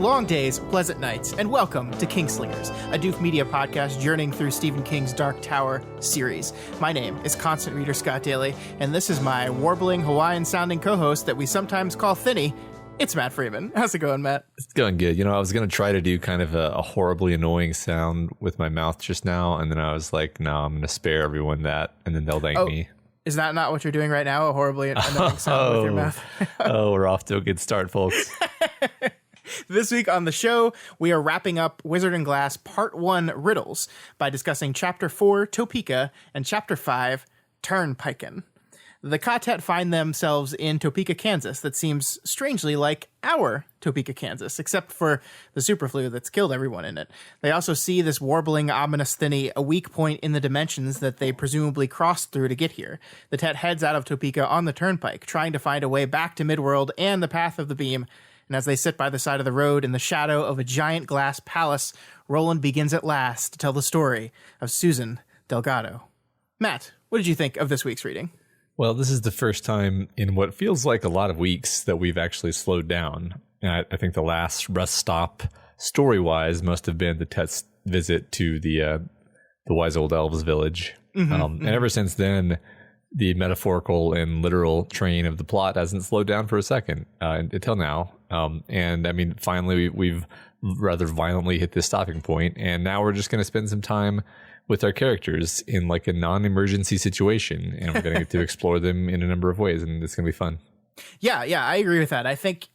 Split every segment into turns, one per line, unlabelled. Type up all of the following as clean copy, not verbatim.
long days, pleasant nights, and welcome to Kingslingers, a Doof Media podcast journeying through Stephen King's Dark Tower series. My name is Constant Reader Scott Daly, and this is my warbling Hawaiian-sounding co-host that we sometimes call Thinny. It's Matt Freeman. How's it going, Matt?
It's going good. You know, I was going to try to do kind of a horribly annoying sound with my mouth just now, and then I was like, no, I'm going to spare everyone that, and then they'll thank me.
Is that not what you're doing right now? A horribly annoying sound with your mouth?
We're off to a good start, folks.
This week on the show, we are wrapping up Wizard and Glass Part 1 Riddles by discussing Chapter 4, Topeka, and Chapter 5, Turnpiking. The Ka-tet find themselves in Topeka, Kansas that seems strangely like our Topeka, Kansas, except for the superflu that's killed everyone in it. They also see this warbling, ominous Thinny, a weak point in the dimensions that they presumably crossed through to get here. The Tet heads out of Topeka on the Turnpike, trying to find a way back to Midworld and the Path of the Beam. And as they sit by the side of the road in the shadow of a giant glass palace, Roland begins at last to tell the story of Susan Delgado. Matt, what did you think of this week's reading?
Well, this is the first time in what feels like a lot of weeks that we've actually slowed down. And I think the last rest stop, story-wise, must have been the Tet's visit to the Wise Old Elves village. And ever since then, the metaphorical and literal train of the plot hasn't slowed down for a second until now. And I mean, finally, we've rather violently hit this stopping point, and now we're just going to spend some time with our characters in like a non-emergency situation, and we're going to get to explore them in a number of ways, and it's going to be fun. Yeah,
I agree with that. I think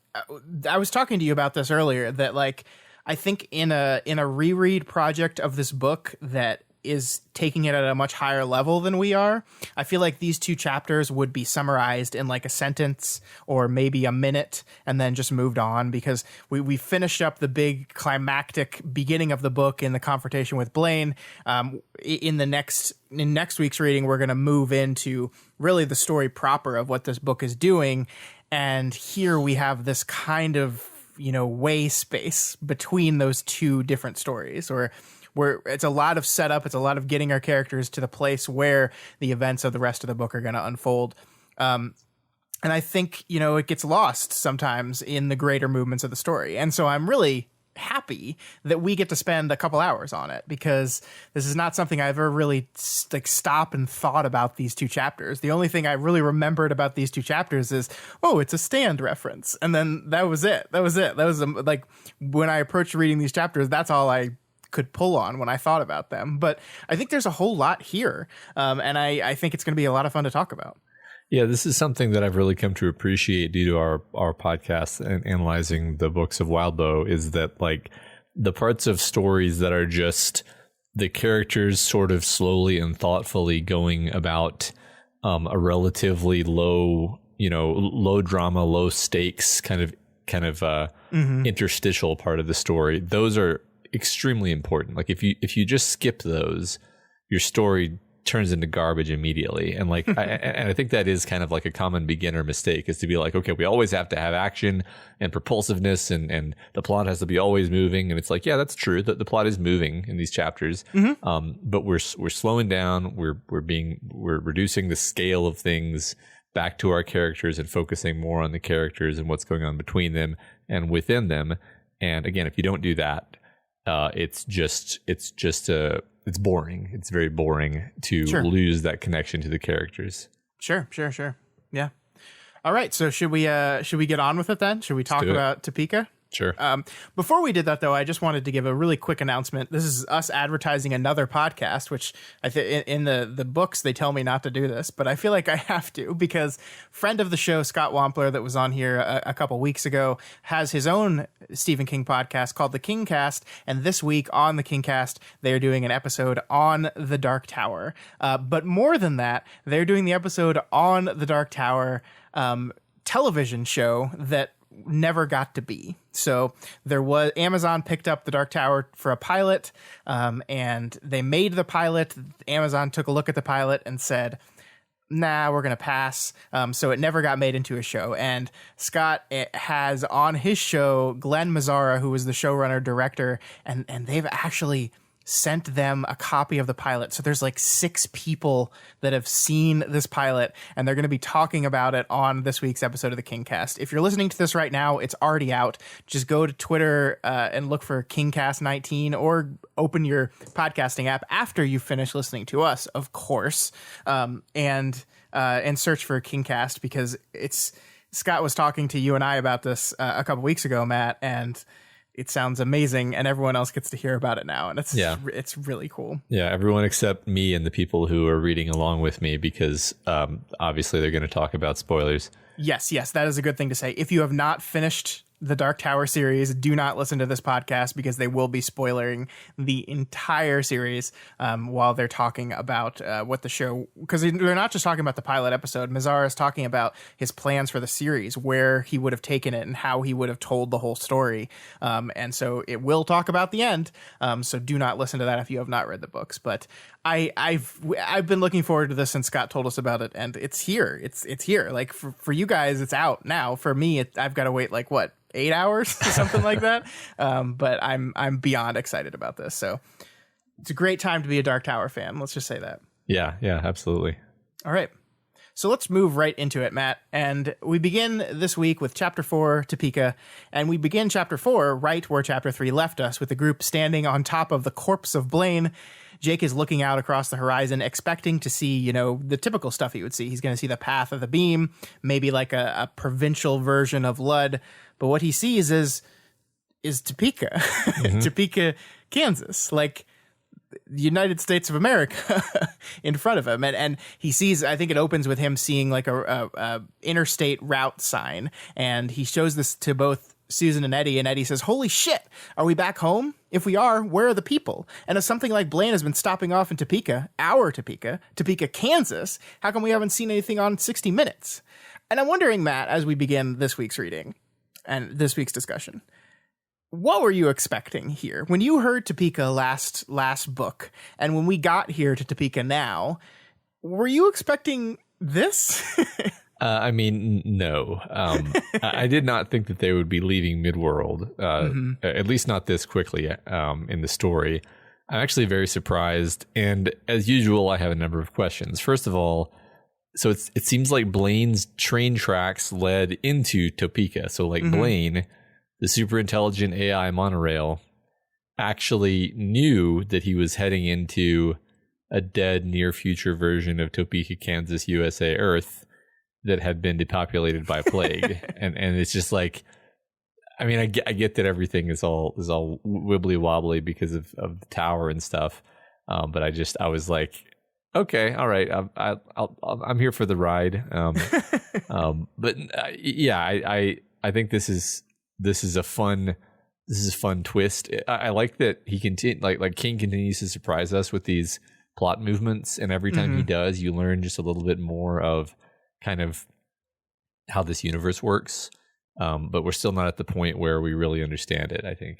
I was talking to you about this earlier, that like I think in a reread project of this book that is taking it at a much higher level than we are, I feel like these two chapters would be summarized in like a sentence or maybe a minute and then just moved on, because we finished up the big climactic beginning of the book in the confrontation with Blaine. In next week's reading, we're going to move into really the story proper of what this book is doing. And here we have this kind of, way space between those two different stories, or where it's a lot of setup, it's a lot of getting our characters to the place where the events of the rest of the book are going to unfold. And I think, it gets lost sometimes in the greater movements of the story. And so I'm really happy that we get to spend a couple hours on it, because this is not something I've ever really stopped and thought about these two chapters. The only thing I really remembered about these two chapters is, it's a Stand reference. And then that was it. That was like when I approached reading these chapters, that's all I could pull on when I thought about them. But I think there's a whole lot here. And I think it's going to be a lot of fun to talk about.
Yeah, this is something that I've really come to appreciate due to our podcast and analyzing the books of Wildbow, is that like the parts of stories that are just the characters sort of slowly and thoughtfully going about a relatively low drama, low stakes kind of interstitial part of the story. Those are extremely important. Like if you just skip those, your story turns into garbage immediately. And like I think that is kind of like a common beginner mistake, is to be like, okay, we always have to have action and propulsiveness, and the plot has to be always moving. And it's like, yeah, that's true, that the plot is moving in these chapters. But we're slowing down, we're reducing the scale of things back to our characters and focusing more on the characters and what's going on between them and within them. And again, if you don't do that, it's boring. It's very boring to lose that connection to the characters. Sure.
Yeah. All right. So should we get on with it then? Should we talk about Topeka?
Sure.
Before we did that, though, I just wanted to give a really quick announcement. This is us advertising another podcast, which I think in the books they tell me not to do this, but I feel like I have to, because friend of the show, Scott Wampler, that was on here a couple weeks ago, has his own Stephen King podcast called The Kingcast, and this week on The Kingcast, they're doing an episode on the Dark Tower. But more than that, they're doing the episode on the Dark Tower television show that never got to be. So Amazon picked up the Dark Tower for a pilot, and they made the pilot. Amazon took a look at the pilot and said, nah, we're going to pass. So it never got made into a show. And Scott has on his show Glenn Mazzara, who was the showrunner director, and they've actually sent them a copy of the pilot. So there's like 6 people that have seen this pilot, and they're going to be talking about it on this week's episode of the Kingcast. If you're listening to this right now, it's already out. Just go to Twitter and look for Kingcast19, or open your podcasting app after you finish listening to us, of course, and search for Kingcast, because Scott was talking to you and I about this a couple weeks ago, Matt, and it sounds amazing, and everyone else gets to hear about it now, and it's really cool.
Yeah, everyone except me and the people who are reading along with me, because obviously they're going to talk about spoilers.
Yes, that is a good thing to say. If you have not finished the Dark Tower series, do not listen to this podcast, because they will be spoiling the entire series while they're talking about what the show, because they're not just talking about the pilot episode. Mizar is talking about his plans for the series, where he would have taken it and how he would have told the whole story. And so it will talk about the end. So do not listen to that if you have not read the books. But I've been looking forward to this since Scott told us about it, and it's here. It's here. Like for you guys, it's out now. For me, I've got to wait like 8 hours or something like that. But I'm beyond excited about this. So it's a great time to be a Dark Tower fan. Let's just say that.
Yeah, absolutely.
All right. So let's move right into it, Matt. And we begin this week with Chapter 4, Topeka. And we begin Chapter 4 right where Chapter 3 left us, with the group standing on top of the corpse of Blaine. Jake is looking out across the horizon, expecting to see, the typical stuff he would see. He's going to see the path of the beam, maybe like a provincial version of Ludd. But what he sees is Topeka, mm-hmm. Topeka, Kansas, like the United States of America in front of him. And he sees, I think it opens with him seeing like a interstate route sign. And he shows this to both Susan and Eddie says, "Holy shit, are we back home? If we are, where are the people? And if something like Blaine has been stopping off in Topeka, Topeka, Kansas, how come we haven't seen anything on 60 Minutes? And I'm wondering, Matt, as we begin this week's reading and this week's discussion, what were you expecting here? When you heard Topeka last book, and when we got here to Topeka now, were you expecting this?"
No. I did not think that they would be leaving Midworld, mm-hmm. at least not this quickly in the story. I'm actually very surprised, and as usual, I have a number of questions. First of all, so it seems like Blaine's train tracks led into Topeka. So like mm-hmm. Blaine, the super intelligent AI monorail, actually knew that he was heading into a dead near future version of Topeka, Kansas, USA, Earth that had been depopulated by plague. and it's just like, I mean, I get that everything is all wibbly wobbly because of the tower and stuff. But I was like, okay, all right, I'm here for the ride. But I think this is a fun twist. I like that he like King continues to surprise us with these plot movements, and every time mm-hmm. he does, you learn just a little bit more of kind of how this universe works. But we're still not at the point where we really understand it, I think.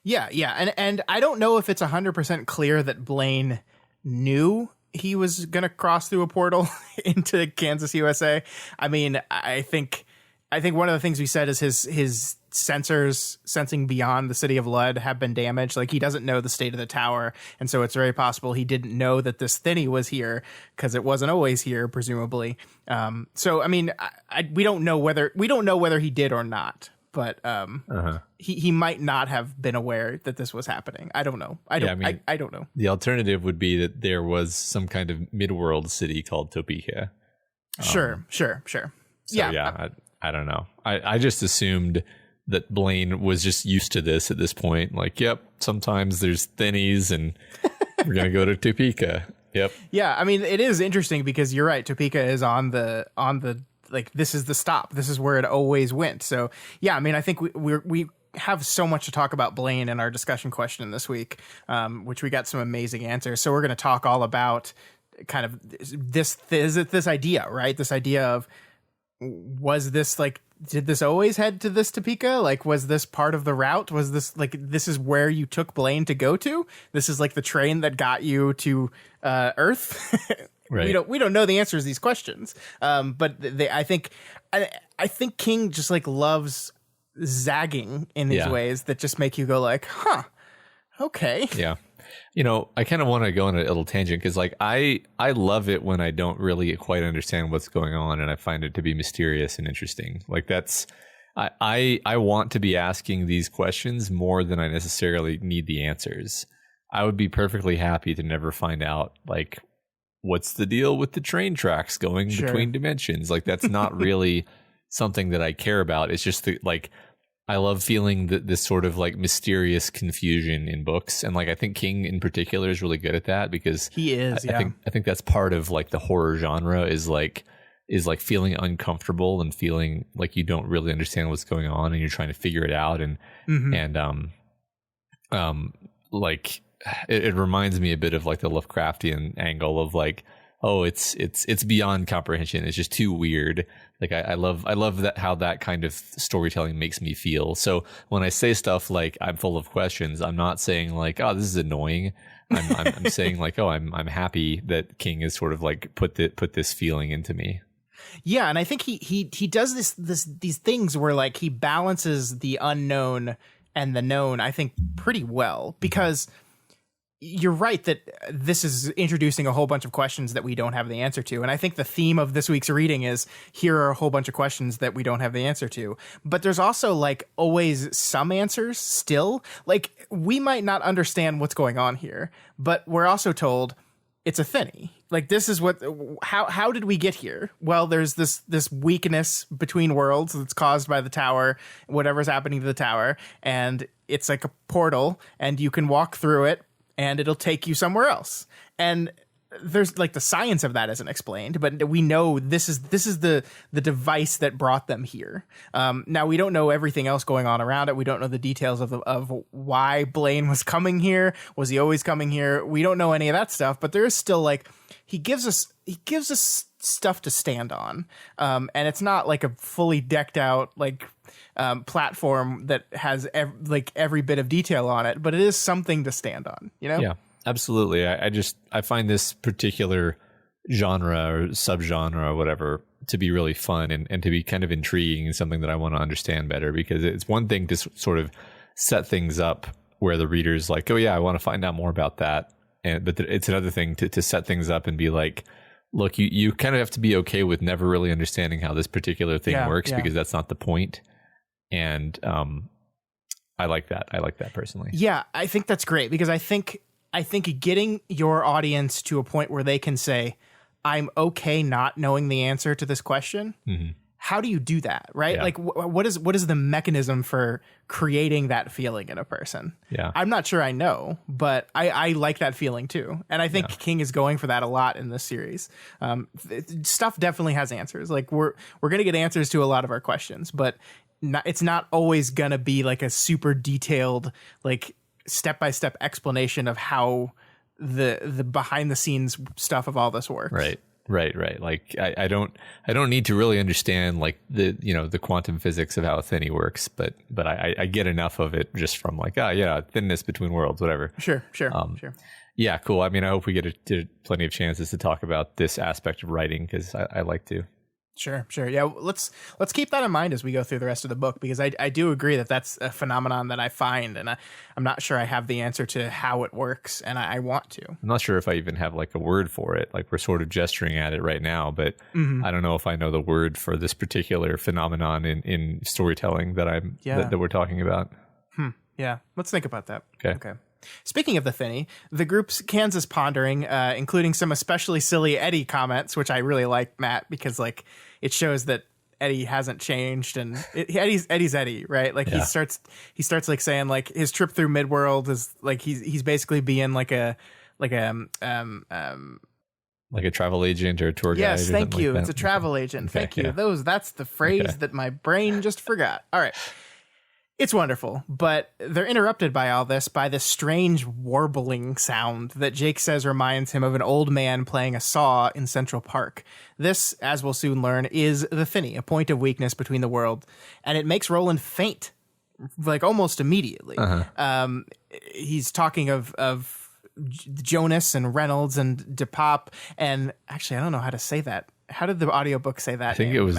Yeah. And I don't know if it's 100% clear that Blaine knew he was going to cross through a portal into Kansas, USA. I mean, I think one of the things we said is his sensors sensing beyond the city of Ludd have been damaged. Like, he doesn't know the state of the tower. And so it's very possible he didn't know that this Thinny was here, because it wasn't always here, presumably. So, I mean, we don't know whether he did or not, but he might not have been aware that this was happening. I don't know. I don't know.
The alternative would be that there was some kind of midworld city called Topeka.
Sure.
So, I don't know. I just assumed that Blaine was just used to this at this point. Like, yep, sometimes there's Thinnies and we're going to go to Topeka. Yep.
Yeah, I mean, it is interesting because you're right. Topeka is on the like, this is the stop. This is where it always went. So, yeah, I mean, I think we have so much to talk about Blaine in our discussion question this week, which we got some amazing answers. So we're going to talk all about kind of this idea, right? This idea of, was this like, did this always head to this Topeka? Like, was this part of the route? Was this like, this is where you took Blaine to go to? This is like the train that got you to Earth? Right. We don't know the answers to these questions. But I think King just like loves zagging in these ways that just make you go like, huh, okay.
Yeah. I kind of want to go on a little tangent because like I love it when I don't really quite understand what's going on and I find it to be mysterious and interesting. Like that's I want to be asking these questions more than I necessarily need the answers. I would be perfectly happy to never find out like what's the deal with the train tracks going between dimensions. Like that's not really something that I care about. It's just like I love feeling this sort of like mysterious confusion in books, and like I think King in particular is really good at that because
he is.
I think that's part of like the horror genre is like feeling uncomfortable and feeling like you don't really understand what's going on and you're trying to figure it out and like it reminds me a bit of like the Lovecraftian angle of like, oh, it's beyond comprehension. It's just too weird. Like I love that how that kind of storytelling makes me feel. So when I say stuff like I'm full of questions, I'm not saying like, oh, this is annoying. I'm saying like, oh, I'm happy that King has sort of like put this feeling into me.
Yeah, and I think he does these things where like he balances the unknown and the known, I think, pretty well, because you're right that this is introducing a whole bunch of questions that we don't have the answer to. And I think the theme of this week's reading is here are a whole bunch of questions that we don't have the answer to. But there's also like always some answers still. Like we might not understand what's going on here, but we're also told it's a Thinny. Like this is how did we get here? Well, there's this weakness between worlds that's caused by the tower, whatever's happening to the tower. And it's like a portal and you can walk through it and it'll take you somewhere else. And there's like the science of that isn't explained, but we know this is the device that brought them here. Now we don't know everything else going on around it. We don't know the details of why Blaine was coming here. Was he always coming here? We don't know any of that stuff, but there is still like, he gives us stuff to stand on. And it's not like a fully decked out, like, platform that has every bit of detail on it, but it is something to stand on, you know?
Yeah, absolutely. I find this particular genre or subgenre or whatever to be really fun and to be kind of intriguing and something that I want to understand better, because it's one thing to sort of set things up where the reader's like, oh yeah, I want to find out more about that. But it's another thing to set things up and be like, look, you kind of have to be okay with never really understanding how this particular thing works, because that's not the point. And I like that. I like that personally. Yeah,
I think that's great, because I think getting your audience to a point where they can say, I'm okay not knowing the answer to this question. Mm-hmm. How do you do that, right? Yeah. Like, what is the mechanism for creating that feeling in a person?
Yeah,
I'm not sure I know, but I like that feeling too. And I think King is going for that a lot in this series. Stuff definitely has answers. Like we're going to get answers to a lot of our questions, but it's not always going to be like a super detailed, like step-by-step explanation of how the behind the scenes stuff of all this works.
Right. Like I don't need to really understand like the quantum physics of how Thinny works, but I get enough of it just from like, thinness between worlds, whatever.
Sure.
Yeah, cool. I mean, I hope we get plenty of chances to talk about this aspect of writing, because I like to.
Sure. Yeah, let's keep that in mind as we go through the rest of the book, because I do agree that that's a phenomenon that I find, and I'm not sure I have the answer to how it works, and I want to.
I'm not sure if I even have like a word for it. Like we're sort of gesturing at it right now, but I don't know if I know the word for this particular phenomenon in storytelling that that we're talking about.
Yeah, let's think about that.
Okay.
Speaking of the Thinny, the group's Kansas pondering, including some especially silly Eddie comments, which I really like, Matt, because like it shows that Eddie hasn't changed, and Eddie's Eddie, right? Like he starts like saying like his trip through Midworld is like he's basically being like a
travel agent or a tour guide.
Yes, thank you.
Like
it's a travel agent.
Okay,
thank you. That's the phrase that my brain just forgot. All right. It's wonderful, but they're interrupted by all this by this strange warbling sound that Jake says reminds him of an old man playing a saw in Central Park. This, as we'll soon learn, is the Thinny, a point of weakness between the world, and it makes Roland faint, like almost immediately. He's talking of Jonas and Reynolds and DePop, and actually I don't know how to say that. How did the audiobook say that?
I think it was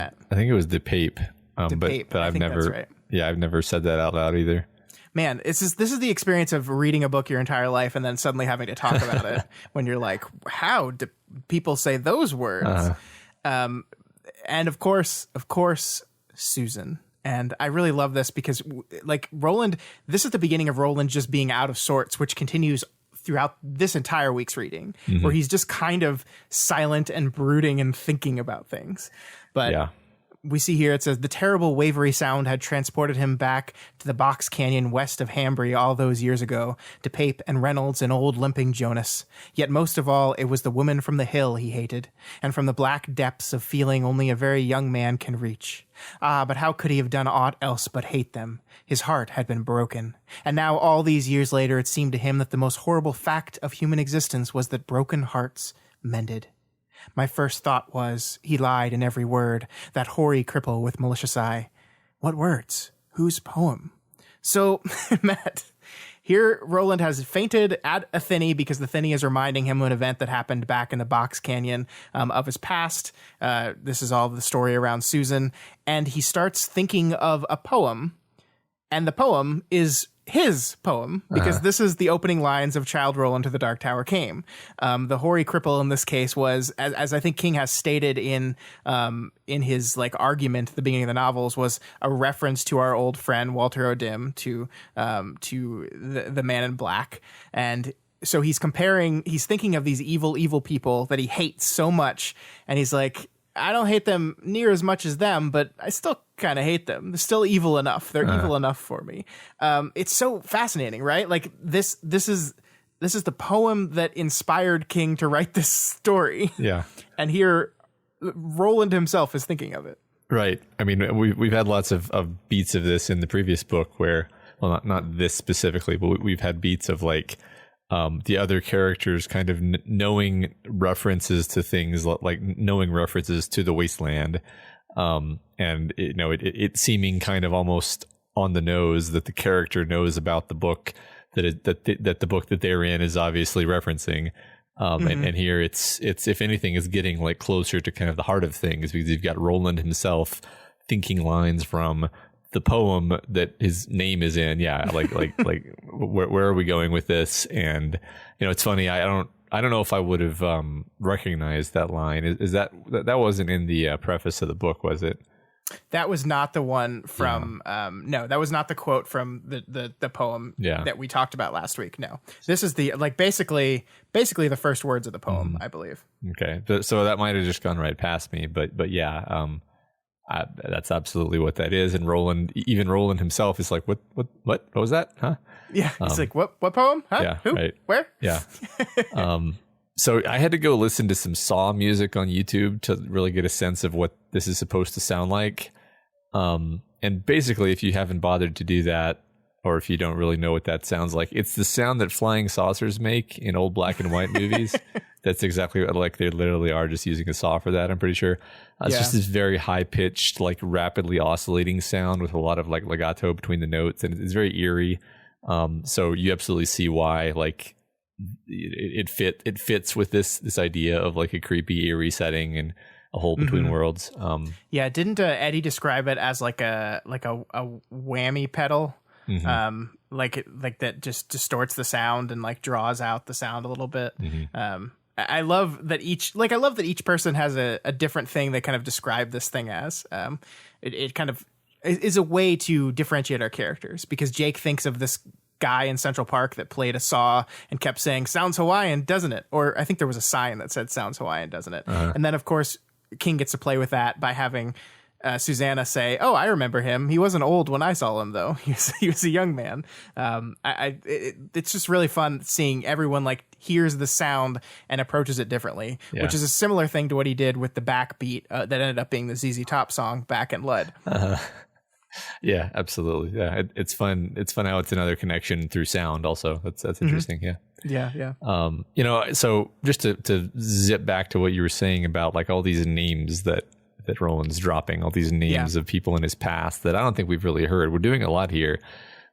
DePape. But I've never.
That's right.
Yeah, I've never said that out loud either.
Man, this is the experience of reading a book your entire life and then suddenly having to talk about it when you're like, how do people say those words? And of course, Susan. And I really love this because, like, Roland, this is the beginning of Roland just being out of sorts, which continues throughout this entire week's reading, where he's just kind of silent and brooding and thinking about things. But we see here, it says, the terrible wavery sound had transported him back to the box canyon west of Hambry all those years ago, to Pape and Reynolds and old limping Jonas. Yet most of all, it was the woman from the hill he hated, and from the black depths of feeling only a very young man can reach. Ah, but how could he have done aught else but hate them? His heart had been broken. And now, all these years later, it seemed to him that the most horrible fact of human existence was that broken hearts mended. My first thought was, he lied in every word, that hoary cripple with malicious eye. What words? Whose poem? So, Matt, here Roland has fainted at a Thinny because the Thinny is reminding him of an event that happened back in the box canyon of his past. This is all the story around Susan. And he starts thinking of a poem, and the poem is his poem, because this is the opening lines of Child Roland to the Dark Tower Came. The hoary cripple in this case was, as I think King has stated in his like argument at the beginning of the novels, was a reference to our old friend Walter O'Dim, to the Man in Black. And so he's thinking of these evil people that he hates so much, and he's like, I don't hate them near as much as them, but I still kind of hate them. They're still evil enough. They're evil enough for me. It's so fascinating, right? Like this is the poem that inspired King to write this story.
Yeah.
And here Roland himself is thinking of it.
Right. I mean, we've had lots of beats of this in the previous book where, well, not this specifically, but we've had beats of like, the other characters kind of knowing references to things, like knowing references to the wasteland, and it seeming kind of almost on the nose that the character knows about the book that the book that they're in is obviously referencing. And here it's if anything is getting like closer to kind of the heart of things, because you've got Roland himself thinking lines from the poem that his name is in. Like where are we going with this? And it's funny, I don't know if I would have recognized that line. Is that wasn't in the preface of the book, was it?
That was not the one from no, that was not the quote from the poem that we talked about last week. No, this is the basically the first words of the poem, I believe. Okay,
so that might have just gone right past me, but yeah, that's absolutely what that is. And Roland himself is like, what was that? Huh?
Yeah, he's like, what poem? Huh?
Yeah,
who?
Right.
Where?
Yeah. So I had to go listen to some Saw music on YouTube to really get a sense of what this is supposed to sound like. And basically, if you haven't bothered to do that, or if you don't really know what that sounds like, it's the sound that flying saucers make in old black and white movies. That's exactly what, like, they literally are just using a saw for that, I'm pretty sure. It's just this very high-pitched, like, rapidly oscillating sound with a lot of, like, legato between the notes, and it's very eerie. So you absolutely see why, like, it fits with this idea of, like, a creepy, eerie setting and a hole between worlds.
Didn't Eddie describe it as like a whammy pedal? Like that just distorts the sound and like draws out the sound a little bit. I love that each person has a different thing they kind of describe this thing as. It kind of is a way to differentiate our characters, because Jake thinks of this guy in Central Park that played a saw and kept saying, "Sounds Hawaiian, doesn't it?" Or I think there was a sign that said, "Sounds Hawaiian, doesn't it?" And then of course King gets to play with that by having Susanna say, "Oh, I remember him. He wasn't old when I saw him, though. He was a young man." It's just really fun seeing everyone like hears the sound and approaches it differently, which is a similar thing to what he did with the backbeat that ended up being the ZZ Top song "Back in Lead."
Yeah, absolutely. Yeah, it's fun. It's fun how it's another connection through sound. Also, that's interesting. Yeah. So just to zip back to what you were saying about like all these names that Roland's dropping, all these names of people in his past that I don't think we've really heard. We're doing a lot here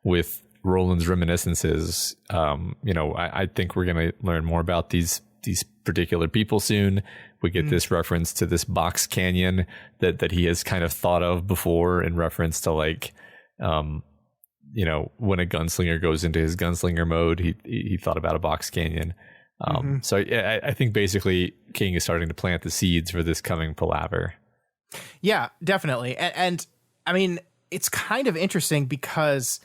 with Roland's reminiscences. I think we're going to learn more about these particular people soon. We get this reference to this box canyon that he has kind of thought of before in reference to like you know, when a gunslinger goes into his gunslinger mode, he thought about a box canyon. So yeah, I think basically King is starting to plant the seeds for this coming palaver.
Yeah, definitely. And I mean, it's kind of interesting because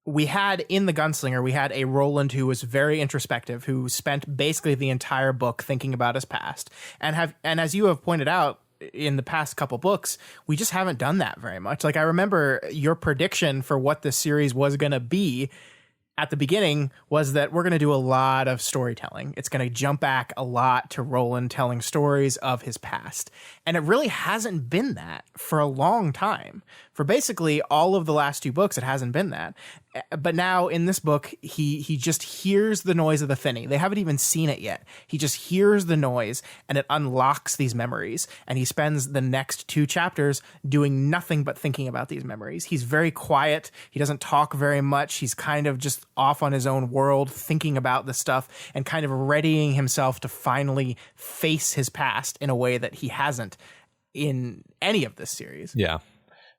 we had in the Gunslinger, we had a Roland who was very introspective, who spent basically the entire book thinking about his past. And as you have pointed out in the past couple books, we just haven't done that very much. Like, I remember your prediction for what this series was going to be at the beginning was that we're going to do a lot of storytelling. It's going to jump back a lot to Roland telling stories of his past. And it really hasn't been that for a long time. For basically all of the last two books, it hasn't been that. But now in this book, he just hears the noise of the Thinny. They haven't even seen it yet. He just hears the noise and it unlocks these memories. And he spends the next two chapters doing nothing but thinking about these memories. He's very quiet. He doesn't talk very much. He's kind of just off on his own world, thinking about this stuff and kind of readying himself to finally face his past in a way that he hasn't in any of this series.
Yeah,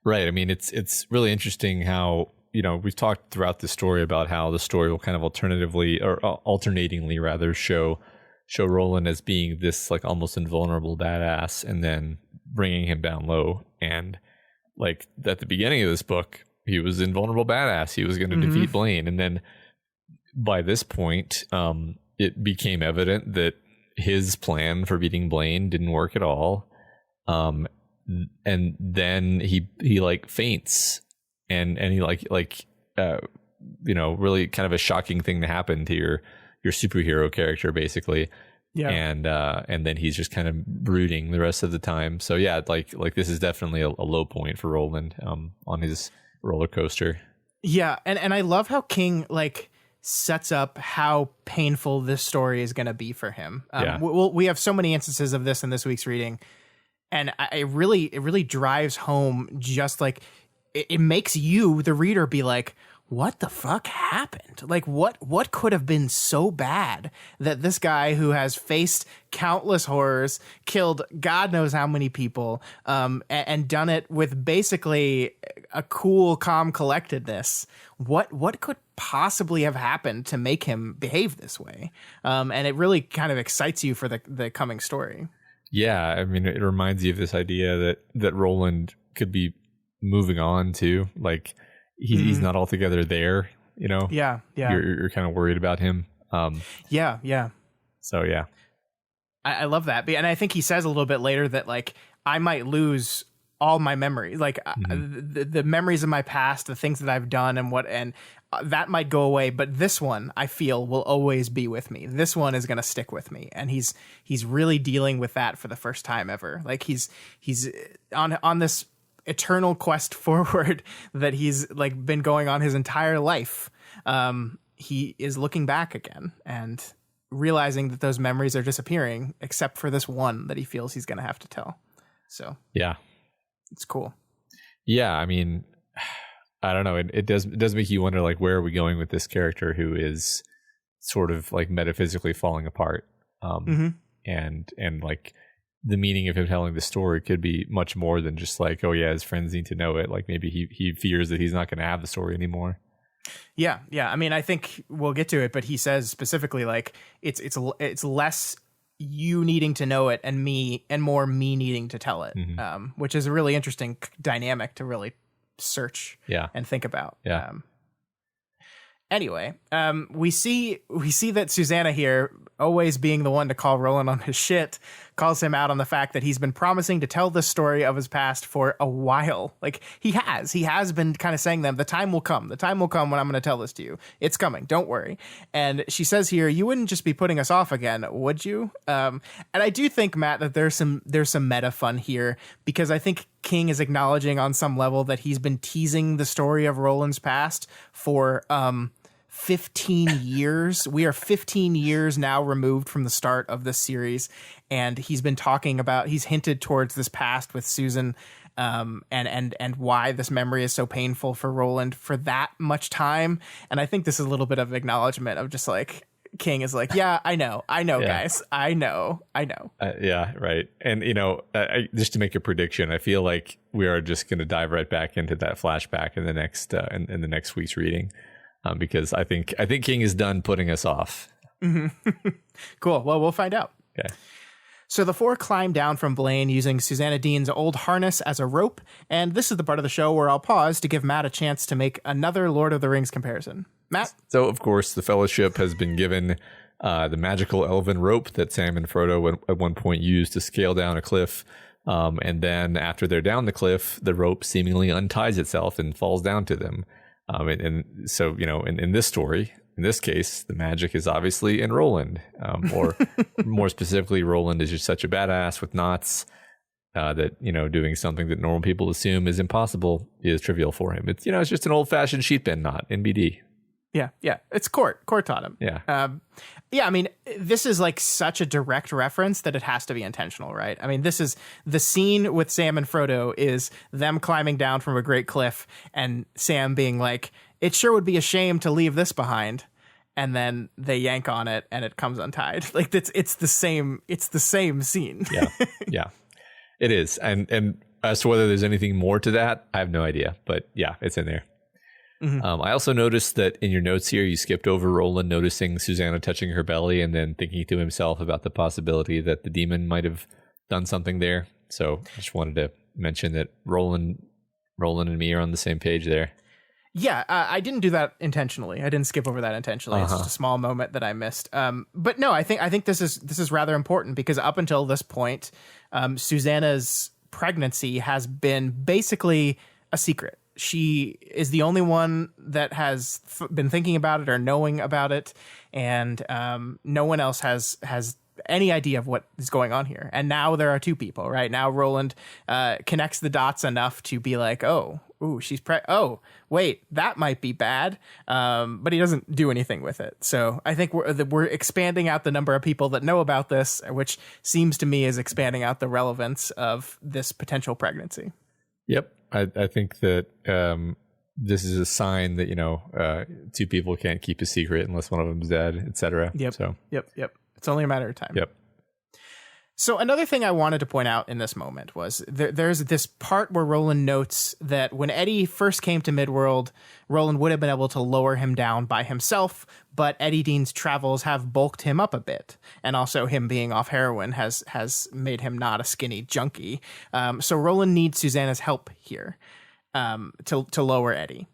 right. I mean, it's really interesting how, you know, we've talked throughout the story about how the story will kind of alternatingly rather show Roland as being this like almost invulnerable badass and then bringing him down low. And like at the beginning of this book, he was invulnerable badass. He was going to defeat Blaine. And then by this point, it became evident that his plan for beating Blaine didn't work at all. And then he like faints and he you know, really kind of a shocking thing to happen to your superhero character basically. Yeah. And then he's just kind of brooding the rest of the time. So yeah, like this is definitely a low point for Roland, on his roller coaster.
Yeah. And I love how King like sets up how painful this story is going to be for him. We have so many instances of this in this week's reading. And it really drives home just like it makes you, the reader, be like, what the fuck happened? Like, what could have been so bad that this guy who has faced countless horrors, killed God knows how many people, and done it with basically a cool, calm collectedness? What could possibly have happened to make him behave this way? And it really kind of excites you for the coming story.
Yeah, I mean, it reminds you of this idea that Roland could be moving on too. Like, he's not altogether there, you know?
Yeah.
You're kind of worried about him.
Yeah.
So, yeah.
I love that. And I think he says a little bit later that, like, I might lose all my memories. Like, the memories of my past, the things that I've done and that might go away, but this one I feel will always be with me. This one is going to stick with me. And he's really dealing with that for the first time ever. Like he's on this eternal quest forward that he's like been going on his entire life. He is looking back again and realizing that those memories are disappearing, except for this one that he feels he's going to have to tell. So
yeah,
it's cool.
Yeah. I mean, I don't know. It does make you wonder, like, where are we going with this character who is sort of like metaphysically falling apart? And like the meaning of him telling the story could be much more than just like, oh yeah, his friends need to know it. Like maybe he fears that he's not going to have the story anymore.
Yeah. I mean, I think we'll get to it, but he says specifically like it's less you needing to know it and more me needing to tell it, which is a really interesting dynamic to really search and think about. Anyway, we see that Susannah here, always being the one to call Roland on his shit, calls him out on the fact that he's been promising to tell this story of his past for a while. Like he has been kind of saying them, the time will come when I'm going to tell this to you. It's coming. Don't worry. And she says here, you wouldn't just be putting us off again, would you? And I do think, Matt, that there's some meta fun here, because I think King is acknowledging on some level that he's been teasing the story of Roland's past for 15 years. We are 15 years now removed from the start of this series, and he's hinted towards this past with Susan, and why this memory is so painful for Roland for that much time. And I think this is a little bit of acknowledgement of just like, King is like, yeah, I know, guys, I know.
Yeah, right. And just to make a prediction, I feel like we are just going to dive right back into that flashback in the next in the next week's reading, because I think King is done putting us off.
Mm-hmm. Cool. Well, we'll find out.
Okay.
So the four climb down from Blaine using Susanna Dean's old harness as a rope, and this is the part of the show where I'll pause to give Matt a chance to make another Lord of the Rings comparison. Matt?
So, of course, the Fellowship has been given the magical elven rope that Sam and Frodo at one point used to scale down a cliff. And then after they're down the cliff, the rope seemingly unties itself and falls down to them. And so, in this story, in this case, the magic is obviously in Roland, or more specifically, Roland is just such a badass with knots that, doing something that normal people assume is impossible is trivial for him. It's, it's just an old fashioned sheep bend knot, NBD.
Yeah. It's Court taught him.
Yeah.
I mean, this is like such a direct reference that it has to be intentional, right? I mean, this is the scene with Sam and Frodo is them climbing down from a great cliff and Sam being like, it sure would be a shame to leave this behind. And then they yank on it and it comes untied. Like it's the same scene.
Yeah, it is. And as to whether there's anything more to that, I have no idea, but yeah, it's in there. Mm-hmm. I also noticed that in your notes here, you skipped over Roland noticing Susanna touching her belly and then thinking to himself about the possibility that the demon might have done something there. So I just wanted to mention that Roland and me are on the same page there.
Yeah, I didn't do that intentionally. I didn't skip over that intentionally. It's just a small moment that I missed. But no, I think this is rather important because up until this point, Susanna'S pregnancy has been basically a secret. She is the only one that has been thinking about it or knowing about it, and no one else has any idea of what is going on here. And now there are two people, right? Now Roland connects the dots enough to be like, she's oh, wait, that might be bad. But he doesn't do anything with it. So I think we're expanding out the number of people that know about this, which seems to me is expanding out the relevance of this potential pregnancy.
Yep. I think that this is a sign that, two people can't keep a secret unless one of them's dead, etc.
Yep.
So.
Yep. It's only a matter of time.
Yep.
So another thing I wanted to point out in this moment was there's this part where Roland notes that when Eddie first came to Midworld, Roland would have been able to lower him down by himself, but Eddie Dean's travels have bulked him up a bit. And also him being off heroin has made him not a skinny junkie. So Roland needs Susanna's help here to lower Eddie.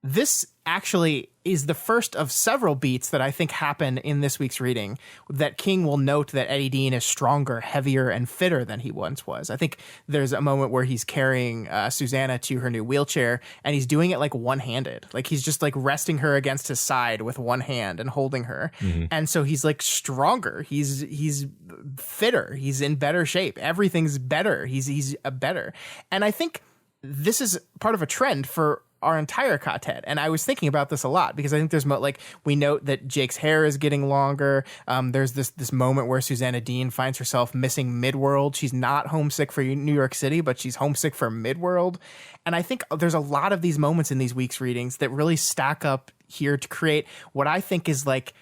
This actually is the first of several beats that I think happen in this week's reading that King will note that Eddie Dean is stronger, heavier, and fitter than he once was. I think there's a moment where he's carrying Susanna to her new wheelchair, and he's doing it like one-handed. Like he's just like resting her against his side with one hand and holding her. Mm-hmm. And so he's like stronger. He's fitter. He's in better shape. Everything's better. He's a better. And I think this is part of a trend for our entire Ka-tet. And I was thinking about this a lot because I think there's we note that Jake's hair is getting longer. There's this moment where Susanna Dean finds herself missing Midworld. She's not homesick for New York City, but she's homesick for Midworld. And I think there's a lot of these moments in these week's readings that really stack up here to create what I think is like,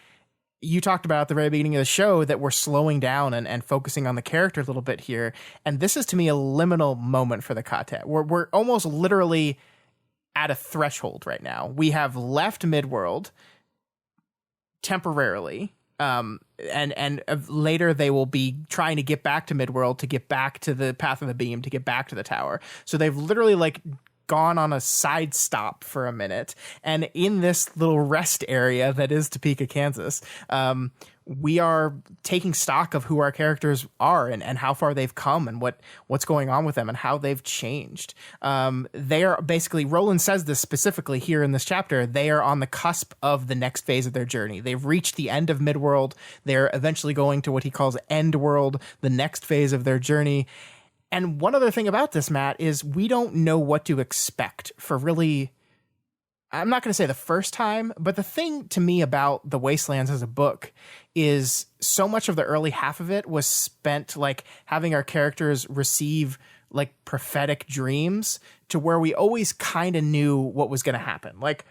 you talked about at the very beginning of the show that we're slowing down and focusing on the character a little bit here. And this is to me a liminal moment for the Ka-tet. We're almost literally at a threshold right now. We have left Midworld temporarily, and later they will be trying to get back to Midworld, to get back to the Path of the Beam, to get back to the tower. So they've literally like gone on a side stop for a minute. And in this little rest area that is Topeka, Kansas, we are taking stock of who our characters are and how far they've come and what's going on with them and how they've changed. They are basically, Roland says this specifically here in this chapter, they are on the cusp of the next phase of their journey. They've reached the end of Midworld. They're eventually going to what he calls End World, the next phase of their journey. And one other thing about this, Matt, is we don't know what to expect for really, I'm not going to say the first time, but the thing to me about The Wastelands as a book is so much of the early half of it was spent like having our characters receive like prophetic dreams to where we always kind of knew what was going to happen. Like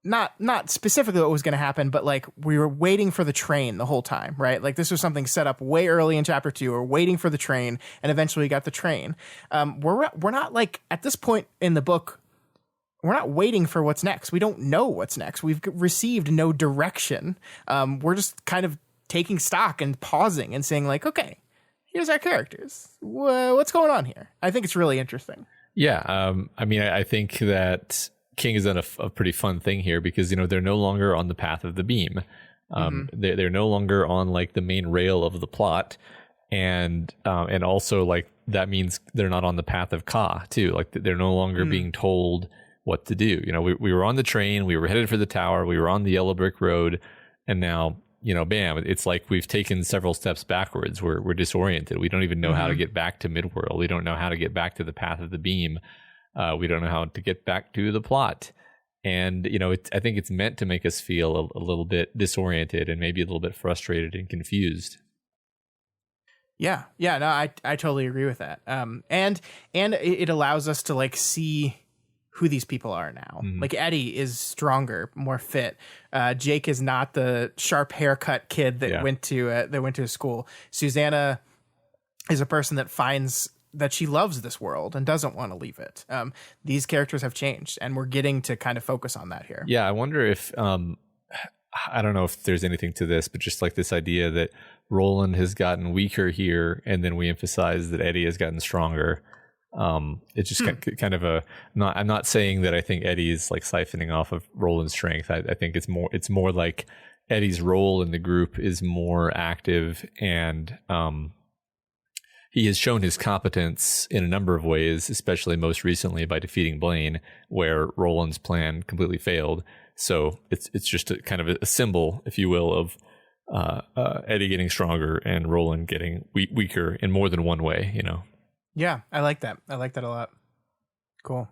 not specifically what was going to happen, but like we were waiting for the train the whole time, right? Like this was something set up way early in chapter 2. We're waiting for the train, and eventually we got the train. We're not like at this point in the book, we're not waiting for what's next. We don't know what's next. We've received no direction. We're just kind of taking stock and pausing and saying like, okay, here's our characters. What's going on here? I think it's really interesting.
Yeah. I mean, I think that King has done a pretty fun thing here because, they're no longer on the path of the beam. They're no longer on like the main rail of the plot. And also like that means they're not on the path of Ka too. Like they're no longer being told what to do. We were on the train, we were headed for the tower, we were on the yellow brick road, and now, bam, it's like we've taken several steps backwards. We're disoriented. We don't even know how to get back to Midworld. We don't know how to get back to the path of the beam. We don't know how to get back to the plot. And, I think it's meant to make us feel a little bit disoriented and maybe a little bit frustrated and confused.
Yeah. No, I totally agree with that. And it allows us to like see who these people are now. Like Eddie is stronger, more fit. Jake is not the sharp haircut kid that went to school. Susanna is a person that finds that she loves this world and doesn't want to leave it. These characters have changed, and we're getting to kind of focus on that here.
Yeah, I wonder if I don't know if there's anything to this, but just like this idea that Roland has gotten weaker here, and then we emphasize that Eddie has gotten stronger. It's just kind of I'm not saying that I think Eddie is like siphoning off of Roland's strength. I think it's more like Eddie's role in the group is more active, and he has shown his competence in a number of ways, especially most recently by defeating Blaine, where Roland's plan completely failed. So it's just a kind of a symbol, if you will, of Eddie getting stronger and Roland getting weaker in more than one way,
Yeah, I like that. I like that a lot. Cool.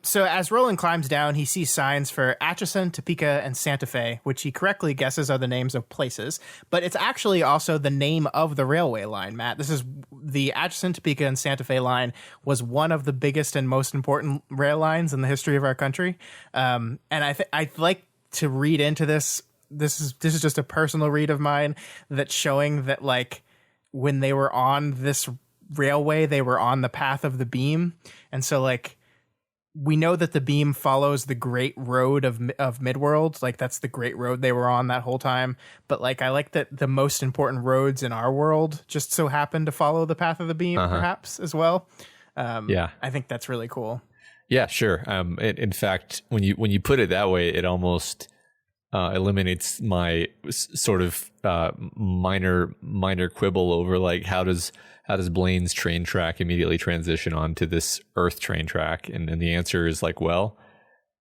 So as Roland climbs down, he sees signs for Atchison, Topeka, and Santa Fe, which he correctly guesses are the names of places, but it's actually also the name of the railway line, Matt. This is the Atchison, Topeka, and Santa Fe line was one of the biggest and most important rail lines in the history of our country. And I'd like to read into this. This is just a personal read of mine that's showing that like when they were on this railway, they were on the path of the beam. And so like, we know that the beam follows the great road of Midworld. Like that's the great road they were on that whole time. But like, I like that the most important roads in our world just so happen to follow the path of the beam, perhaps as well. I think that's really cool.
Yeah, sure. In fact, when you put it that way, it almost eliminates my sort of minor quibble over like how does Blaine's train track immediately transition onto this Earth train track? And the answer is like, well,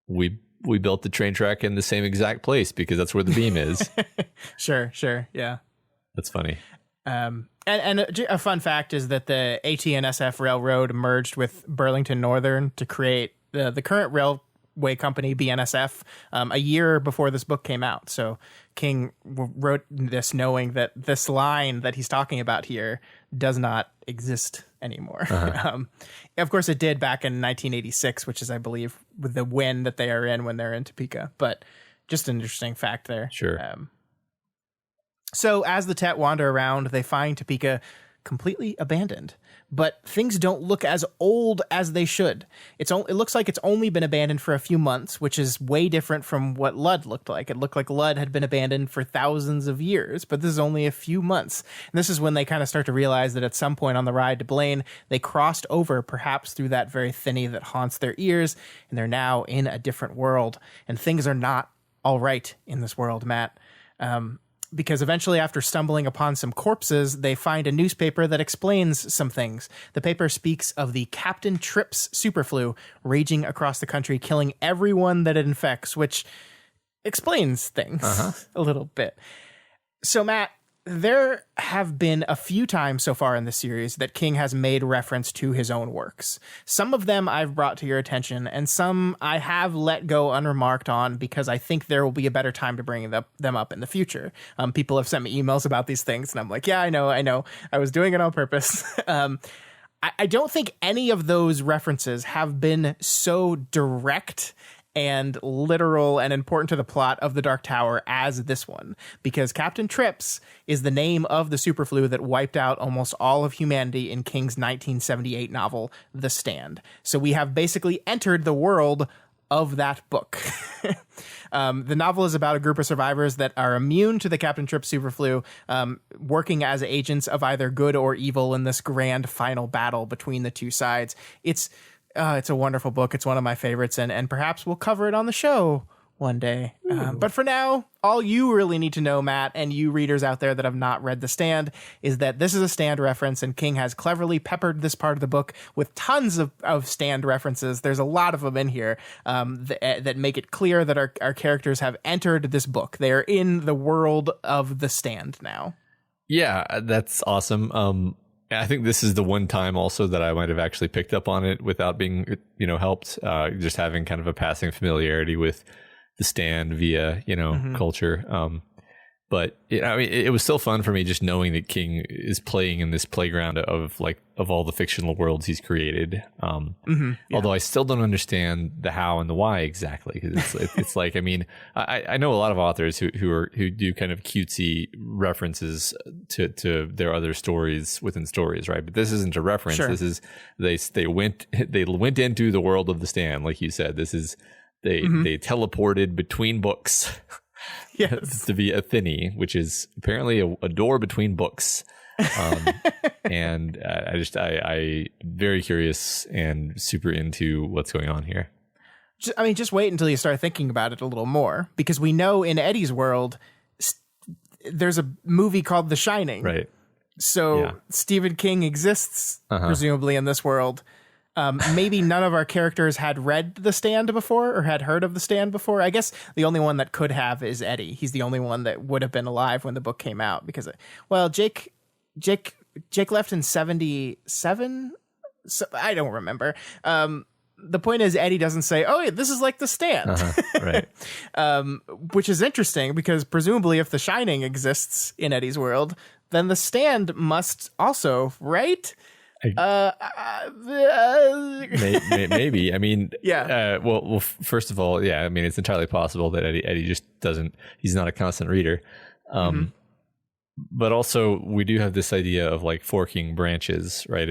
we built the train track in the same exact place because that's where the beam is.
Sure. Yeah.
That's funny.
And a fun fact is that the AT&SF Railroad merged with Burlington Northern to create the current railway company, BNSF, a year before this book came out. So King wrote this knowing that this line that he's talking about here does not exist anymore. Of course, it did back in 1986, which is, I believe, with the win that they are in when they're in Topeka. But just an interesting fact there.
Sure.
So as the Tet wander around, they find Topeka completely abandoned. But things don't look as old as they should. It looks like it's only been abandoned for a few months, which is way different from what Lud looked like. It looked like Lud had been abandoned for thousands of years, but this is only a few months. And this is when they kind of start to realize that at some point on the ride to Blaine, they crossed over perhaps through that very Thinny that haunts their ears, and they're now in a different world. And things are not all right in this world, Matt. Because eventually, after stumbling upon some corpses, they find a newspaper that explains some things. The paper speaks of the Captain Trips superflu raging across the country, killing everyone that it infects, which explains things a little bit. So, Matt, there have been a few times so far in the series that King has made reference to his own works. Some of them I've brought to your attention, and some I have let go unremarked on because I think there will be a better time to bring them up in the future. People have sent me emails about these things, and I'm like, yeah, I know. I was doing it on purpose. I don't think any of those references have been so direct and literal and important to the plot of the Dark Tower as this one, because Captain Trips is the name of the superflu that wiped out almost all of humanity in King's 1978 novel, The Stand. So we have basically entered the world of that book. The novel is about a group of survivors that are immune to the Captain Trips superflu, working as agents of either good or evil in this grand final battle between the two sides. It's a wonderful book. It's one of my favorites, and perhaps we'll cover it on the show one day. But for now, all you really need to know, Matt, and you readers out there that have not read The Stand, is that this is a Stand reference, and King has cleverly peppered this part of the book with tons of Stand references. There's a lot of them in here that make it clear that our characters have entered this book. They're in the world of The Stand now.
Yeah, that's awesome. I think this is the one time also that I might have actually picked up on it without being, helped, just having kind of a passing familiarity with The Stand via, culture. But it was still fun for me just knowing that King is playing in this playground of all the fictional worlds he's created. Although I still don't understand the how and the why exactly. 'Cause it's like, I know a lot of authors who do kind of cutesy references to their other stories within stories, right? But this isn't a reference.
Sure.
This is they went into the world of The Stand, like you said. This is they teleported between books.
Yes.
To be a Thinny, which is apparently a door between books. And I very curious and super into what's going on here.
Just wait until you start thinking about it a little more, because we know in Eddie's world, there's a movie called The Shining.
Right.
So Stephen King exists, presumably, in this world. Maybe none of our characters had read The Stand before or had heard of The Stand before. I guess the only one that could have is Eddie. He's the only one that would have been alive when the book came out, because, Jake left in 77. So, I don't remember. The point is, Eddie doesn't say, "Oh, yeah, this is like The Stand,"
right?
Which is interesting, because presumably, if The Shining exists in Eddie's world, then The Stand must also, right?
Maybe.
Yeah.
Well, first of all, yeah. It's entirely possible that Eddie just doesn't. He's not a constant reader. But also, we do have this idea of forking branches, right?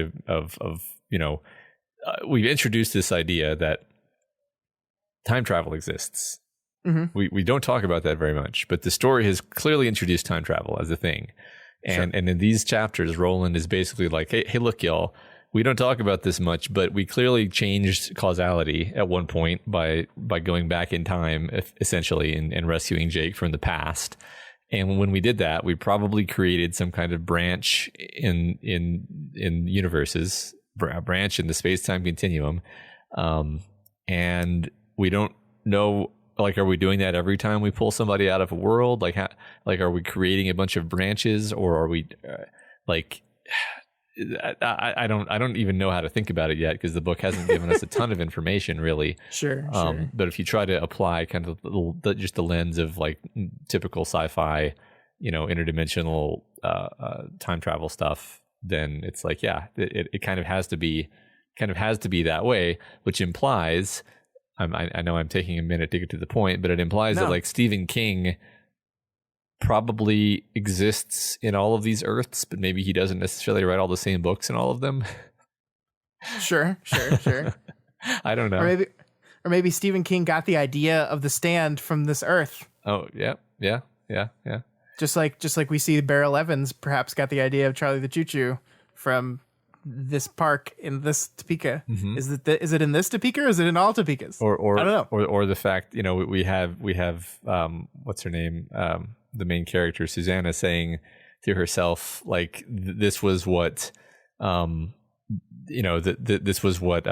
We've introduced this idea that time travel exists. We don't talk about that very much, but the story has clearly introduced time travel as a thing. And in these chapters, Roland is basically like, hey, look, y'all, we don't talk about this much, but we clearly changed causality at one point by going back in time, essentially, and rescuing Jake from the past. And when we did that, we probably created some kind of branch in universes, a branch in the space-time continuum. And we don't know. Are we doing that every time we pull somebody out of a world? Are we creating a bunch of branches, or are we I don't even know how to think about it yet, because the book hasn't given us a ton of information, really.
Sure.
But if you try to apply kind of just the lens of typical sci-fi, interdimensional time travel stuff, then it's it kind of has to be that way, which implies. I know I'm taking a minute to get to the point, but it implies that Stephen King probably exists in all of these Earths, but maybe he doesn't necessarily write all the same books in all of them.
Sure.
I don't know.
Or maybe Stephen King got the idea of The Stand from this Earth.
Oh, yeah.
Just like we see Beryl Evans perhaps got the idea of Charlie the Choo-Choo from this park in this Topeka. Is it in this Topeka, or is it in all Topekas?
Or
I don't know.
Or the fact, we have what's her name, the main character Susanna, saying to herself, this was what this was what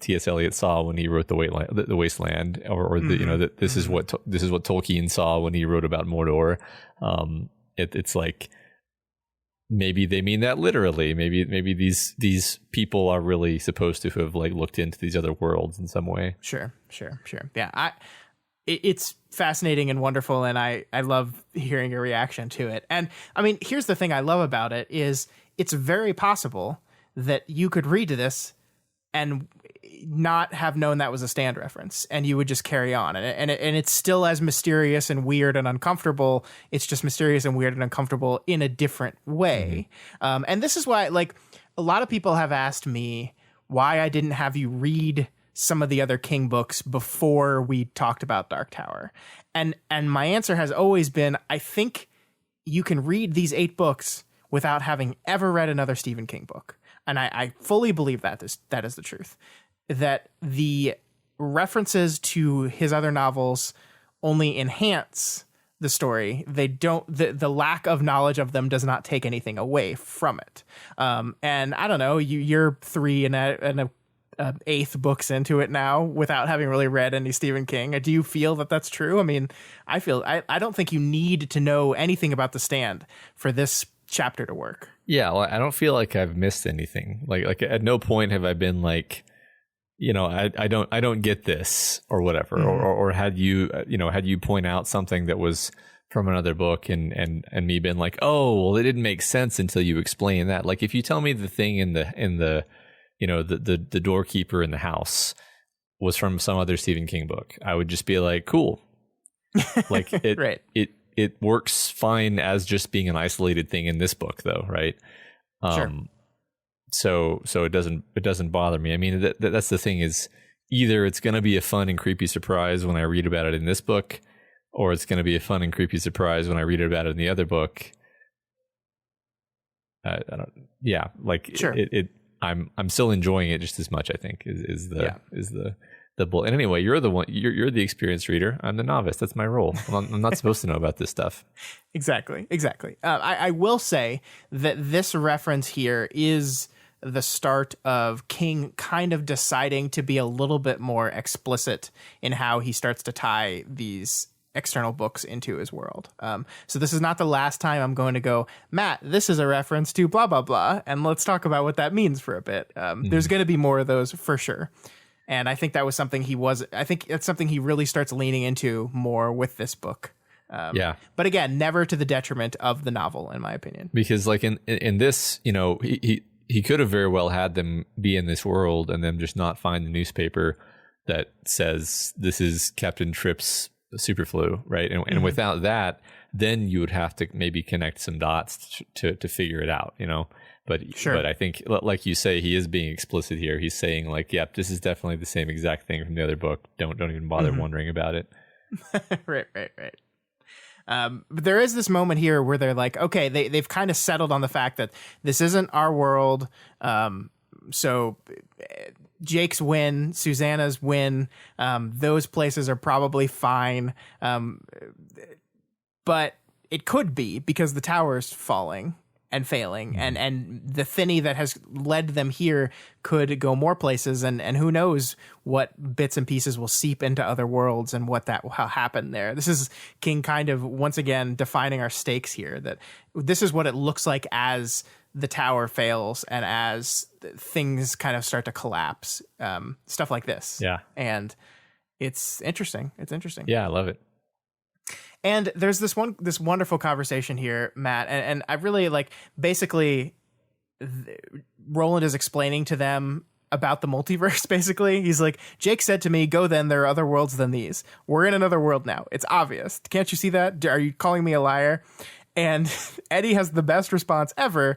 T.S. Eliot saw when he wrote the Wasteland, or this is what Tolkien saw when he wrote about Mordor. It's like, maybe they mean that literally. Maybe these people are really supposed to have looked into these other worlds in some way.
Sure. Yeah, it's fascinating and wonderful, and I love hearing a reaction to it. And here's the thing I love about it is it's very possible that you could read this and not have known that was a Stand reference, and you would just carry on, and it's still as mysterious and weird and uncomfortable. It's just mysterious and weird and uncomfortable in a different way. And this is why, like, a lot of people have asked me why I didn't have you read some of the other King books before we talked about Dark Tower, and my answer has always been, I think you can read these 8 books without having ever read another Stephen King book. And I fully believe that is the truth. That the references to his other novels only enhance the story. They don't, the lack of knowledge of them does not take anything away from it. And I don't know, you're 3 and a 8th books into it now without having really read any Stephen King. Do you feel that that's true? I mean, I don't think you need to know anything about The Stand for this chapter to work.
Yeah, well, I don't feel like I've missed anything. Like at no point have I been like, I don't get this or whatever, or had you point out something that was from another book and me been like, oh, well, it didn't make sense until you explain that. Like if you tell me the thing in the the doorkeeper in the house was from some other Stephen King book, I would just be like, cool. Like it,
right.
It works fine as just being an isolated thing in this book though. Right.
Sure.
So it doesn't bother me. I mean, that's the thing, is either it's going to be a fun and creepy surprise when I read about it in this book, or it's going to be a fun and creepy surprise when I read about it in the other book. I don't. Yeah, like
sure.
I'm still enjoying it just as much, I think, is the bull. And anyway, you're the one. You're the experienced reader. I'm the novice. That's my role. I'm not supposed to know about this stuff.
Exactly. I will say that this reference here is the start of King kind of deciding to be a little bit more explicit in how he starts to tie these external books into his world. So this is not the last time I'm going to go, Matt, this is a reference to blah, blah, blah. And let's talk about what that means for a bit. There's going to be more of those for sure. And I think that was something I think it's something he really starts leaning into more with this book. But again, never to the detriment of the novel, in my opinion.
Because like in this, he could have very well had them be in this world and then just not find the newspaper that says this is Captain Tripp's superflu, right? And without that, then you would have to maybe connect some dots to figure it out, But
sure.
But I think, like you say, he is being explicit here. He's saying like, yep, this is definitely the same exact thing from the other book. Don't even bother wondering about it.
Right. But there is this moment here where they're like, okay, they've kind of settled on the fact that this isn't our world. So Jake's win, Susanna''s win, those places are probably fine. But it could be because the tower's falling and failing, and the Thinny that has led them here could go more places, and who knows what bits and pieces will seep into other worlds and what that will happen there. This is King kind of once again defining our stakes here, that this is what it looks like as the tower fails and as things kind of start to collapse, stuff like this.
Yeah.
And it's interesting.
Yeah, I love it.
And there's this wonderful conversation here, Matt, and I really like, basically Roland is explaining to them about the multiverse. Basically, he's like, Jake said to me, go then, there are other worlds than these. We're in another world now. It's obvious. Can't you see that? Are you calling me a liar? And Eddie has the best response ever.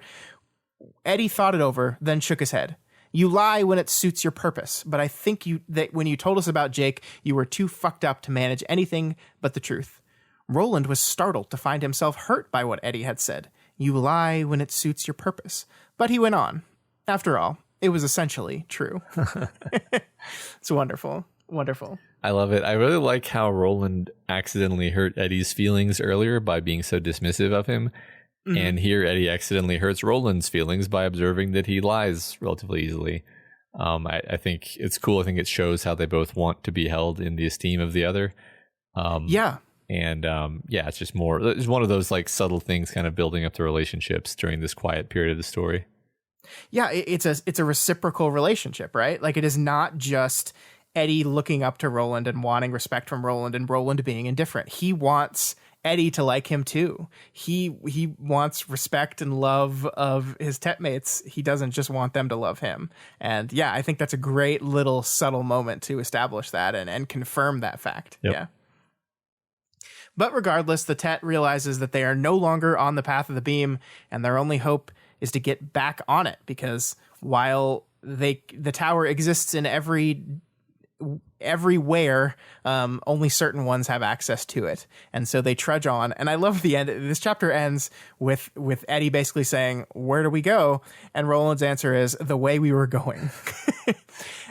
Eddie thought it over, then shook his head. You lie when it suits your purpose, but I think that when you told us about Jake, you were too fucked up to manage anything but the truth. Roland was startled to find himself hurt by what Eddie had said. You lie when it suits your purpose. But he went on. After all, it was essentially true. It's wonderful. Wonderful.
I love it. I really like how Roland accidentally hurt Eddie's feelings earlier by being so dismissive of him. Mm-hmm. And here Eddie accidentally hurts Roland's feelings by observing that he lies relatively easily. I think it's cool. I think it shows how they both want to be held in the esteem of the other.
Yeah.
And it's just it's one of those like subtle things kind of building up the relationships during this quiet period of the story.
Yeah, it's a reciprocal relationship, right? Like, it is not just Eddie looking up to Roland and wanting respect from Roland, and Roland being indifferent. He wants Eddie to like him too. He wants respect and love of his Tet mates. He doesn't just want them to love him. And yeah, I think that's a great little subtle moment to establish that and confirm that fact.
Yep.
Yeah. But regardless, the Tet realizes that they are no longer on the path of the beam, and their only hope is to get back on it, because while the tower exists in everywhere, only certain ones have access to it, and so they trudge on. And I love the end. This chapter ends with Eddie basically saying, "Where do we go?" And Roland's answer is, "The way we were going,"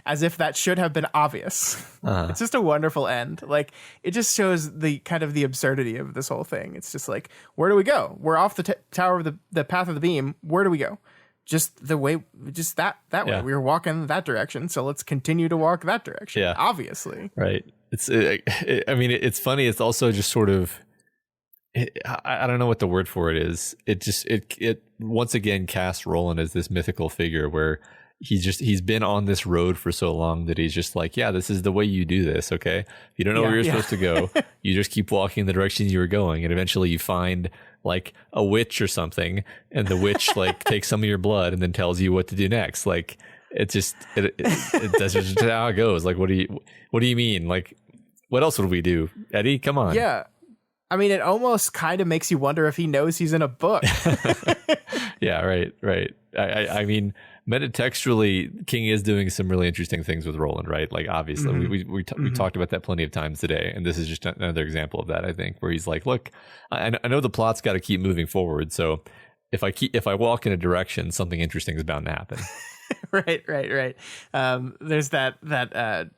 as if that should have been obvious. It's just a wonderful end. Like, it just shows the kind of the absurdity of this whole thing. It's just like, where do we go? We're off the tower of the path of the beam. Where do we go? Just the way, just that way. We were walking that direction, so let's continue to walk that direction.
Yeah,
obviously.
Right. I mean, it's funny. It's also just sort of, I don't know what the word for it is. It once again casts Roland as this mythical figure where he's been on this road for so long that he's just like, yeah, this is the way you do this. Okay, if you don't know where you're supposed to go, you just keep walking in the direction you were going, and eventually you find like a witch or something, and the witch like takes some of your blood and then tells you what to do next. Like, that's just how it goes. Like, what do you mean? Like, what else would we do, Eddie? Come on.
Yeah, I mean, it almost kind of makes you wonder if he knows he's in a book.
Yeah, right. I mean, metatextually, King is doing some really interesting things with Roland, right? Like, obviously, we talked about that plenty of times today, and this is just another example of that, I think, where he's like, look, I know the plot's got to keep moving forward, so if I walk in a direction, something interesting is bound to happen.
Right. There's that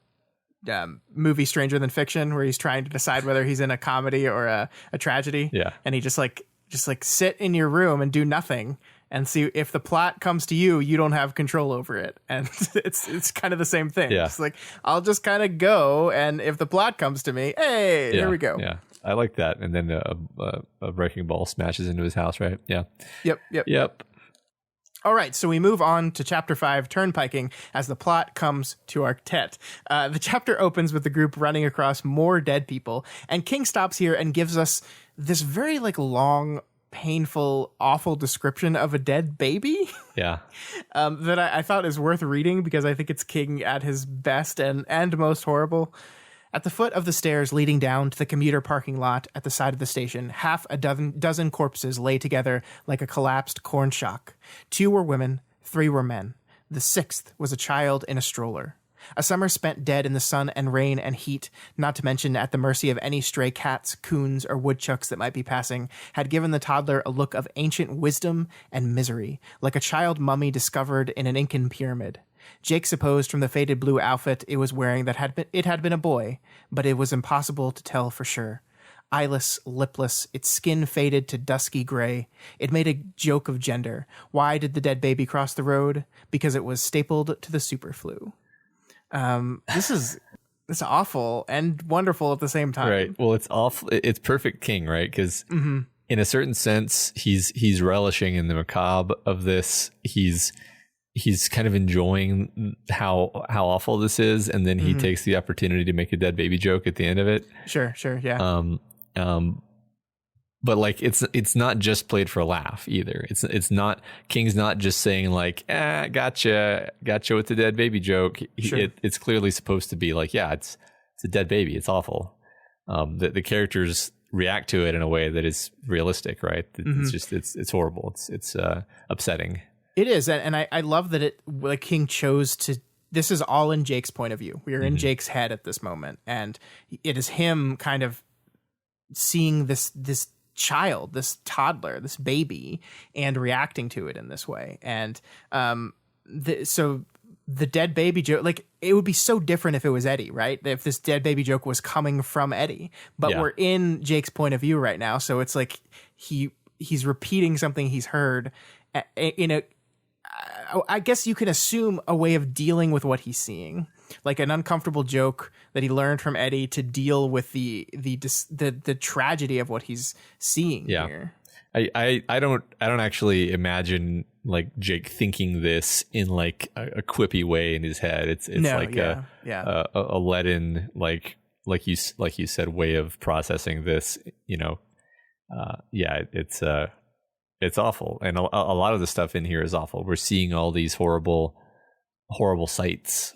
movie Stranger Than Fiction, where he's trying to decide whether he's in a comedy or a tragedy.
Yeah.
And he just sit in your room and do nothing and see if the plot comes to you, you don't have control over it. And it's kind of the same thing.
Yeah.
It's like, I'll just kind of go, and if the plot comes to me, hey, here we go.
Yeah. I like that. And then a wrecking ball smashes into his house, right? Yeah.
Yep. All right, so we move on to Chapter 5, Turnpiking, as the plot comes to our Tet. The chapter opens with the group running across more dead people, and King stops here and gives us this very long, painful, awful description of a dead baby.
Yeah.
That I thought is worth reading, because I think it's King at his best and most horrible. At the foot of the stairs leading down to the commuter parking lot at the side of the station, half a dozen corpses lay together like a collapsed corn shock. 2 were women, 3 were men. The 6th was a child in a stroller. A summer spent dead in the sun and rain and heat, not to mention at the mercy of any stray cats, coons, or woodchucks that might be passing, had given the toddler a look of ancient wisdom and misery, like a child mummy discovered in an Incan pyramid. Jake supposed from the faded blue outfit it was wearing that it had been a boy, but it was impossible to tell for sure. Eyeless, lipless, its skin faded to dusky gray. It made a joke of gender. Why did the dead baby cross the road? Because it was stapled to the superflu. It's awful and wonderful at the same time.
Right. Well, it's awful. It's perfect King, right? Because in a certain sense, he's relishing in the macabre of this. He's kind of enjoying how awful this is, and then he takes the opportunity to make a dead baby joke at the end of it.
Sure, yeah.
But like it's not just played for a laugh either. It's not, King's not just saying like, gotcha with the dead baby joke.
Sure.
It's clearly supposed to be like, yeah, it's a dead baby. It's awful. The characters react to it in a way that is realistic, right? It's just it's horrible. It's upsetting.
It is, and I love that King chose to. This is all in Jake's point of view. We are in Jake's head at this moment, and it is him kind of seeing this child, this toddler, this baby, and reacting to it in this way. And so the dead baby joke, like, it would be so different if it was Eddie, right? If this dead baby joke was coming from Eddie, but we're in Jake's point of view right now, so it's like he's repeating something he's heard in a. I guess you can assume a way of dealing with what he's seeing, like an uncomfortable joke that he learned from Eddie to deal with the tragedy of what he's seeing here.
I don't actually imagine like Jake thinking this in like a quippy way in his head. It's like a leaden, like you said, way of processing this, it's awful. And a lot of the stuff in here is awful. We're seeing all these horrible sights.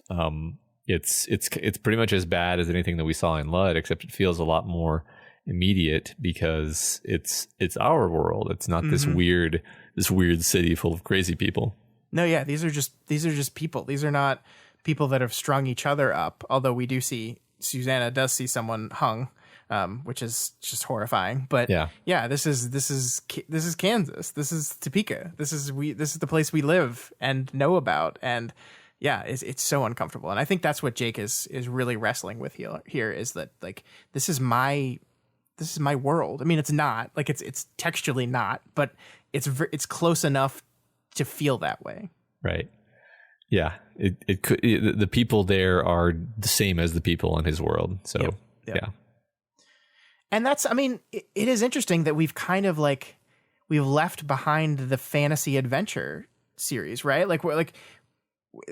It's pretty much as bad as anything that we saw in Lud, except it feels a lot more immediate because it's our world. It's not this weird city full of crazy people.
No, yeah, these are just people. These are not people that have strung each other up. Although we do see Susannah does see someone hung, which is just horrifying. But this is Kansas. This is Topeka. This is the place we live and know about. And yeah, it's so uncomfortable. And I think that's what Jake is really wrestling with here is that like this is my world. I mean, it's not like it's textually not, but it's close enough to feel that way.
Right. Yeah. The people there are the same as the people in his world. So yeah.
And that's, I mean, it is interesting that we've kind of like, we've left behind the fantasy adventure series, right? Like we're like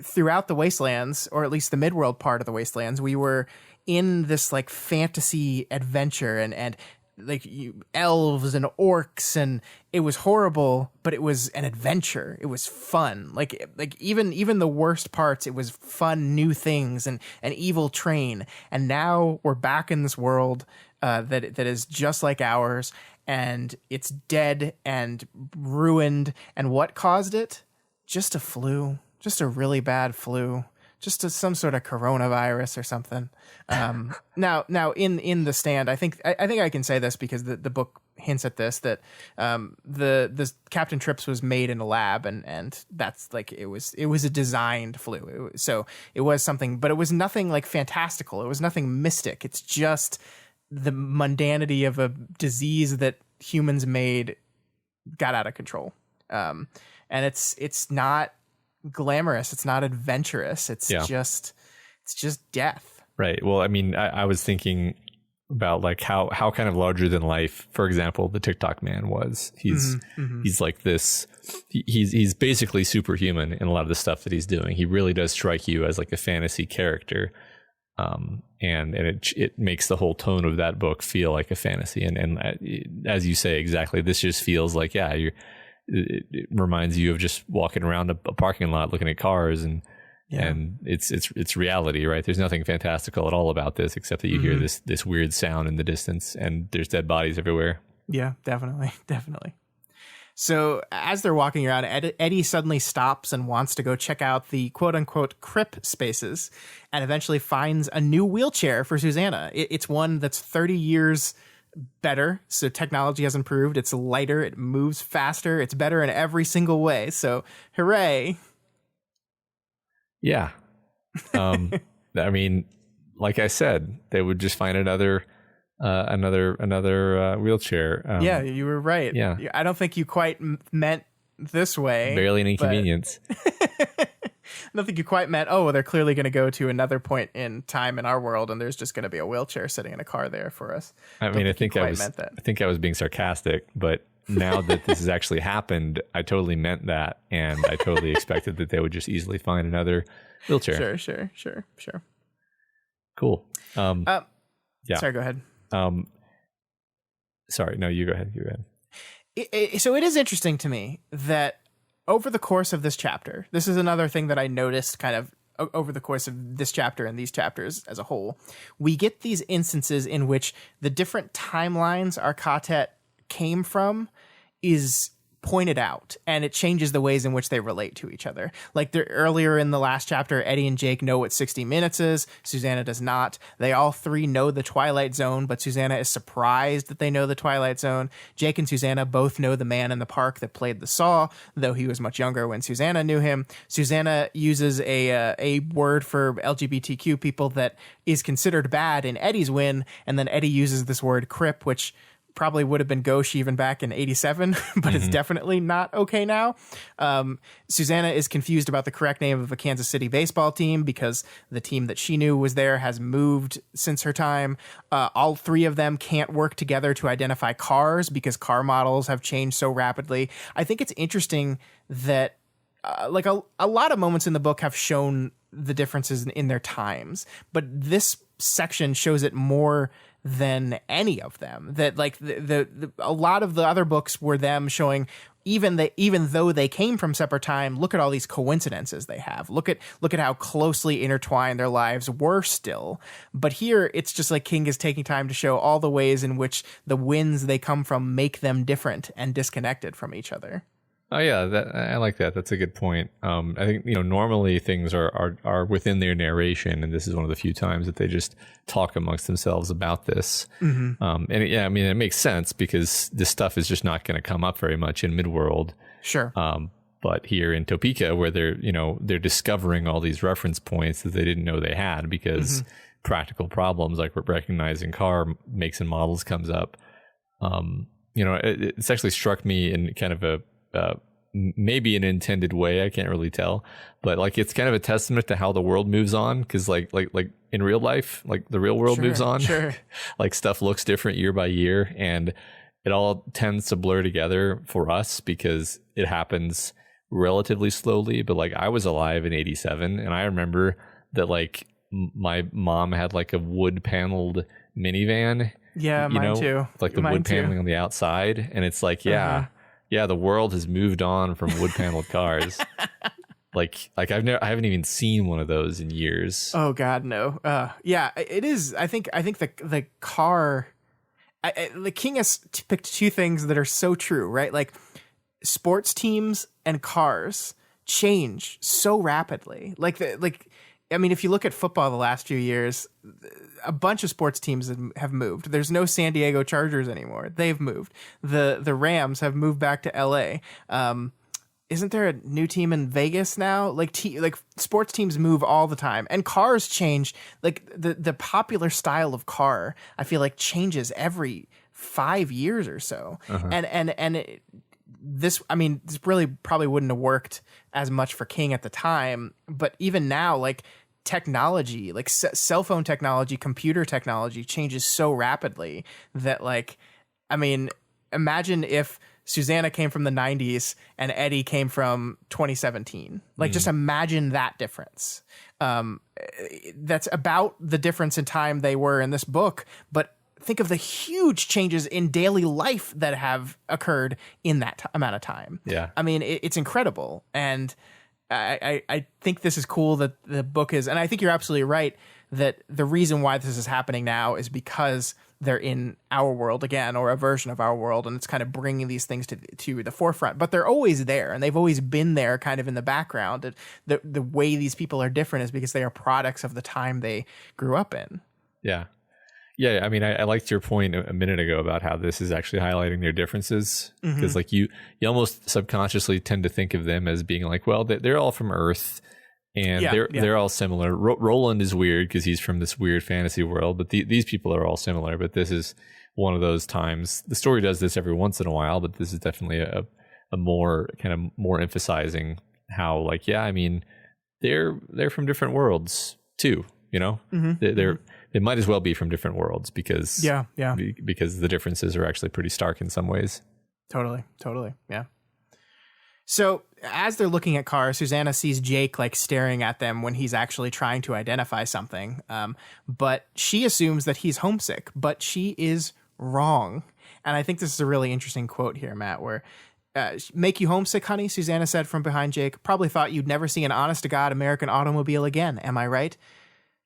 throughout the Wastelands, or at least the Midworld part of the Wastelands, we were in this like fantasy adventure and like elves and orcs, and it was horrible, but it was an adventure. It was fun. Like even the worst parts, it was fun, new things and an evil train. And now we're back in this world that is just like ours, and it's dead and ruined. And what caused it? Just a flu, just a really bad flu. Just some sort of coronavirus or something. Now in The Stand, I think I can say this because the book hints at this, that the Captain Trips was made in a lab, and that's like it was a designed flu. So it was something, but it was nothing like fantastical. It was nothing mystic. It's just the mundanity of a disease that humans made got out of control. And it's not glamorous, it's not adventurous, it's just death.
Right. Well, I mean, I was thinking about like how kind of larger than life, for example, the TikTok man was. He's like this, he's basically superhuman in a lot of the stuff that he's doing. He really does strike you as like a fantasy character, and it makes the whole tone of that book feel like a fantasy, and as you say, exactly, this just feels like it reminds you of just walking around a parking lot looking at cars, and it's reality, right? There's nothing fantastical at all about this except that you hear this weird sound in the distance, and there's dead bodies everywhere.
Yeah, definitely. So as they're walking around, Eddie suddenly stops and wants to go check out the quote unquote crip spaces, and eventually finds a new wheelchair for Susannah. It's one that's 30 years better, so technology has improved. It's lighter, it moves faster, it's better in every single way. So hooray.
Yeah. I mean, like I said, they would just find another wheelchair.
Yeah, you were right.
Yeah,
I don't think you quite meant this way.
Barely an inconvenience.
I don't think you quite meant, oh, they're clearly going to go to another point in time in our world, and there's just going to be a wheelchair sitting in a car there for us.
I think I was being sarcastic, but now that this has actually happened, I totally meant that, and I totally expected that they would just easily find another wheelchair.
Sure.
Cool.
Yeah. Sorry, go ahead.
Sorry, no, you go ahead.
So it is interesting to me that over the course of this chapter, this is another thing that I noticed kind of over the course of this chapter and these chapters as a whole, we get these instances in which the different timelines our Ka-tet came from is pointed out, and it changes the ways in which they relate to each other. Like earlier in the last chapter, Eddie and Jake know what 60 minutes is. Susannah does not. They all three know the Twilight Zone, but Susannah is surprised that they know the Twilight Zone. Jake and Susannah both know the man in the park that played the saw, though he was much younger when Susannah knew him. Susannah uses a word for LGBTQ people that is considered bad in Eddie's win, and then Eddie uses this word crip, which probably would have been gauche even back in 87, but it's definitely not okay now. Susanna is confused about the correct name of a Kansas City baseball team because the team that she knew was there has moved since her time. All three of them can't work together to identify cars because car models have changed so rapidly. I think it's interesting that like a lot of moments in the book have shown the differences in their times, but this section shows it more than any of them. That like a lot of the other books were them showing even though they came from separate time, look at all these coincidences they have. Look at how closely intertwined their lives were still. But here it's just like King is taking time to show all the ways in which the winds they come from make them different and disconnected from each other.
Oh yeah, I like that. That's a good point. I think normally things are within their narration, and this is one of the few times that they just talk amongst themselves about this. And it makes sense because this stuff is just not going to come up very much in Midworld.
Sure.
But here in Topeka, where they're discovering all these reference points that they didn't know they had because practical problems like recognizing car makes and models comes up. It's actually struck me in kind of a maybe an intended way, I can't really tell, but like it's kind of a testament to how the world moves on, because like in real life, like the real world moves on. Like stuff looks different year by year, and it all tends to blur together for us because it happens relatively slowly. But like I was alive in 87, and I remember that like my mom had like a wood paneled minivan.
Yeah, mine too.
Like the wood paneling on the outside, and it's like yeah, the world has moved on from wood paneled cars. like I haven't even seen one of those in years.
Oh God, no. Yeah, it is. I think the car. The King has picked two things that are so true, right? Like sports teams and cars change so rapidly. I mean, if you look at football the last few years, a bunch of sports teams have moved. There's no San Diego Chargers anymore. They've moved. The Rams have moved back to LA. Isn't there a new team in Vegas now? Like sports teams move all the time, and cars change. Like the popular style of car, I feel like changes every 5 years or so. This really probably wouldn't have worked as much for King at the time, but even now, like technology, like cell phone technology, computer technology changes so rapidly that imagine if Susanna came from the 90s and Eddie came from 2017. Just imagine that difference. That's about the difference in time they were in this book, but think of the huge changes in daily life that have occurred in that amount of time.
Yeah.
I mean, it's incredible. And I think this is cool that the book is, and I think you're absolutely right that the reason why this is happening now is because they're in our world again, or a version of our world, and it's kind of bringing these things to the forefront. But they're always there, and they've always been there kind of in the background. The way these people are different is because they are products of the time they grew up in.
Yeah. Yeah, I mean, I liked your point a minute ago about how this is actually highlighting their differences, because like you almost subconsciously tend to think of them as being like, well, they're all from Earth, and they're all similar. Roland is weird because he's from this weird fantasy world, but these people are all similar. But this is one of those times. The story does this every once in a while, but this is definitely a more kind of more emphasizing how like, yeah, I mean, they're from different worlds too. They might as well be from different worlds because because the differences are actually pretty stark in some ways.
Totally. Yeah. So as they're looking at cars, Susanna sees Jake like staring at them when he's actually trying to identify something. But she assumes that he's homesick, but she is wrong. And I think this is a really interesting quote here, Matt, where make you homesick, honey? Susanna said from behind Jake. Probably thought you'd never see an honest-to-God American automobile again. Am I right?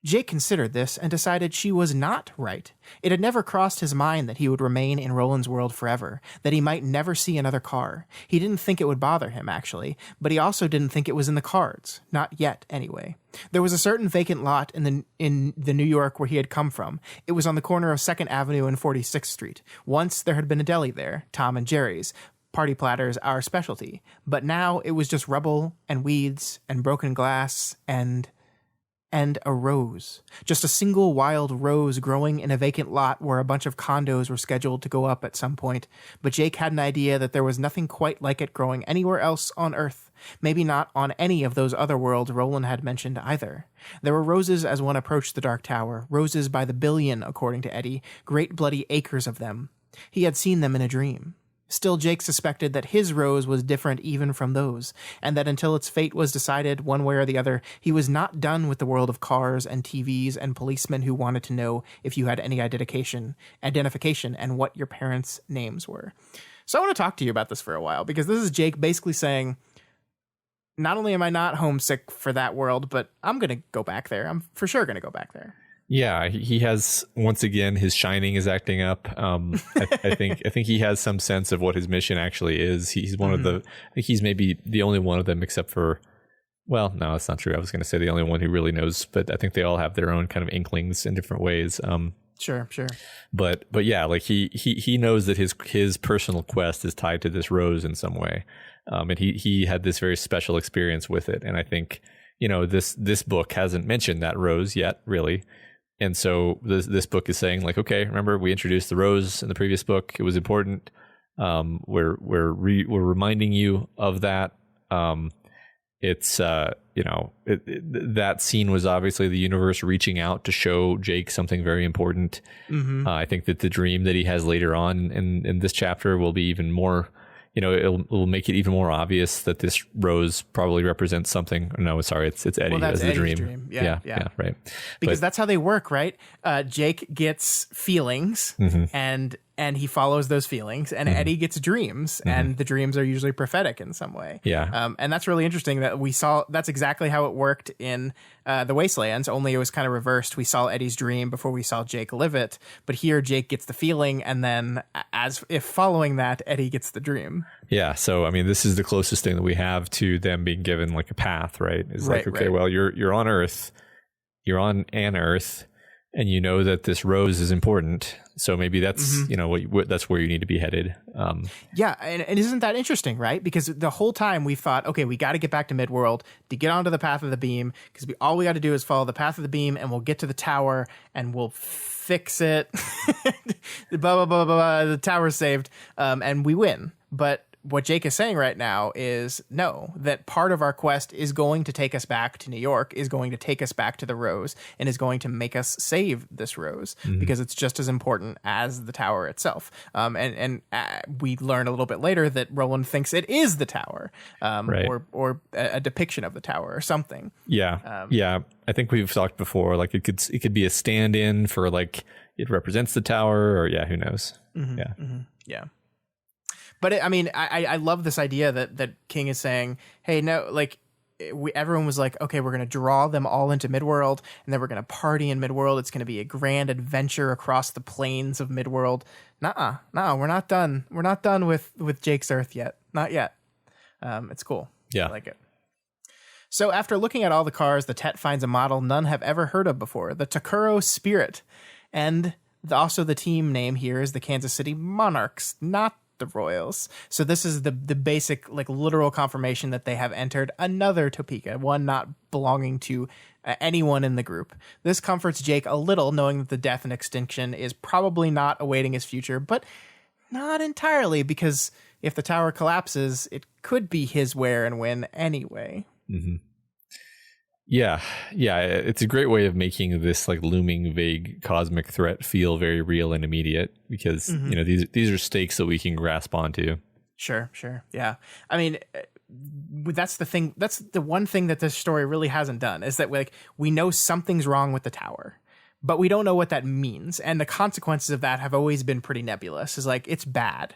Jake considered this and decided she was not right. It had never crossed his mind that he would remain in Roland's world forever, that he might never see another car. He didn't think it would bother him, actually, but he also didn't think it was in the cards. Not yet, anyway. There was a certain vacant lot in the New York where he had come from. It was on the corner of 2nd Avenue and 46th Street. Once there had been a deli there, Tom and Jerry's. Party platters, our specialty. But now it was just rubble and weeds and broken glass and and a rose. Just a single wild rose growing in a vacant lot where a bunch of condos were scheduled to go up at some point. But Jake had an idea that there was nothing quite like it growing anywhere else on Earth. Maybe not on any of those other worlds Roland had mentioned either. There were roses as one approached the Dark Tower, roses by the billion, according to Eddie, great bloody acres of them. He had seen them in a dream. Still, Jake suspected that his rose was different even from those, and that until its fate was decided one way or the other, he was not done with the world of cars and TVs and policemen who wanted to know if you had any identification and what your parents' names were. So I want to talk to you about this for a while, because this is Jake basically saying, not only am I not homesick for that world, but I'm going to go back there. I'm for sure going to go back there.
Yeah, he has, once again, his shining is acting up. I think he has some sense of what his mission actually is. He's one of the, I think he's maybe the only one of them except for, well, no, that's not true. I was going to say the only one who really knows, but I think they all have their own kind of inklings in different ways.
Sure.
But yeah, like he knows that his personal quest is tied to this rose in some way. And he had this very special experience with it. And I think, this book hasn't mentioned that rose yet, really. And so this book is saying, like, okay, remember we introduced the rose in the previous book. It was important. We're reminding you of that. It's that scene was obviously the universe reaching out to show Jake something very important. I think that the dream that he has later on in this chapter will be even more. It'll make it even more obvious that this rose probably represents something. No, sorry, it's Eddie as the
Eddie's
dream.
Yeah,
right.
Because that's how they work, right? Jake gets feelings, and he follows those feelings, and Eddie gets dreams, and the dreams are usually prophetic in some way.
Yeah.
And that's really interesting that we saw. That's exactly how it worked in the Wastelands, only it was kind of reversed. We saw Eddie's dream before we saw Jake live it, but here Jake gets the feeling, and then as if following that, Eddie gets the dream.
Yeah. So, I mean, this is the closest thing that we have to them being given like a path, right? It's like, okay, well, you're on Earth, you're on an Earth, and you know that this rose is important. So maybe that's, that's where you need to be headed.
Yeah. And isn't that interesting, right? Because the whole time we thought, okay, we got to get back to Midworld to get onto the path of the beam, because all we got to do is follow the path of the beam, and we'll get to the tower and we'll fix it. Blah, blah, blah, blah, the tower's saved. And we win. But what Jake is saying right now is no, that part of our quest is going to take us back to New York, is going to take us back to the rose, and is going to make us save this rose because it's just as important as the tower itself. And we learn a little bit later that Roland thinks it is the tower,
right.
or a depiction of the tower or something.
Yeah. Yeah. I think we've talked before, like it could be a stand-in for like it represents the tower, or who knows?
Yeah. But I love this idea that King is saying, hey, no, like everyone was like, okay, we're going to draw them all into Midworld, and then we're going to party in Midworld. It's going to be a grand adventure across the plains of Midworld. No, we're not done. We're not done with Jake's Earth yet. Not yet. It's cool.
Yeah.
I like it. So after looking at all the cars, the Tet finds a model none have ever heard of before, the Takuro Spirit. And also the team name here is the Kansas City Monarchs, not the Royals. So this is the basic, like, literal confirmation that they have entered another Topeka, one not belonging to anyone in the group. This comforts Jake a little, knowing that the death and extinction is probably not awaiting his future, but not entirely, because if the tower collapses, it could be his where and when anyway.
Yeah, it's a great way of making this like looming, vague cosmic threat feel very real and immediate, because these are stakes that we can grasp onto.
Sure, yeah. I mean, that's the thing. That's the one thing that this story really hasn't done, is that we know something's wrong with the tower, but we don't know what that means, and the consequences of that have always been pretty nebulous. Is like, it's bad.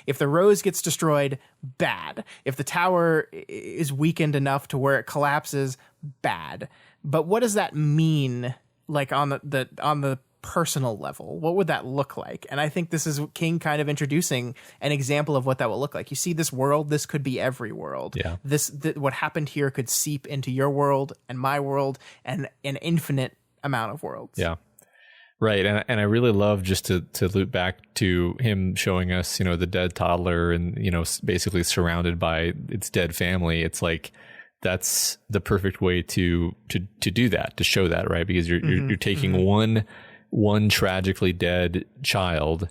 If the rose gets destroyed, bad. If the tower is weakened enough to where it collapses, bad. But what does that mean, like on the personal level? What would that look like? And I think this is King kind of introducing an example of what that will look like. You see this world, this could be every world. Yeah. What happened here could seep into your world and my world and an infinite amount of worlds.
Yeah. Right. And I really love just to loop back to him showing us, the dead toddler and, basically surrounded by its dead family. It's like that's the perfect way to do that, to show that, right? Because you're taking one tragically dead child,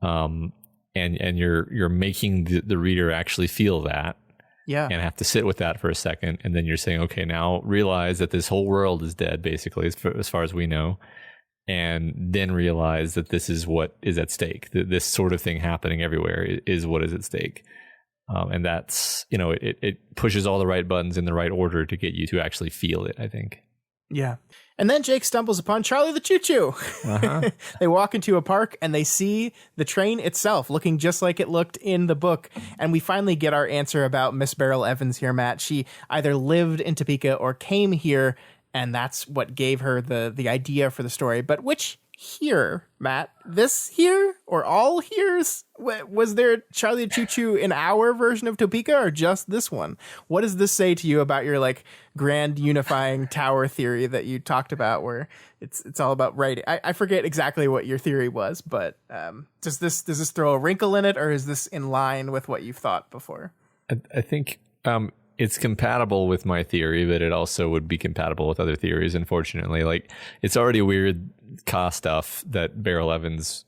and you're making the reader actually feel that, and have to sit with that for a second, and then you're saying, okay, now realize that this whole world is dead, basically, as far as we know, and then realize that this is what is at stake. This sort of thing happening everywhere is what is at stake. And that's, it pushes all the right buttons in the right order to get you to actually feel it, I think.
Yeah. And then Jake stumbles upon Charlie the Choo-Choo. They walk into a park and they see the train itself looking just like it looked in the book. And we finally get our answer about Miss Beryl Evans here, Matt. She either lived in Topeka or came here, and that's what gave her the idea for the story. But which here, Matt? This here or all here's? Was there Charlie the Choo-Choo in our version of Topeka or just this one? What does this say to you about your grand unifying tower theory that you talked about, where it's all about writing? I forget exactly what your theory was, but does this throw a wrinkle in it, or is this in line with what you've thought before?
I think it's compatible with my theory, but it also would be compatible with other theories, unfortunately. It's already weird Ka stuff that Beryl Evans,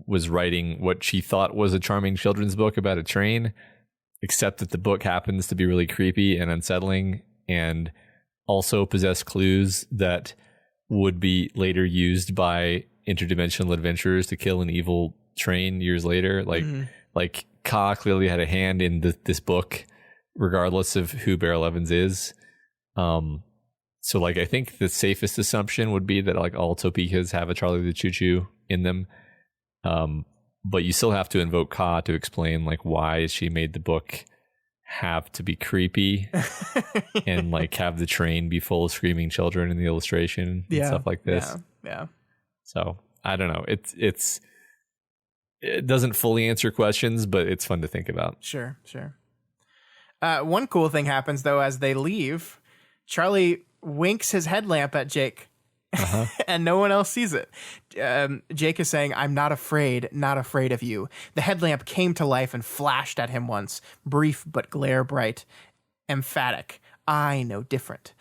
was writing what she thought was a charming children's book about a train, except that the book happens to be really creepy and unsettling and also possess clues that would be later used by interdimensional adventurers to kill an evil train years later. Like Ka clearly had a hand in this book, regardless of who Beryl Evans is. So I think the safest assumption would be that all Topekas have a Charlie the Choo-Choo in them. But you still have to invoke Ka to explain why she made the book have to be creepy and have the train be full of screaming children in the illustration and stuff like this.
Yeah.
So I don't know. It doesn't fully answer questions, but it's fun to think about.
Sure. One cool thing happens though as they leave. Charlie winks his headlamp at Jake. And no one else sees it. Jake is saying, "I'm not afraid of you." The headlamp came to life and flashed at him once, brief but glare bright, emphatic. I know different,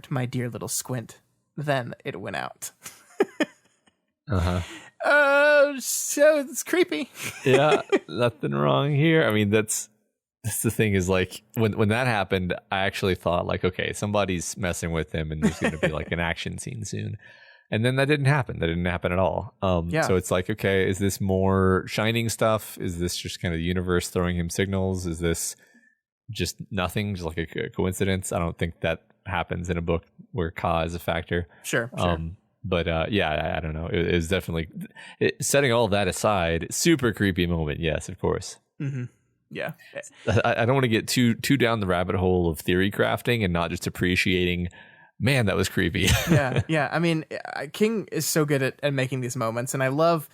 my dear little squint." Then it went out. So it's creepy.
Yeah, nothing wrong here. I mean, that's the thing is when that happened, I actually thought okay, somebody's messing with him and there's going to be an action scene soon. And then that didn't happen. That didn't happen at all. So it's okay, is this more Shining stuff? Is this just kind of the universe throwing him signals? Is this just nothing, just a coincidence? I don't think that happens in a book where Ka is a factor.
Sure.
But I don't know. It was definitely, setting all of that aside, super creepy moment. Yes, of course.
Mm-hmm. Yeah.
I don't want to get too down the rabbit hole of theory crafting and not just appreciating, man, that was creepy.
Yeah. I mean, King is so good at making these moments, and I love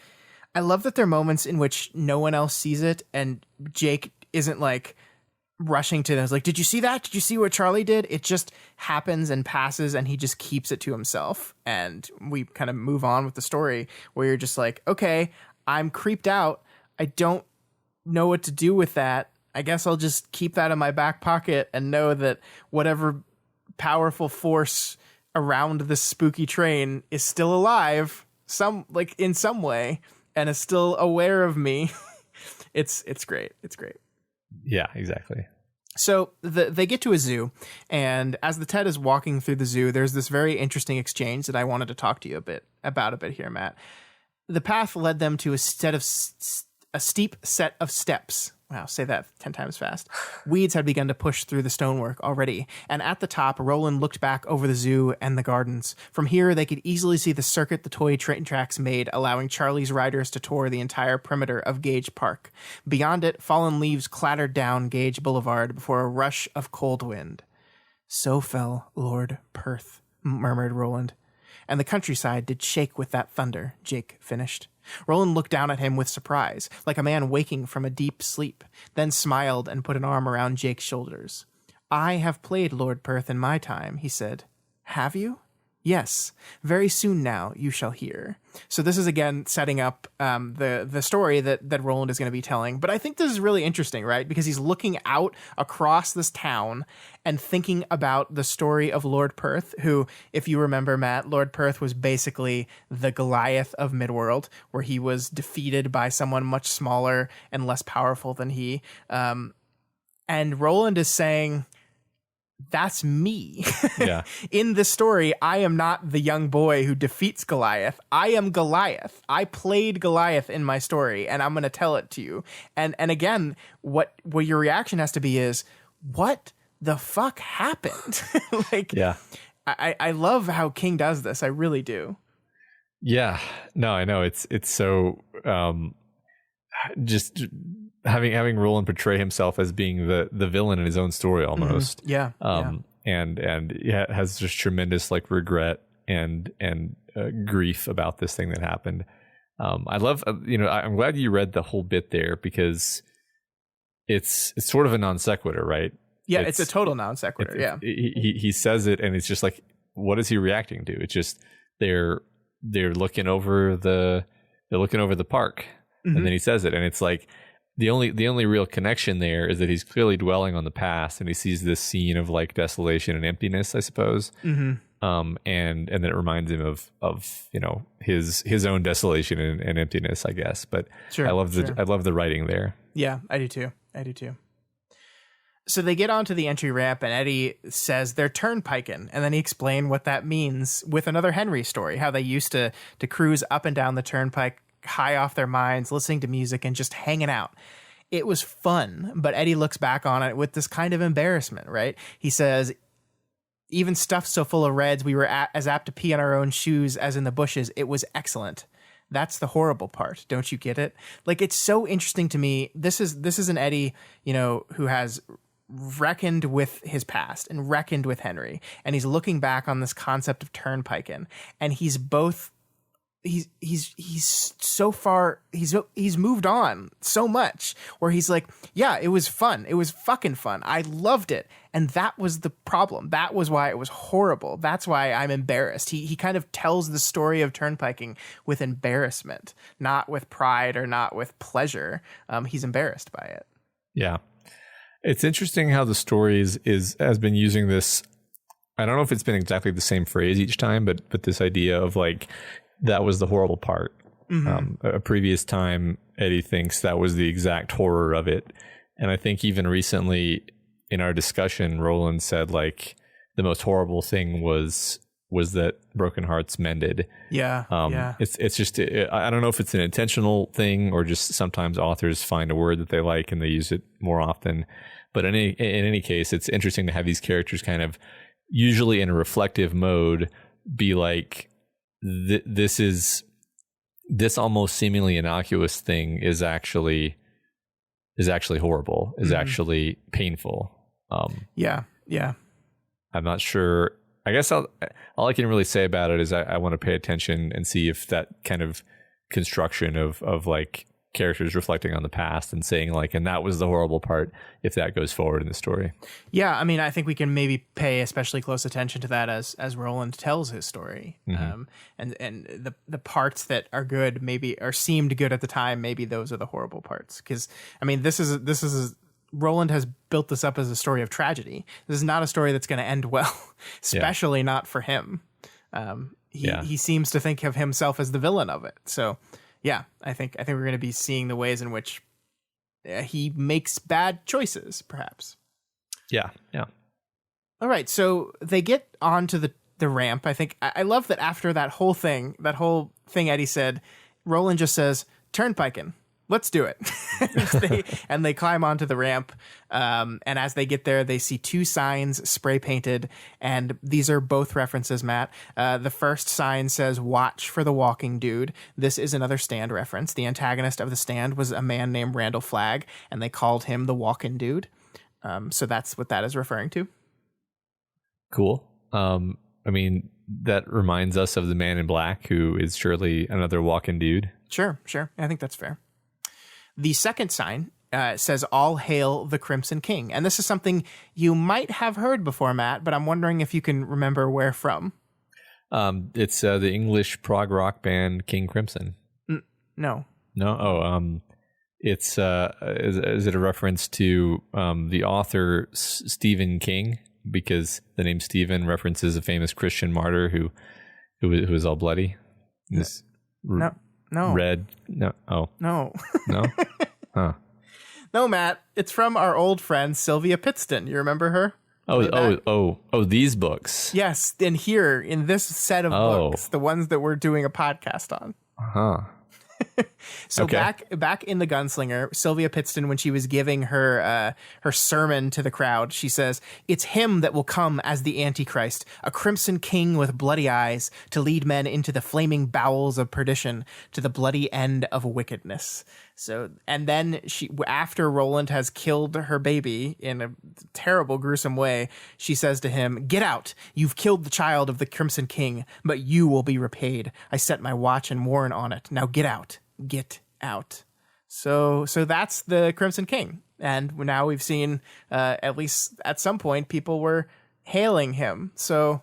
that they're moments in which no one else sees it, and Jake isn't rushing to them. It's did you see that? Did you see what Charlie did? It just happens and passes, and he just keeps it to himself, and we kind of move on with the story where you're just okay, I'm creeped out. I don't know what to do with that. I guess I'll just keep that in my back pocket and know that whatever powerful force around this spooky train is still alive, in some way, and is still aware of me. It's great. It's great.
Yeah, exactly.
So they get to a zoo, and as the Ted is walking through the zoo, there's this very interesting exchange that I wanted to talk to you a bit here, Matt. The path led them to a steep set of steps. Wow, say that 10 times fast. Weeds had begun to push through the stonework already, and at the top, Roland looked back over the zoo and the gardens. From here, they could easily see the circuit the toy train tracks made, allowing Charlie's riders to tour the entire perimeter of Gage Park. Beyond it, fallen leaves clattered down Gage Boulevard before a rush of cold wind. "So fell Lord Perth," murmured Roland. "And the countryside did shake with that thunder," Jake finished. Roland looked down at him with surprise, like a man waking from a deep sleep, then smiled and put an arm around Jake's shoulders. "I have played Lord Perth in my time," he said. "Have you?" Yes, very soon now you shall hear. So this is again setting up the story that Roland is going to be telling. But I think this is really interesting, right? Because he's looking out across this town and thinking about the story of Lord Perth, who, if you remember, Matt, Lord Perth was basically the Goliath of Midworld, where he was defeated by someone much smaller and less powerful than he. And Roland is saying, that's me.
Yeah.
In this story, I am not the young boy who defeats Goliath. I am Goliath. I played Goliath in my story, and I'm going to tell it to you. And again, what your reaction has to be is, what the fuck happened? Like,
yeah.
I love how King does this. I really do.
Yeah. No, I know. It's so just having Roland portray himself as being the villain in his own story almost.
Yeah.
And yeah, has just tremendous like regret and grief about this thing that happened. I love, I'm glad you read the whole bit there, because it's sort of a non sequitur, right?
Yeah, it's a total non sequitur. Yeah.
He says it, and it's just like, what is he reacting to? It's just they're looking over the park, and then he says it, and it's like, the only real connection there is that he's clearly dwelling on the past, and he sees this scene of like desolation and emptiness, I suppose. And then it reminds him of his own desolation and emptiness, I guess. But sure, I love the writing there.
Yeah, I do too. So they get onto the entry ramp, and Eddie says they're turnpiking, and then he explained what that means with another Henry story, how they used to cruise up and down the turnpike, high off their minds, listening to music and just hanging out. It was fun, but Eddie looks back on it with this kind of embarrassment, right? He says, even stuffed so full of reds, we were as apt to pee on our own shoes as in the bushes. It was excellent. That's the horrible part. Don't you get it? Like, it's so interesting to me. This is an Eddie, who has reckoned with his past and reckoned with Henry. And he's looking back on this concept of turnpiking, and he's so far, he's moved on so much, where he's like, yeah, it was fun. It was fucking fun. I loved it. And that was the problem. That was why it was horrible. That's why I'm embarrassed. He kind of tells the story of turnpiking with embarrassment, not with pride or not with pleasure. He's embarrassed by it.
Yeah. It's interesting how the story has been using this. I don't know if it's been exactly the same phrase each time, but this idea of like, that was the horrible part. A previous time, Eddie thinks that was the exact horror of it. And I think even recently in our discussion, Roland said like the most horrible thing was that broken hearts mended.
Yeah.
It's just, I don't know if it's an intentional thing or just sometimes authors find a word that they like and they use it more often. But in any case, it's interesting to have these characters kind of usually in a reflective mode be like, this almost seemingly innocuous thing is actually horrible, is actually painful.
Yeah.
I'm not sure. I guess all I can really say about it is I want to pay attention and see if that kind of construction of like characters reflecting on the past and saying like, and that was the horrible part, if that goes forward in the story.
Yeah, I mean, I think we can maybe pay especially close attention to that as Roland tells his story. And the parts that are good maybe or seemed good at the time, maybe those are the horrible parts. Because I mean, this is Roland has built this up as a story of tragedy. This is not a story that's going to end well, especially not for him. He seems to think of himself as the villain of it. So yeah, I think we're going to be seeing the ways in which he makes bad choices, perhaps.
Yeah.
All right, so they get onto the ramp. I think I love that after that whole thing Eddie said, Roland just says, "Turnpiking, let's do it." and they climb onto the ramp. And as they get there, they see two signs spray painted. And these are both references, Matt. The first sign says, "Watch for the walking dude." This is another Stand reference. The antagonist of the Stand was a man named Randall Flagg, and they called him the walking dude. So that's what that is referring to.
Cool. I mean, that reminds us of the Man in Black, who is surely another walking dude.
Sure. I think that's fair. The second sign says, "All hail the Crimson King." And this is something you might have heard before, Matt, but I'm wondering if you can remember where from.
It's the English prog rock band King Crimson.
No.
No? Oh, it's is it a reference to the author Stephen King? Because the name Stephen references a famous Christian martyr who was all bloody.
No.
Red. No. Oh.
No.
No? Huh.
No, Matt. It's from our old friend Sylvia Pittston. You remember her?
Oh, these books.
Yes, in here, in this set of books, the ones that we're doing a podcast on.
Huh.
So back in The Gunslinger, Sylvia Pittston, when she was giving her sermon to the crowd, she says, "It's him that will come as the Antichrist, a crimson king with bloody eyes, to lead men into the flaming bowels of perdition, to the bloody end of wickedness." So, and then after Roland has killed her baby in a terrible, gruesome way, she says to him, "Get out! You've killed the child of the Crimson King, but you will be repaid. I set my watch and warrant on it. Now get out. Get out." So that's the Crimson King. And now we've seen, at least at some point, people were hailing him. So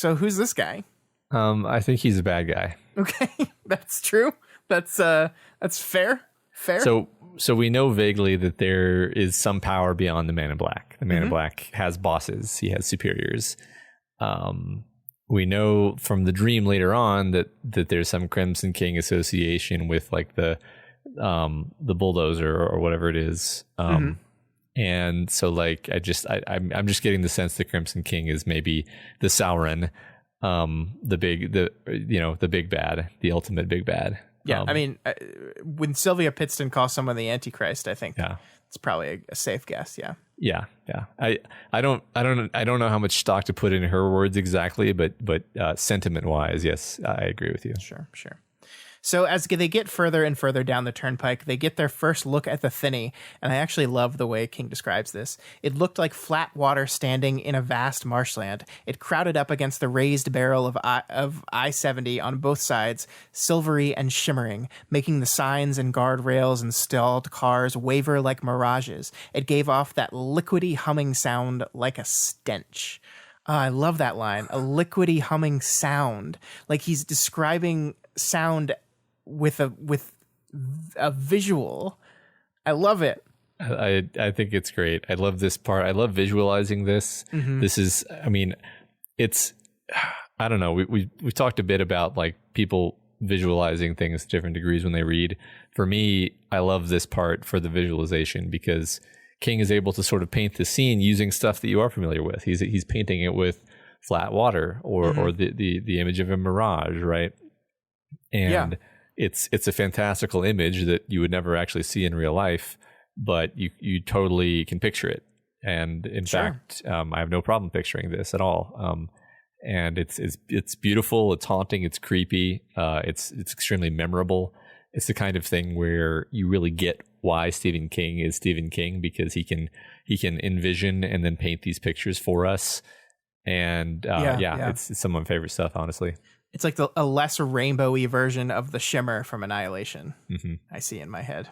who's this guy?
I think he's a bad guy.
Okay, that's true. That's fair. Fair.
So we know vaguely that there is some power beyond the Man in Black. The Man in Black has bosses. He has superiors. We know from the dream later on that there's some Crimson King association with like the bulldozer or whatever it is. And so like I'm just getting the sense that Crimson King is maybe the Sauron, the big bad, the ultimate big bad.
Yeah, I mean, when Sylvia Pittston calls someone the Antichrist, I think it's probably a safe guess. Yeah.
Yeah. I don't know how much stock to put in her words exactly, but sentiment wise, yes, I agree with you.
Sure. So as they get further and further down the turnpike, they get their first look at the Thinny, and I actually love the way King describes this. It looked like flat water standing in a vast marshland. It crowded up against the raised barrel of I-70 on both sides, silvery and shimmering, making the signs and guardrails and stalled cars waver like mirages. It gave off that liquidy humming sound like a stench. I love that line, a liquidy humming sound. Like he's describing sound with a visual. I love it.
I think it's great. I love this part. I love visualizing this. This is, I mean, it's, I don't know. We talked a bit about like people visualizing things to different degrees when they read. For me, I love this part for the visualization because King is able to sort of paint the scene using stuff that you are familiar with. He's painting it with flat water or the image of a mirage, right? And it's a fantastical image that you would never actually see in real life, but you totally can picture it. And in fact, I have no problem picturing this at all. And it's beautiful, it's haunting, it's creepy, it's extremely memorable. It's the kind of thing where you really get why Stephen King is Stephen King, because he can envision and then paint these pictures for us. And it's some of my favorite stuff, honestly.
It's like a less rainbowy version of the shimmer from Annihilation. I see in my head.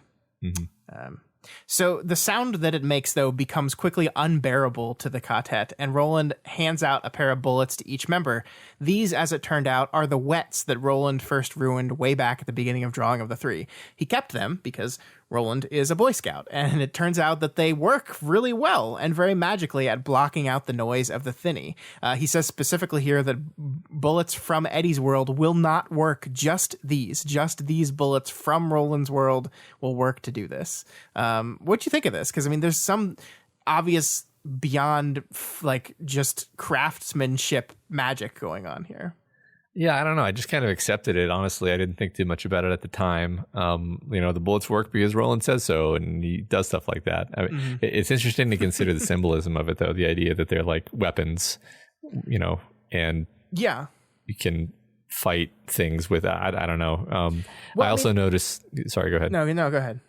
So the sound that it makes, though, becomes quickly unbearable to the Ka-tet, and Roland hands out a pair of bullets to each member. These, as it turned out, are the wets that Roland first ruined way back at the beginning of Drawing of the Three. He kept them because Roland is a Boy Scout, and it turns out that they work really well and very magically at blocking out the noise of the Thinny. He says specifically here that bullets from Eddie's world will not work. Just these bullets from Roland's world will work to do this. What do you think of this? Because, I mean, there's some obvious beyond like just craftsmanship magic going on here.
Yeah, I don't know. I just kind of accepted it. Honestly, I didn't think too much about it at the time. The bullets work because Roland says so, and he does stuff like that. I mean, it's interesting to consider the symbolism of it, though. The idea that they're like weapons, and you can fight things with. I don't know. I also noticed. Sorry, go ahead.
No, go ahead.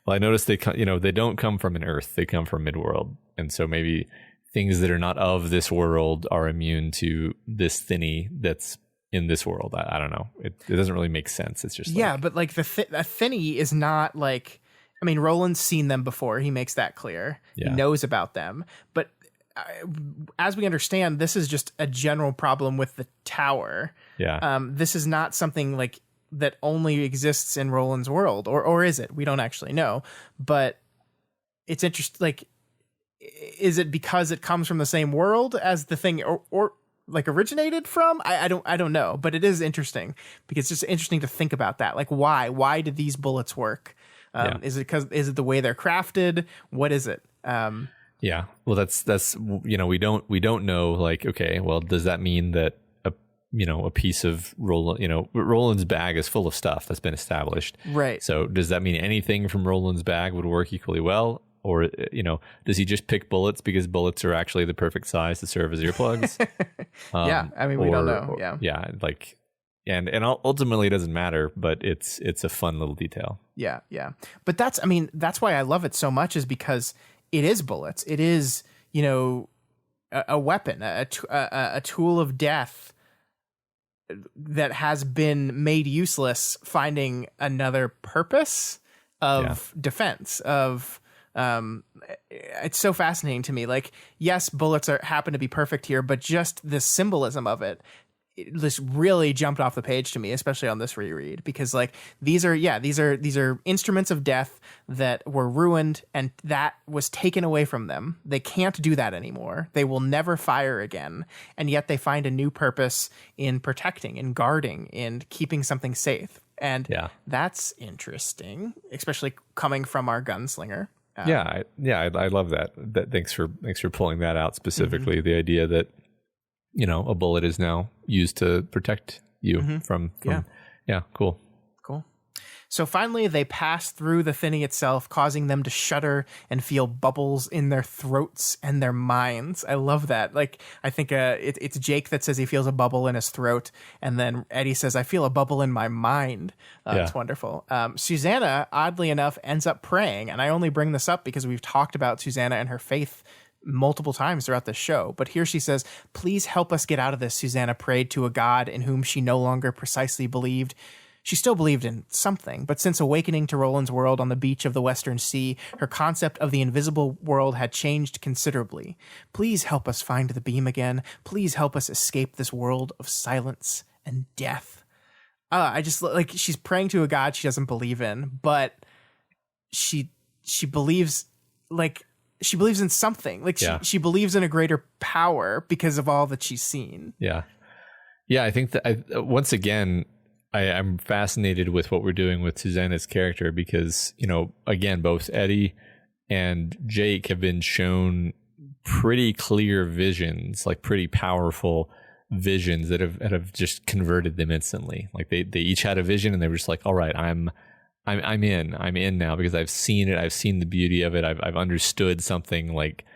Well, I noticed they don't come from an Earth; they come from Midworld, and so maybe things that are not of this world are immune to this Thinny that's in this world. I don't know. It doesn't really make sense. It's just
but like the Thinny is not like. I mean, Roland's seen them before. He makes that clear. He knows about them, but as we understand, this is just a general problem with the tower.
Yeah.
This is not something like that only exists in Roland's world, or is it? We don't actually know, but it's interesting. Like, is it because it comes from the same world as the thing, or like originated from? I don't know, but it is interesting because it's just interesting to think about that. Like, why did these bullets work? Is it the way they're crafted? What is it?
Yeah. Well, that's we don't know. Like, okay, well, does that mean that a piece of Roland's bag is full of stuff that's been established,
right? So
does that mean anything from Roland's bag would work equally well? Or, does he just pick bullets because bullets are actually the perfect size to serve as earplugs?
Yeah, I mean, we don't know.
Yeah, like, and ultimately it doesn't matter, but it's a fun little detail.
Yeah. But that's why I love it so much, is because it is bullets. It is, a weapon, a tool of death that has been made useless, finding another purpose of defense, of... it's so fascinating to me. Like, yes, bullets happen to be perfect here, but just the symbolism of it this really jumped off the page to me, especially on this reread, because like these are instruments of death that were ruined, and that was taken away from them. They can't do that anymore. They will never fire again, and yet they find a new purpose in protecting, in guarding, in keeping something safe. And that's interesting, especially coming from our gunslinger.
I love that. Thanks for pulling that out specifically. Mm-hmm. The idea that a bullet is now used to protect you from cool.
So finally, they pass through the Thinny itself, causing them to shudder and feel bubbles in their throats and their minds. I love that. Like, I think it's Jake that says he feels a bubble in his throat, and then Eddie says, I feel a bubble in my mind. It's wonderful. Susanna, oddly enough, ends up praying, and I only bring this up because we've talked about Susanna and her faith multiple times throughout the show. But here she says, please help us get out of this. Susanna prayed to a god in whom she no longer precisely believed. She still believed in something, but since awakening to Roland's world on the beach of the Western Sea, her concept of the invisible world had changed considerably. Please help us find the beam again. Please help us escape this world of silence and death. I just like, she's praying to a god she doesn't believe in, but she believes, like, she believes in something. Like she believes in a greater power because of all that she's seen.
Yeah. I think that once again, I'm fascinated with what we're doing with Susanna's character because, again, both Eddie and Jake have been shown pretty clear visions, like pretty powerful visions that have just converted them instantly. Like they each had a vision and they were just like, all right, I'm in now because I've seen it. I've seen the beauty of it. I've understood something like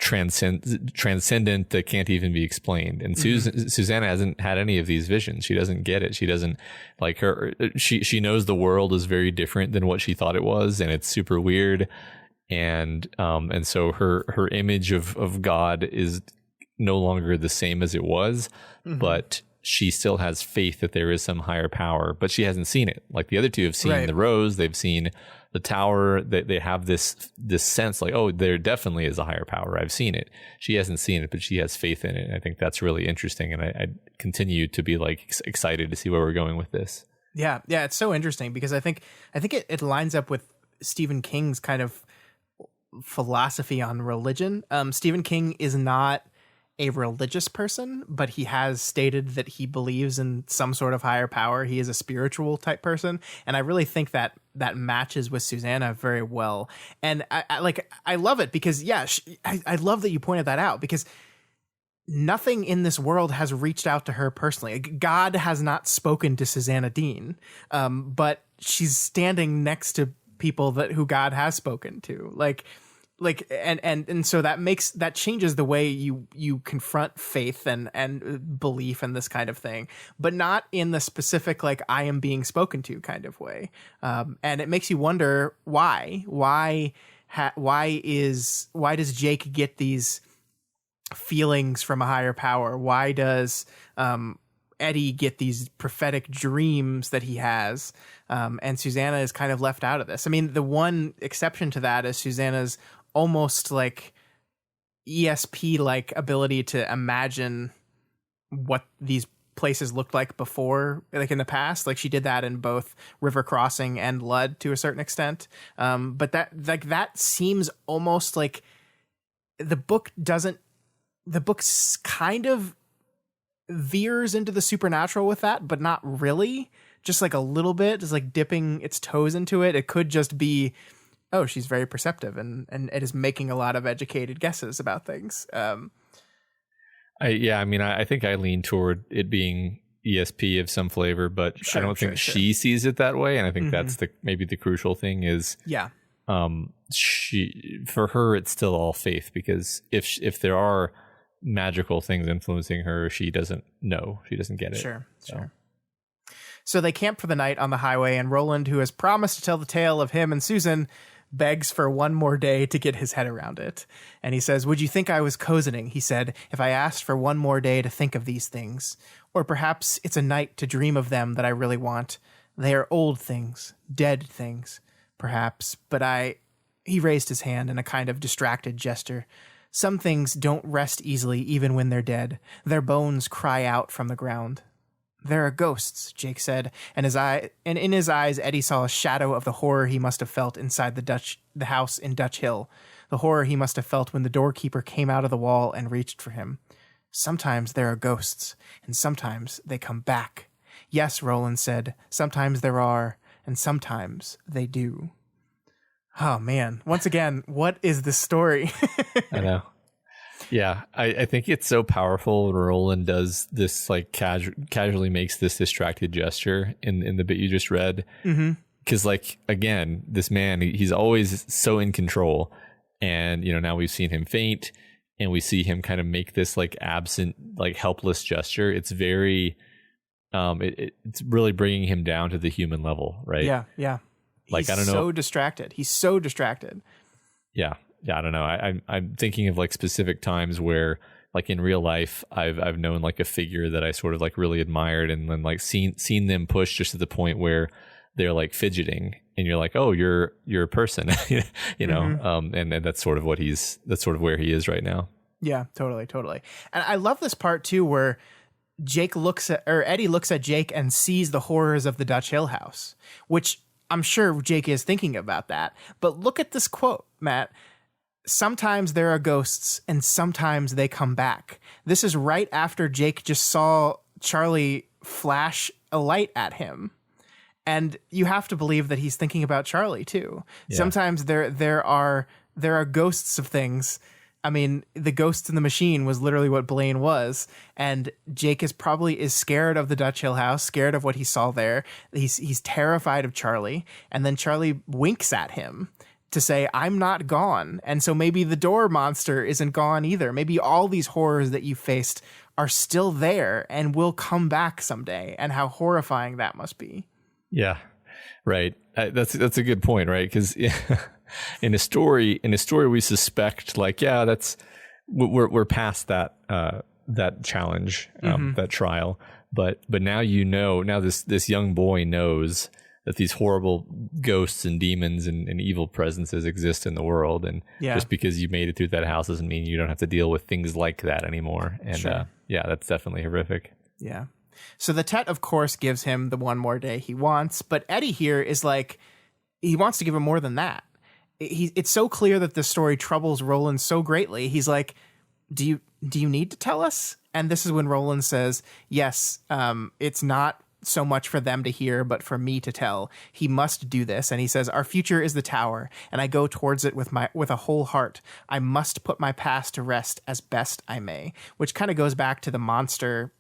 transcendent that can't even be explained. And Susanna hasn't had any of these visions. She doesn't get it. She doesn't like her. She knows the world is very different than what she thought it was, and it's super weird. And so her image of God is no longer the same as it was, but she still has faith that there is some higher power, but she hasn't seen it. Like the other two have seen the rose, they've seen the tower, they have this sense like, oh, there definitely is a higher power. I've seen it. She hasn't seen it, but she has faith in it. And I think that's really interesting. And I continue to be like excited to see where we're going with this.
Yeah. It's so interesting because I think it lines up with Stephen King's kind of philosophy on religion. Stephen King is not a religious person, but he has stated that he believes in some sort of higher power. He is a spiritual type person, and I really think that matches with Susanna very well. And I love it because I love that you pointed that out because nothing in this world has reached out to her personally. God has not spoken to Susanna Dean, but she's standing next to people who God has spoken to. And so that changes the way you confront faith and belief and this kind of thing, but not in the specific, like, I am being spoken to kind of way. And it makes you wonder why does Jake get these feelings from a higher power? Why does, Eddie get these prophetic dreams that he has? And Susanna is kind of left out of this. I mean, the one exception to that is Susanna's almost like ESP like ability to imagine what these places looked like before, like in the past. Like she did that in both River Crossing and Lud to a certain extent. But that seems almost like the book kind of veers into the supernatural with that, but not really. Just like a little bit, just like dipping its toes into it. It could just be, oh, she's very perceptive and it is making a lot of educated guesses about things.
I think I lean toward it being ESP of some flavor, but I don't think she sees it that way. And I think that's maybe the crucial thing is, for her, it's still all faith, because if there are magical things influencing her, she doesn't know. She doesn't get it.
Sure. So they camp for the night on the highway, and Roland, who has promised to tell the tale of him and Susan, begs for one more day to get his head around it. And he says, "Would you think I was cozening," he said, "if I asked for one more day to think of these things? Or perhaps it's a night to dream of them that I really want. They are old things, dead things, perhaps, but He raised his hand in a kind of distracted gesture. "Some things don't rest easily even when they're dead. Their bones cry out from the ground." "There are ghosts," Jake said, and in his eyes Eddie saw a shadow of the horror he must have felt inside the house in Dutch Hill, the horror he must have felt when the doorkeeper came out of the wall and reached for him. "Sometimes there are ghosts, and sometimes they come back." "Yes," Roland said, "sometimes there are, and sometimes they do." Oh man, once again, what is this story?
I know. Yeah, I think it's so powerful when Roland does this, like casually makes this distracted gesture in the bit you just read. Because like, again, this man, he's always so in control. And, now we've seen him faint and we see him kind of make this like absent, like helpless gesture. It's very, it's really bringing him down to the human level, right?
Yeah.
Like, I don't know.
He's so distracted.
Yeah. I don't know. I'm thinking of like specific times where, like in real life, I've known like a figure that I sort of like really admired, and then like seen them push just to the point where they're like fidgeting, and you're like, oh, you're a person, and that's sort of where he is right now.
Yeah, totally. And I love this part too, where Eddie looks at Jake and sees the horrors of the Dutch Hill house, which I'm sure Jake is thinking about that. But look at this quote, Matt. "Sometimes there are ghosts and sometimes they come back." This is right after Jake just saw Charlie flash a light at him. And you have to believe that he's thinking about Charlie too. Yeah. Sometimes there are ghosts of things. I mean, the ghosts in the machine was literally what Blaine was. And Jake is scared of the Dutch Hill house, scared of what he saw there. He's terrified of Charlie. And then Charlie winks at him to say, "I'm not gone." And so maybe the door monster isn't gone either. Maybe all these horrors that you faced are still there and will come back someday. And how horrifying that must be. Yeah,
right. That's a good point, right? Because in a story we suspect like, we're past that challenge, that trial. But now this young boy knows that these horrible ghosts and demons and evil presences exist in the world. And just because you made it through that house doesn't mean you don't have to deal with things like that anymore. And that's definitely horrific.
Yeah. So the Tet, of course, gives him the one more day he wants. But Eddie here is like, he wants to give him more than that. It's so clear that this story troubles Roland so greatly. He's like, do you need to tell us? And this is when Roland says, yes, it's not so much for them to hear, but for me to tell. He must do this. And he says, "Our future is the tower, and I go towards it with a whole heart. I must put my past to rest as best I may," which kind of goes back to the monster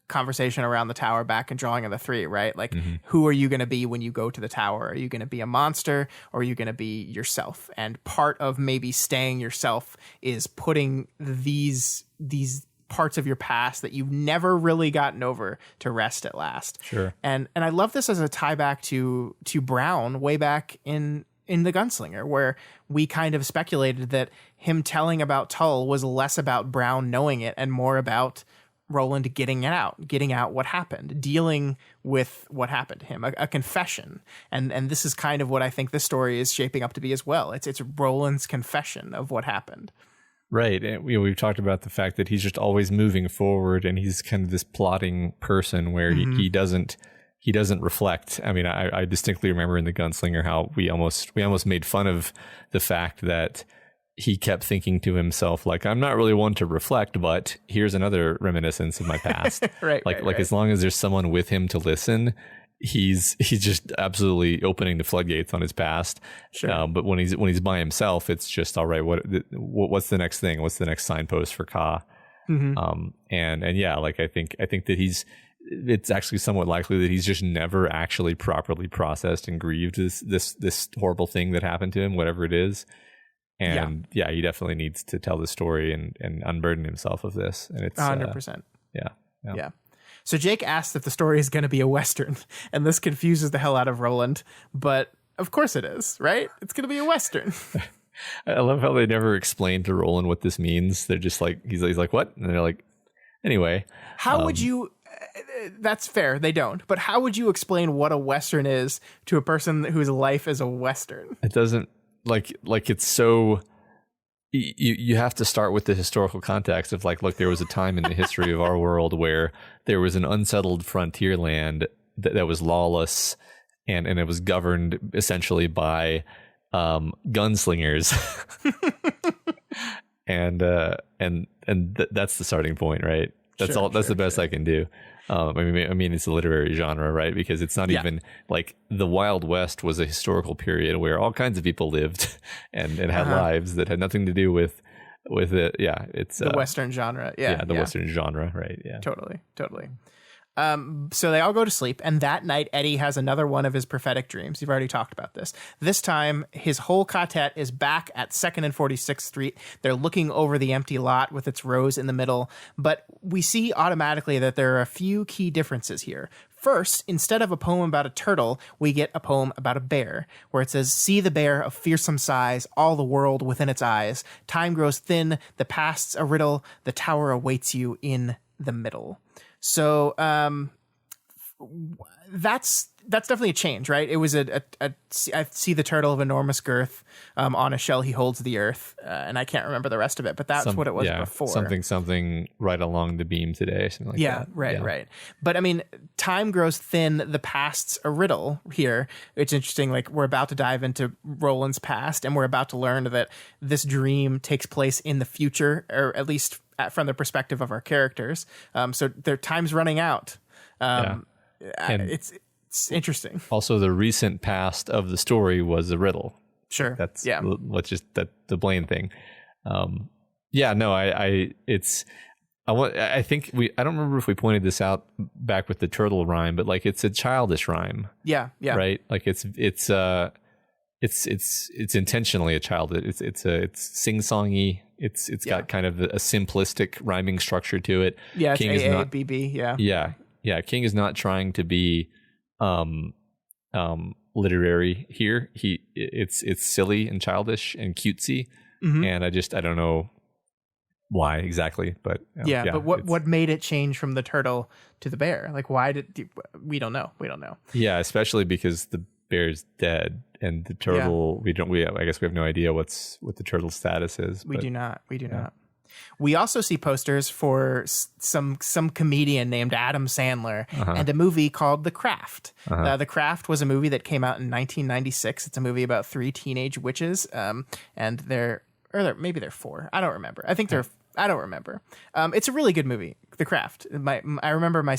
conversation around the tower back in Drawing of the Three, right? Like, who are you going to be when you go to the tower? Are you going to be a monster, or are you going to be yourself? And part of maybe staying yourself is putting these parts of your past that you've never really gotten over to rest at last.
Sure.
And I love this as a tie back to Brown way back in The Gunslinger, where we kind of speculated that him telling about Tull was less about Brown knowing it and more about Roland getting out what happened, dealing with what happened to him, a confession. And this is kind of what I think this story is shaping up to be as well. It's Roland's confession of what happened.
Right. And we've talked about the fact that he's just always moving forward, and he's kind of this plotting person where he doesn't reflect. I mean, I distinctly remember in The Gunslinger how we almost made fun of the fact that he kept thinking to himself, like, I'm not really one to reflect, but here's another reminiscence of my past.
Right.
As long as there's someone with him to listen, he's just absolutely opening the floodgates on his past.
Sure.
But when he's by himself, it's just, all right, what's the next thing? What's the next signpost for Ka? And yeah, like I think that it's actually somewhat likely that he's just never actually properly processed and grieved this horrible thing that happened to him, whatever it is. And yeah, he definitely needs to tell the story and unburden himself of this. And it's
100%.
Yeah.
So Jake asked if the story is going to be a Western, and this confuses the hell out of Roland. But of course it is, right? It's going to be a Western.
I love how they never explain to Roland what this means. They're just like, he's like, what? And they're like, anyway.
How would you... That's fair. They don't. But how would you explain what a Western is to a person whose life is a Western?
It doesn't... Like it's so... You have to start with the historical context of like, look, there was a time in the history of our world where there was an unsettled frontier land that was lawless, and it was governed essentially by gunslingers. and that's the starting point, right? That's the best I can do. I mean, it's a literary genre, right? Because it's not even like the Wild West was a historical period where all kinds of people lived and had lives that had nothing to do with it. Yeah, it's
the Western genre. Yeah,
Western genre, right? Yeah,
totally. So they all go to sleep, and that night Eddie has another one of his prophetic dreams. You've already talked about this. This time, his whole Ka-tet is back at 2nd and 46th Street. They're looking over the empty lot with its rows in the middle, but we see automatically that there are a few key differences here. First, instead of a poem about a turtle, we get a poem about a bear, where it says, "See the bear of fearsome size, all the world within its eyes. Time grows thin, the past's a riddle, the tower awaits you in the middle." So that's definitely a change, right? It was I see the turtle of enormous girth on a shell he holds the earth, and I can't remember the rest of it, but that's what it was before.
Something right along the beam today, something like that.
Right. But I mean, time grows thin, the past's a riddle here. It's interesting, like we're about to dive into Roland's past, and we're about to learn that this dream takes place in the future, or at least from the perspective of our characters. So their time's running out. It's interesting. Also,
the recent past of the story was a riddle.
Sure.
Let's just the Blaine thing. I don't remember if we pointed this out back with the turtle rhyme, but like it's a childish rhyme.
Yeah.
Right. Like it's intentionally a child. It's sing-songy. It's got kind of a simplistic rhyming structure to it.
Yeah, King is not BB.
Yeah. King is not trying to be literary here. It's silly and childish and cutesy, and I don't know why exactly, but
but what made it change from the turtle to the bear? Like, why we don't know.
Yeah, especially because the bear's dead, and the turtle I guess we have no idea what the turtle's status is.
We do not. We also see posters for some comedian named Adam Sandler and a movie called The Craft. The Craft was a movie that came out in 1996. It's a movie about 3 teenage witches, and maybe they're 4. I don't remember. I don't remember. It's a really good movie, The Craft. I remember my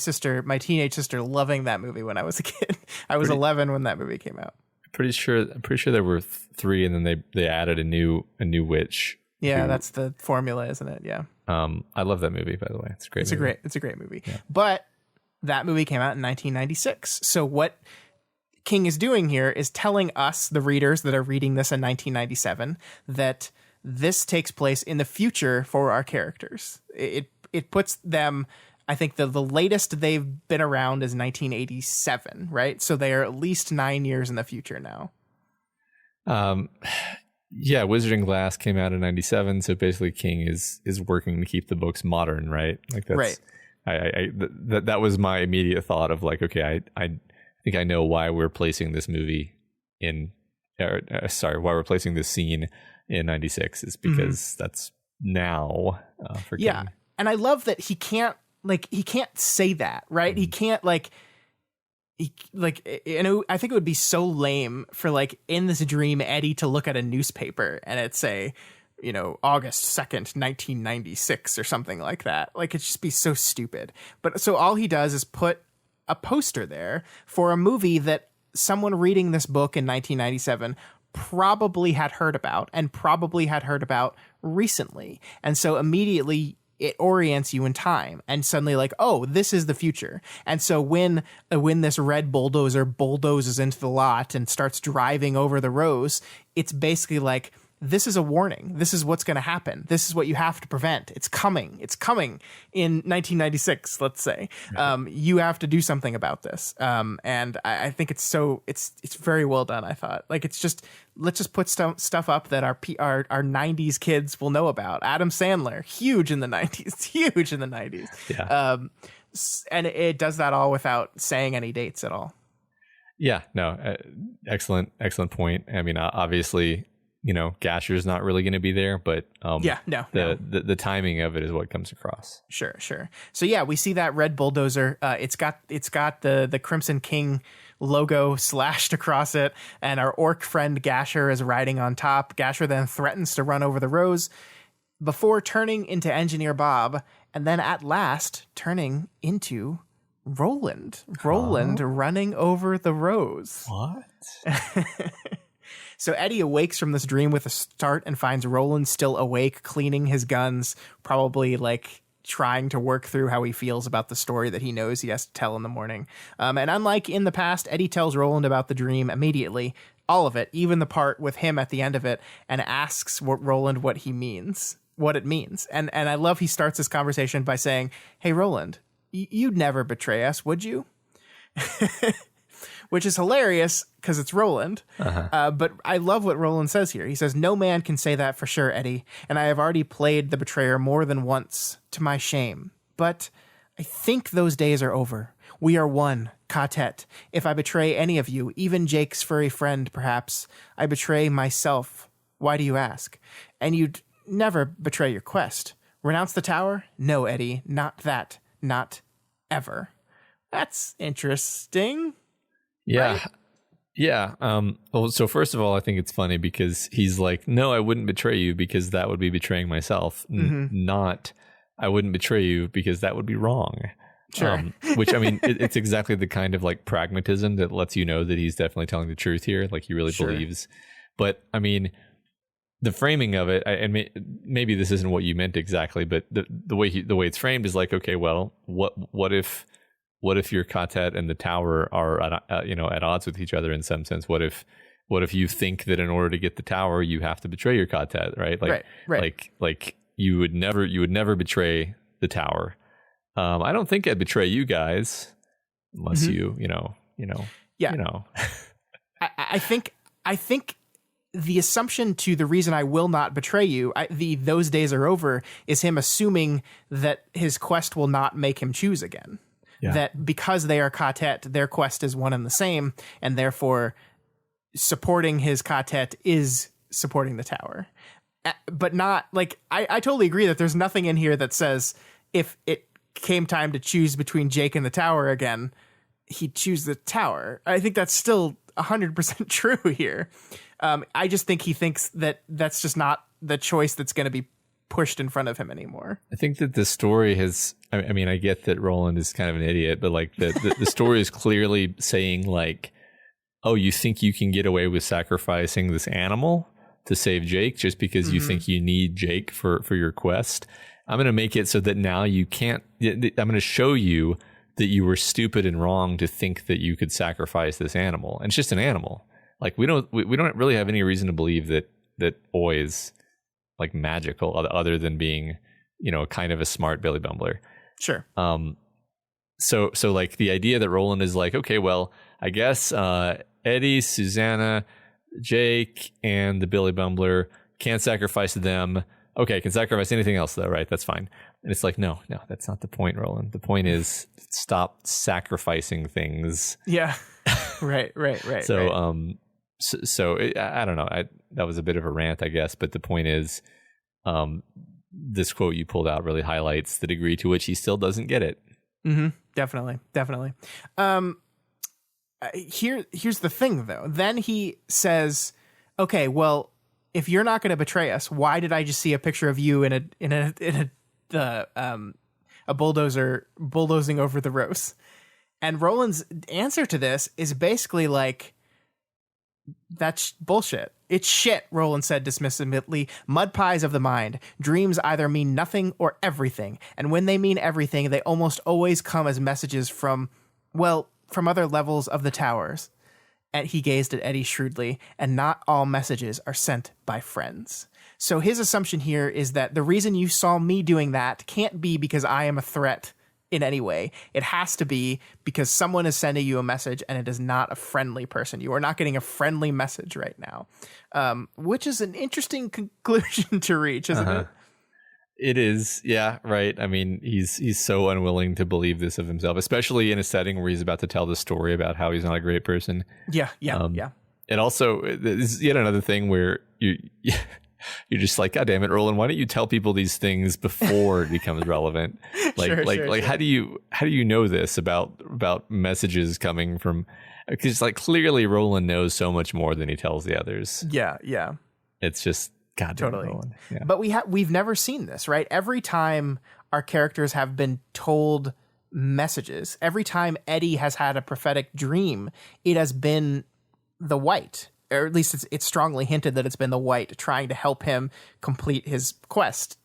teenage sister, loving that movie when I was a kid. I was 11 when that movie came out.
I'm pretty sure there were 3, and then they added a new witch.
Yeah, that's the formula, isn't it? Yeah.
I love that movie, by the way. It's a great movie.
It's a great movie. Yeah. But that movie came out in 1996. So what King is doing here is telling us, the readers that are reading this in 1997, that this takes place in the future for our characters. It puts them, I think the latest they've been around is 1987, right? So they are at least 9 years in the future now.
Yeah, Wizarding Glass came out in 97, so basically King is working to keep the books modern, right? Like that's right. That was my immediate thought of like, okay, I think I know why we're placing this movie why we're placing this scene in 96 is because that's now for
Yeah.
King.
And I love that he can't say that, right? He can't I think it would be so lame for like in this dream Eddie to look at a newspaper and it say, August 2nd, 1996 or something like that. Like it'd just be so stupid. But so all he does is put a poster there for a movie that someone reading this book in 1997 probably had heard about recently. And so immediately it orients you in time and suddenly like, oh, this is the future. And so when this red bulldozer bulldozes into the lot and starts driving over the rows, it's basically like, this is a warning. This is what's going to happen. This is what you have to prevent. It's coming. It's coming in 1996, let's say. Right. You have to do something about this. And I think it's very well done, I thought. Like, it's just, let's just put stuff up that our 90s kids will know about. Adam Sandler, huge in the 90s. Yeah. And it does that all without saying any dates at all.
Yeah, no, excellent point. I mean, obviously, Gasher's not really going to be there, but the timing of it is what comes across.
Sure. So yeah, we see that red bulldozer. It's got the Crimson King logo slashed across it, and our orc friend Gasher is riding on top. Gasher then threatens to run over the rows before turning into Engineer Bob, and then at last turning into Roland. Roland running over the rows.
What?
So Eddie awakes from this dream with a start and finds Roland still awake, cleaning his guns, probably like trying to work through how he feels about the story that he knows he has to tell in the morning. And unlike in the past, Eddie tells Roland about the dream immediately, all of it, even the part with him at the end of it, and asks Roland what it means. And I love he starts this conversation by saying, "Hey, Roland, you'd never betray us, would you?" Which is hilarious because it's Roland. But I love what Roland says here. He says, "No man can say that for sure, Eddie, and I have already played the betrayer more than once, to my shame. But I think those days are over. We are one, Ka-tet. If I betray any of you, even Jake's furry friend, perhaps, I betray myself. Why do you ask? And you'd never betray your quest. Renounce the tower? No, Eddie, not that. Not ever." That's interesting.
Yeah.
Right?
Yeah. Well, so first of all, I think it's funny because he's like, "No, I wouldn't betray you because that would be betraying myself." Not, "I wouldn't betray you because that would be wrong."
Sure.
Which, I mean, it's exactly the kind of like pragmatism that lets you know that he's definitely telling the truth here. Like he really believes. But I mean, the framing of it, and maybe this isn't what you meant exactly, but the way it's framed is like, okay, well, what if your Ka-tet and the tower are at odds with each other in some sense? What if you think that in order to get the tower you have to betray your Ka-tet, right? Like,
right.
Like you would never betray the tower. I don't think I'd betray you guys unless
I think the assumption to the reason I will not betray you, those days are over, is him assuming that his quest will not make him choose again. Yeah. That because they are Ka-tet, their quest is one and the same, and therefore supporting his Ka-tet is supporting the tower. But not, like, I totally agree that there's nothing in here that says if it came time to choose between Jake and the tower again, he'd choose the tower. I think that's still 100% true here. I just think he thinks that that's just not the choice that's going to be pushed in front of him anymore.
I think that the story has, I mean, I get that Roland is kind of an idiot, but like the story is clearly saying like, oh, you think you can get away with sacrificing this animal to save Jake just because you think you need Jake for your quest? I'm going to make it so that now you can't, I'm going to show you that you were stupid and wrong to think that you could sacrifice this animal. And it's just an animal. Like we don't really have any reason to believe that Oi is like magical other than being, kind of a smart Billy Bumbler.
Sure.
So like the idea that Roland is like, okay, well, I guess Eddie, Susanna, Jake, and the Billy Bumbler can't sacrifice them. Okay, can sacrifice anything else though, right? That's fine. And it's like, no, that's not the point, Roland. The point is stop sacrificing things.
Yeah. Right.
So, right. So I don't know. That was a bit of a rant, I guess. But the point is, this quote you pulled out really highlights the degree to which he still doesn't get it.
Definitely. Here's the thing, though. Then he says, "Okay, well, if you're not going to betray us, why did I just see a picture of you in a bulldozer bulldozing over the roast?" And Roland's answer to this is basically like, "That's bullshit. It's shit," Roland said dismissively. "Mud pies of the mind. Dreams either mean nothing or everything. And when they mean everything, they almost always come as messages from other levels of the towers." And he gazed at Eddie shrewdly. "And not all messages are sent by friends." So his assumption here is that the reason you saw me doing that can't be because I am a threat in any way. It has to be because someone is sending you a message and it is not a friendly person. You are not getting a friendly message right now, which is an interesting conclusion to reach, isn't it?
It is. Yeah, right. I mean, he's so unwilling to believe this of himself, especially in a setting where he's about to tell the story about how he's not a great person.
Yeah.
And also, this is yet another thing where you're just like, God damn it, Roland, why don't you tell people these things before it becomes relevant? Like, how do you know this about messages coming from, because like clearly Roland knows so much more than he tells the others.
Yeah.
It's just, God damn
totally.
Roland. Yeah.
But we've never seen this, right? Every time our characters have been told messages, every time Eddie has had a prophetic dream, it has been the White. Or at least it's strongly hinted that it's been the White trying to help him complete his quest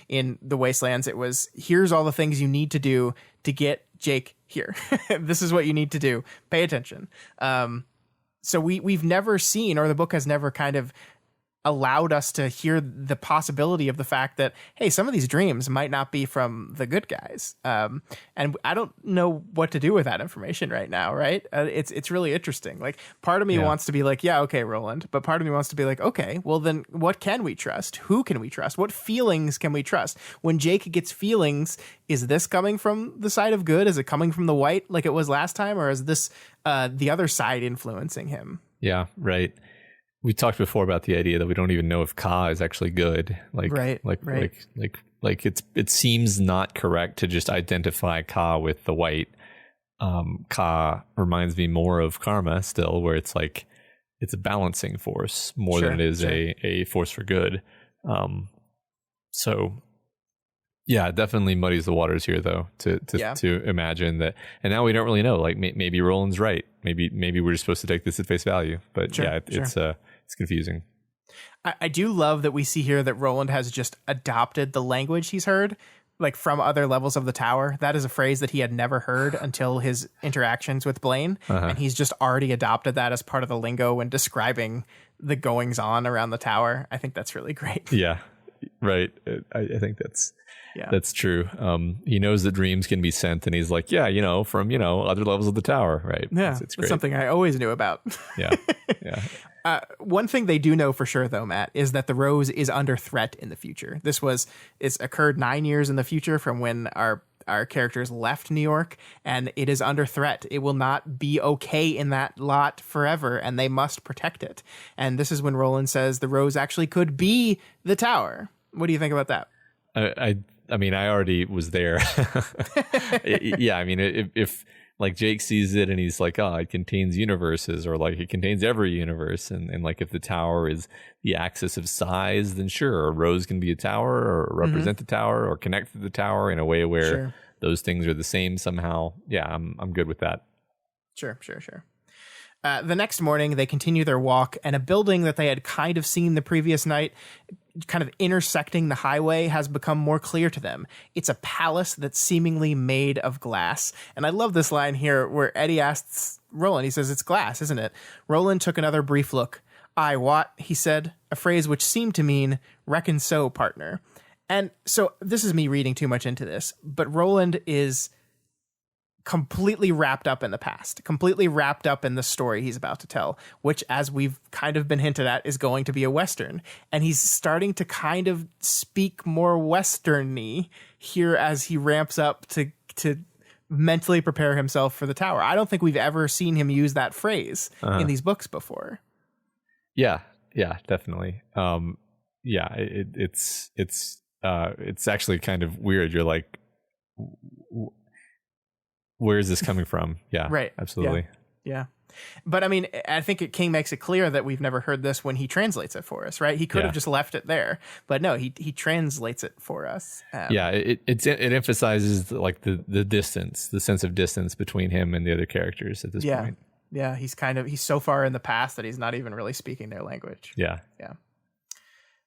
in the Wastelands. It was, here's all the things you need to do to get Jake here. This is what you need to do. Pay attention. So we've never seen, or the book has never kind of allowed us to hear the possibility of the fact that, hey, some of these dreams might not be from the good guys. And I don't know what to do with that information right now, right? It's really interesting. Like, part of me wants to be like, yeah, okay, Roland. But part of me wants to be like, okay, well then what can we trust? Who can we trust? What feelings can we trust? When Jake gets feelings, is this coming from the side of good? Is it coming from the White like it was last time? Or is this the other side influencing him?
Yeah, right. We talked before about the idea that we don't even know if Ka is actually good. Like it seems not correct to just identify Ka with the White. Ka reminds me more of karma still, where it's like it's a balancing force more than it is a force for good. So yeah, it definitely muddies the waters here, though, to imagine that. And now we don't really know. Like maybe Roland's right. Maybe we're just supposed to take this at face value. But it's confusing.
I do love that we see here that Roland has just adopted the language he's heard, like from other levels of the tower. That is a phrase that he had never heard until his interactions with Blaine. And he's just already adopted that as part of the lingo when describing the goings on around the tower. I think that's really great.
Yeah, right. I think that's true. He knows that dreams can be sent, and he's like, from other levels of the tower, right?
Yeah,
it's great.
That's something I always knew about.
Yeah.
One thing they do know for sure, though, Matt, is that the Rose is under threat in the future. It's occurred 9 years in the future from when our characters left New York, and it is under threat. It will not be okay in that lot forever, and they must protect it. And this is when Roland says the Rose actually could be the tower. What do you think about that?
I mean, I already was there. Yeah, I mean, if like Jake sees it and he's like, oh, it contains universes, or like it contains every universe. And like if the tower is the axis of size, then sure, a rose can be a tower or represent the tower or connect to the tower in a way where those things are the same somehow. Yeah, I'm good with that.
Sure. The next morning, they continue their walk, and a building that they had kind of seen the previous night, kind of intersecting the highway, has become more clear to them. It's a palace that's seemingly made of glass. And I love this line here where Eddie asks Roland, he says, it's glass, isn't it? Roland took another brief look. I wot, he said, a phrase which seemed to mean reckon so, partner. And so this is me reading too much into this, but Roland is completely wrapped up in the past, completely wrapped up in the story he's about to tell, which, as we've kind of been hinted at, is going to be a Western. And he's starting to kind of speak more Western-y here as he ramps up to mentally prepare himself for the tower. I don't think we've ever seen him use that phrase in these books before. Yeah,
definitely. It's it's actually kind of weird. You're like, where is this coming from? Yeah,
right.
Absolutely.
Yeah. But I mean, I think King makes it clear that we've never heard this when he translates it for us, right? He could have just left it there, but no, he translates it for us.
It emphasizes like the distance, the sense of distance between him and the other characters at this point.
Yeah, he's so far in the past that he's not even really speaking their language.
Yeah.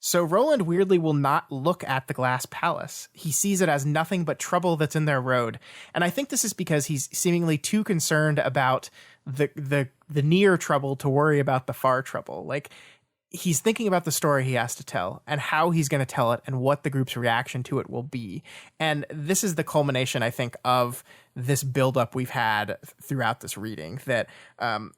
So Roland weirdly will not look at the glass palace. He sees it as nothing but trouble that's in their road. And I think this is because he's seemingly too concerned about the near trouble to worry about the far trouble. Like, he's thinking about the story he has to tell and how he's going to tell it and what the group's reaction to it will be. And this is the culmination, I think, of this buildup we've had throughout this reading, that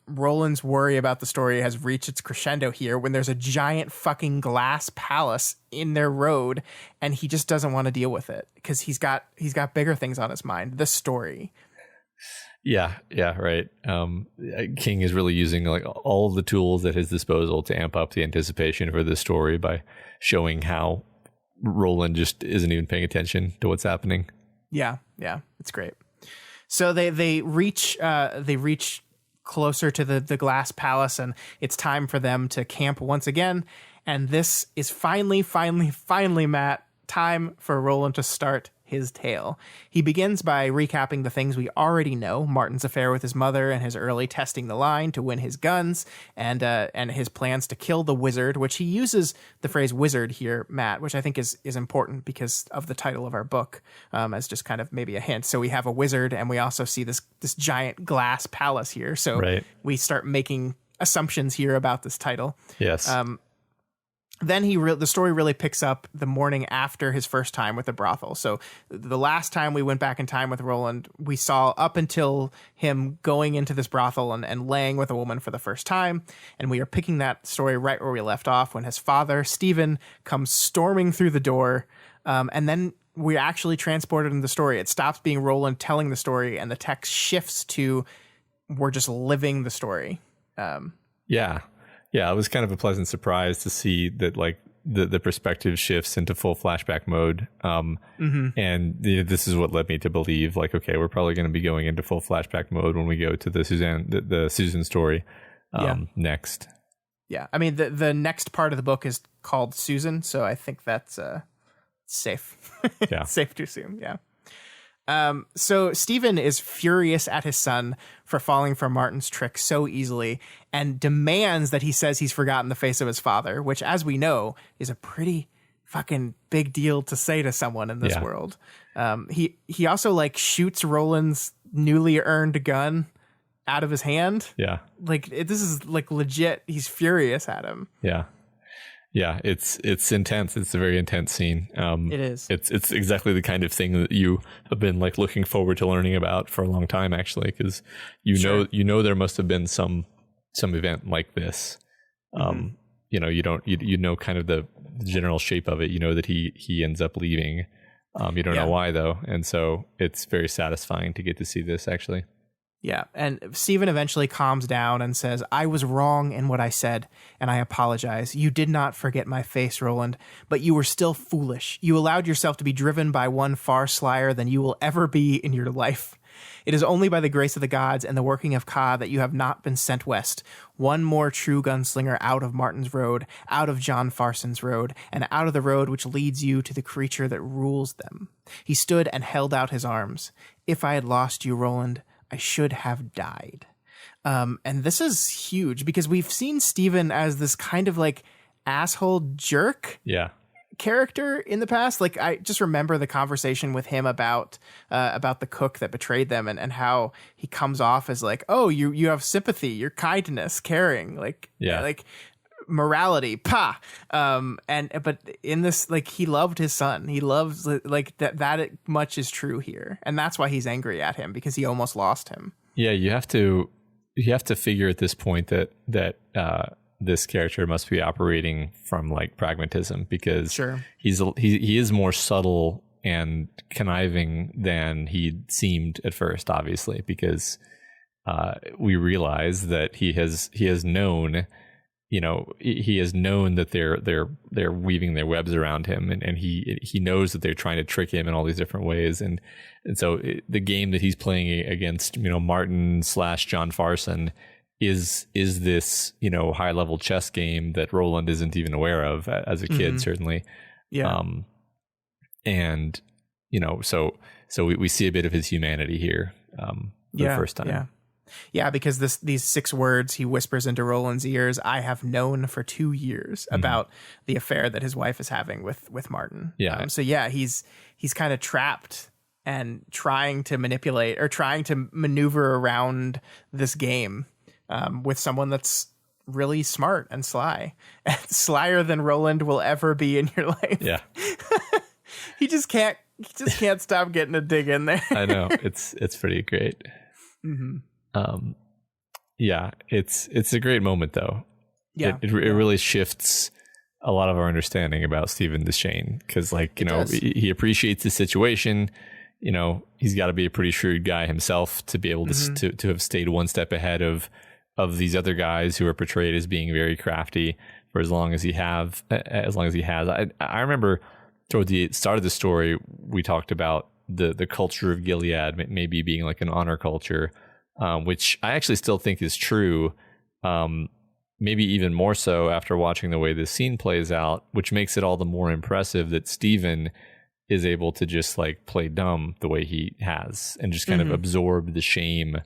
Roland's worry about the story has reached its crescendo here when there's a giant fucking glass palace in their road and he just doesn't want to deal with it because he's got bigger things on his mind, the story.
Yeah, right. King is really using like all the tools at his disposal to amp up the anticipation for this story by showing how Roland just isn't even paying attention to what's happening.
Yeah, it's great. So they reach closer to the glass palace, and it's time for them to camp once again. And this is finally, Matt, time for Roland to start his tale. He begins by recapping the things we already know: Martin's affair with his mother and his early testing the line to win his guns, and his plans to kill the wizard, which he uses the phrase wizard here, Matt, which I think is important because of the title of our book, as just kind of maybe a hint. So we have a wizard, and we also see this giant glass palace here. So we start making assumptions here about this title.
Yes.
Then the story really picks up the morning after his first time with the brothel. So the last time we went back in time with Roland, we saw up until him going into this brothel and laying with a woman for the first time. And we are picking that story right where we left off when his father, Stephen, comes storming through the door. And then we actually transported in the story. It stops being Roland telling the story and the text shifts to we're just living the story.
Yeah, it was kind of a pleasant surprise to see that like the perspective shifts into full flashback mode. And this is what led me to believe like, okay, we're probably going to be going into full flashback mode when we go to the Susan story next.
Yeah, I mean the next part of the book is called Susan, so I think that's safe.
Yeah,
safe to assume. Yeah. So Stephen is furious at his son for falling for Martin's trick so easily and demands that he says he's forgotten the face of his father, which, as we know, is a pretty fucking big deal to say to someone in this world. He also like shoots Roland's newly earned gun out of his hand. Yeah. Like this is like legit. He's furious at him.
Yeah. Yeah, it's intense. It's a very intense scene.
It is.
It's exactly the kind of thing that you have been like looking forward to learning about for a long time, actually, because you know there must have been some event like this. You know kind of the general shape of it. You know that he ends up leaving. You don't know why though, and so it's very satisfying to get to see this actually.
Yeah, and Stephen eventually calms down and says, "I was wrong in what I said, and I apologize. You did not forget my face, Roland, but you were still foolish. You allowed yourself to be driven by one far slyer than you will ever be in your life. It is only by the grace of the gods and the working of Ka that you have not been sent west. One more true gunslinger out of Martin's road, out of John Farson's road, and out of the road which leads you to the creature that rules them." He stood and held out his arms. "If I had lost you, Roland, I should have died." And this is huge because we've seen Stephen as this kind of like asshole jerk character in the past. Like I just remember the conversation with him about the cook that betrayed them and how he comes off as like, oh, you have sympathy, your kindness, caring, like morality, but in this, like, he loved his son. He loves like that much is true here, and that's why he's angry at him, because he almost lost him. Yeah,
you have to figure at this point that this character must be operating from like pragmatism, because he is more subtle and conniving than he seemed at first, obviously, because we realize that he has known he has known that they're weaving their webs around him, and he knows that they're trying to trick him in all these different ways, and so the game that he's playing against Martin / John Farson is this high level chess game that Roland isn't even aware of as a kid, certainly.
Yeah.
And so we see a bit of his humanity here for the first time.
Yeah, because these 6 words he whispers into Roland's ears, I have known for 2 years about the affair that his wife is having with Martin.
Yeah.
So yeah, he's kind of trapped and trying to manipulate or trying to maneuver around this game with someone that's really smart and sly, and slyer than Roland will ever be in your life.
Yeah.
He just can't stop getting a dig in there.
I know. It's pretty great. Yeah, it's a great moment though.
Yeah.
It really shifts a lot of our understanding about Stephen Deschain, because he appreciates the situation. He's got to be a pretty shrewd guy himself to be able to have stayed one step ahead of these other guys who are portrayed as being very crafty for as long as he has. I remember toward the start of the story, we talked about the culture of Gilead maybe being like an honor culture, which I actually still think is true. Maybe even more so after watching the way this scene plays out, which makes it all the more impressive that Stephen is able to just like play dumb the way he has and just kind of absorb the shame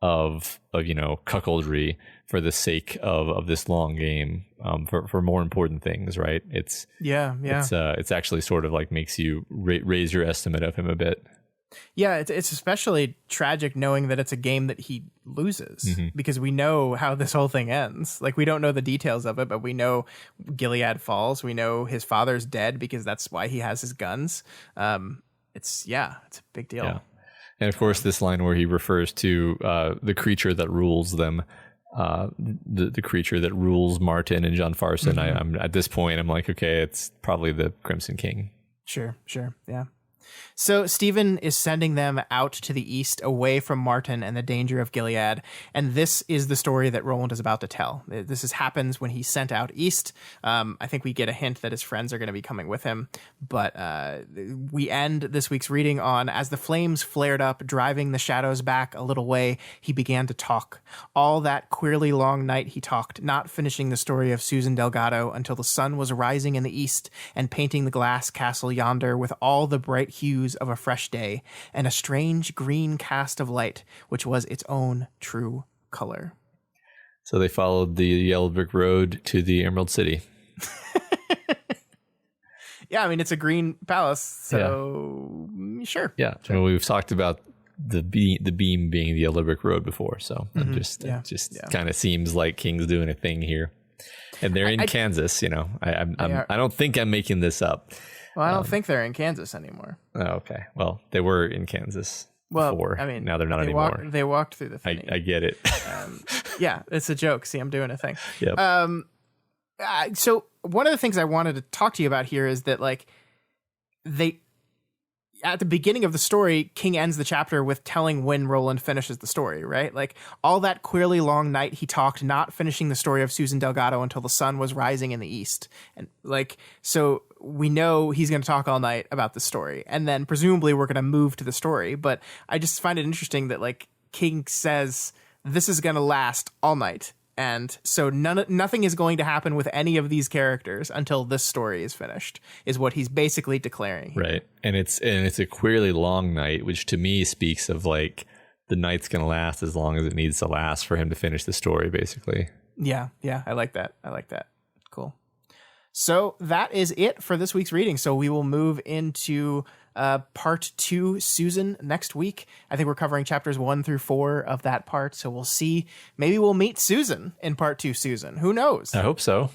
of cuckoldry for the sake of this long game, for more important things, right? It's actually sort of like makes you raise your estimate of him a bit.
Yeah, it's especially tragic knowing that it's a game that he loses, because we know how this whole thing ends. Like, we don't know the details of it, but we know Gilead falls. We know his father's dead because that's why he has his guns. It's a big deal. Yeah.
And of course, this line where he refers to the creature that rules them, the creature that rules Martin and John Farson. I'm at this point, I'm like, okay, it's probably the Crimson King.
Sure, yeah. So Stephen is sending them out to the east, away from Martin and the danger of Gilead. And this is the story that Roland is about to tell. This happens when he's sent out east. I think we get a hint that his friends are going to be coming with him. But we end this week's reading on, as the flames flared up, driving the shadows back a little way, he began to talk. All that queerly long night he talked, not finishing the story of Susan Delgado until the sun was rising in the east and painting the glass castle yonder with all the bright hues of a fresh day and a strange green cast of light, which was its own true color.
So they followed the yellow brick road to the Emerald City.
Yeah, I mean, it's a green palace, so sure.
Yeah, sure. I mean, we've talked about the beam being the yellow brick road before, so it just kind of seems like King's doing a thing here. And they're in Kansas, I don't think I'm making this up.
Well, I don't think they're in Kansas anymore.
Oh, okay. Well, they were in Kansas before. I mean, now they're not anymore.
They walked through the Thinny.
I get it.
Yeah, it's a joke. See, I'm doing a thing.
Yep.
So one of the things I wanted to talk to you about here is that, like, at the beginning of the story, King ends the chapter with telling when Roland finishes the story, right? Like, all that queerly long night he talked, not finishing the story of Susan Delgado until the sun was rising in the east. And like, so we know he's going to talk all night about the story, and then presumably we're going to move to the story. But I just find it interesting that, like, King says this is going to last all night. And so nothing is going to happen with any of these characters until this story is finished, is what he's basically declaring here. Right.
And it's a queerly long night, which to me speaks of, like, the night's going to last as long as it needs to last for him to finish the story, basically.
Yeah. I like that. Cool. So that is it for this week's reading. So we will move into part 2, Susan, next week. I think we're covering chapters 1 through 4 of that part. So we'll see. Maybe we'll meet Susan in part 2, Susan. Who knows?
I hope so.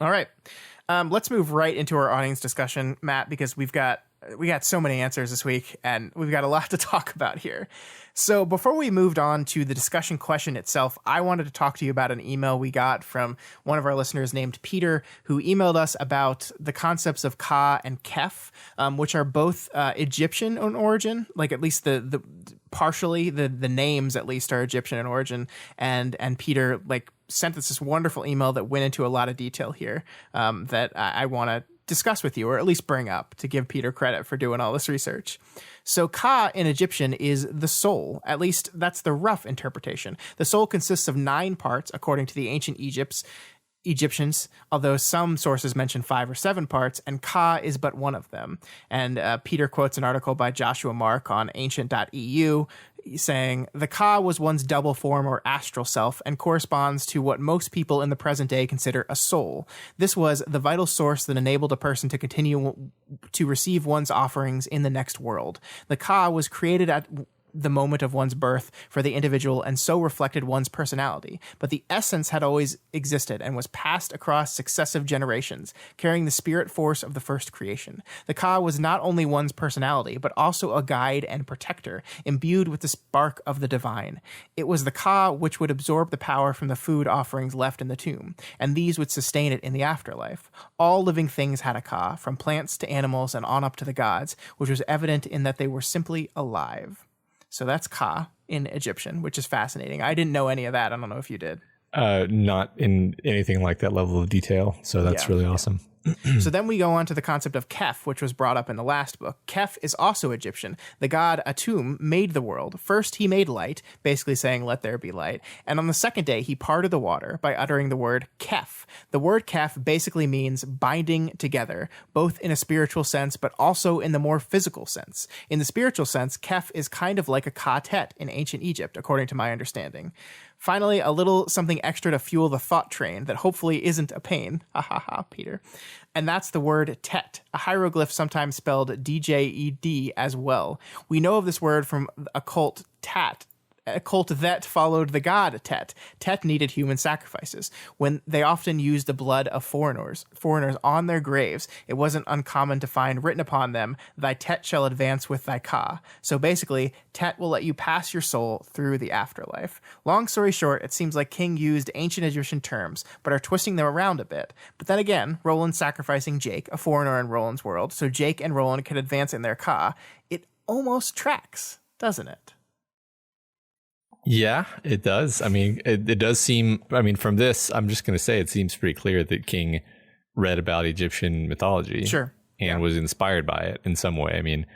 All right. Let's move right into our audience discussion, Matt, because we got so many answers this week and we've got a lot to talk about here. So before we moved on to the discussion question itself, I wanted to talk to you about an email we got from one of our listeners named Peter, who emailed us about the concepts of Ka and Kef, which are both Egyptian in origin, like at least the partially the names at least are Egyptian in origin. And Peter, like, sent us this wonderful email that went into a lot of detail here that I want to discuss with you, or at least bring up to give Peter credit for doing all this research. So Ka in Egyptian is the soul. At least that's the rough interpretation. The soul consists of 9 parts, according to the ancient Egyptians, although some sources mention 5 or 7 parts, and Ka is but one of them. And Peter quotes an article by Joshua Mark on ancient.eu saying, the Ka was one's double form or astral self and corresponds to what most people in the present day consider a soul. This was the vital source that enabled a person to continue to receive one's offerings in the next world. The Ka was created at the moment of one's birth for the individual and so reflected one's personality. But the essence had always existed and was passed across successive generations, carrying the spirit force of the first creation. The Ka was not only one's personality, but also a guide and protector, imbued with the spark of the divine. It was the Ka which would absorb the power from the food offerings left in the tomb, and these would sustain it in the afterlife. All living things had a Ka, from plants to animals and on up to the gods, which was evident in that they were simply alive. So that's Ka in Egyptian, which is fascinating. I didn't know any of that. I don't know if you did.
Not in anything like that level of detail. So that's really awesome.
So then we go on to the concept of Kef, which was brought up in the last book. Kef is also Egyptian. The god Atum made the world. First, he made light, basically saying, let there be light. And on the second day, he parted the water by uttering the word Kef. The word Kef basically means binding together, both in a spiritual sense, but also in the more physical sense. In the spiritual sense, Kef is kind of like a Ka-tet in ancient Egypt, according to my understanding. Finally, a little something extra to fuel the thought train that hopefully isn't a pain. Ha ha ha, Peter. And that's the word tet, a hieroglyph sometimes spelled D-J-E-D as well. We know of this word from a cult that followed the god Tet. Tet needed human sacrifices. When they often used the blood of foreigners on their graves, it wasn't uncommon to find written upon them, thy Tet shall advance with thy Ka. So basically, Tet will let you pass your soul through the afterlife. Long story short, it seems like King used ancient Egyptian terms, but are twisting them around a bit. But then again, Roland sacrificing Jake, a foreigner in Roland's world, so Jake and Roland can advance in their Ka. It almost tracks, doesn't it?
Yeah, it does. I mean, it does seem, I mean, from this, I'm just going to say it seems pretty clear that King read about Egyptian mythology.
Sure.
And was inspired by it in some way. I mean,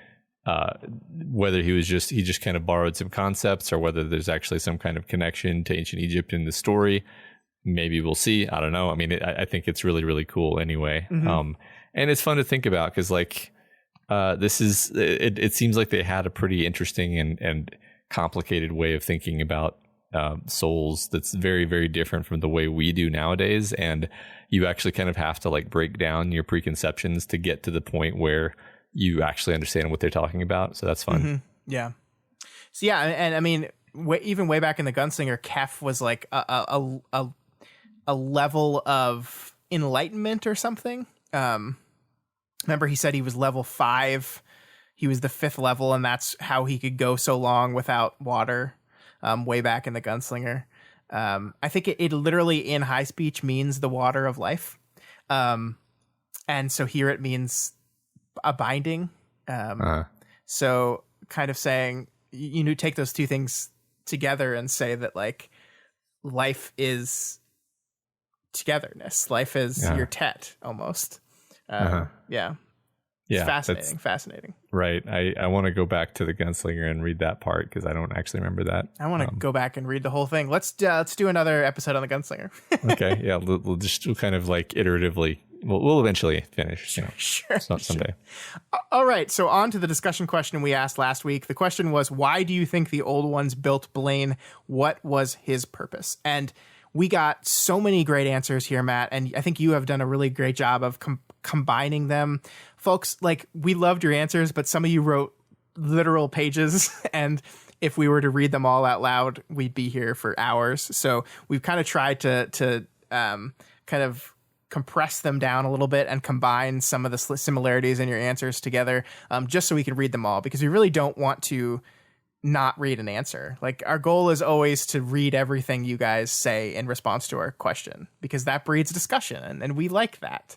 whether he just kind of borrowed some concepts or whether there's actually some kind of connection to ancient Egypt in the story, maybe we'll see. I don't know. I mean, I think it's really, really cool anyway. Mm-hmm. And it's fun to think about because like, it seems like they had a pretty interesting and complicated way of thinking about souls that's very, very different from the way we do nowadays. And you actually kind of have to like break down your preconceptions to get to the point where you actually understand what they're talking about. So that's fun.
Mm-hmm. Yeah. So yeah, and I mean, even way back in the Gunslinger, Kef was like a level of enlightenment or something. Remember he said he was level 5. He was the 5th level, and that's how he could go so long without water, way back in the Gunslinger. I think it literally in high speech means the water of life. And so here it means a binding. So kind of saying, you take those two things together and say that like life is togetherness. Life is your Tet almost. Yeah. Yeah, fascinating.
Right. I want to go back to the Gunslinger and read that part because I don't actually remember that.
I want to go back and read the whole thing. Let's do another episode on the Gunslinger.
Okay. Yeah. We'll kind of like iteratively. We'll eventually finish. You know,
sure.
Someday.
All right. So on to the discussion question we asked last week. The question was, why do you think the old ones built Blaine? What was his purpose? And we got so many great answers here, Matt. And I think you have done a really great job of combining them. Folks, like, we loved your answers, but some of you wrote literal pages, and if we were to read them all out loud, we'd be here for hours. So we've kind of tried to kind of compress them down a little bit and combine some of the similarities in your answers together, just so we can read them all, because we really don't want to not read an answer. Like, our goal is always to read everything you guys say in response to our question, because that breeds discussion, and we like that.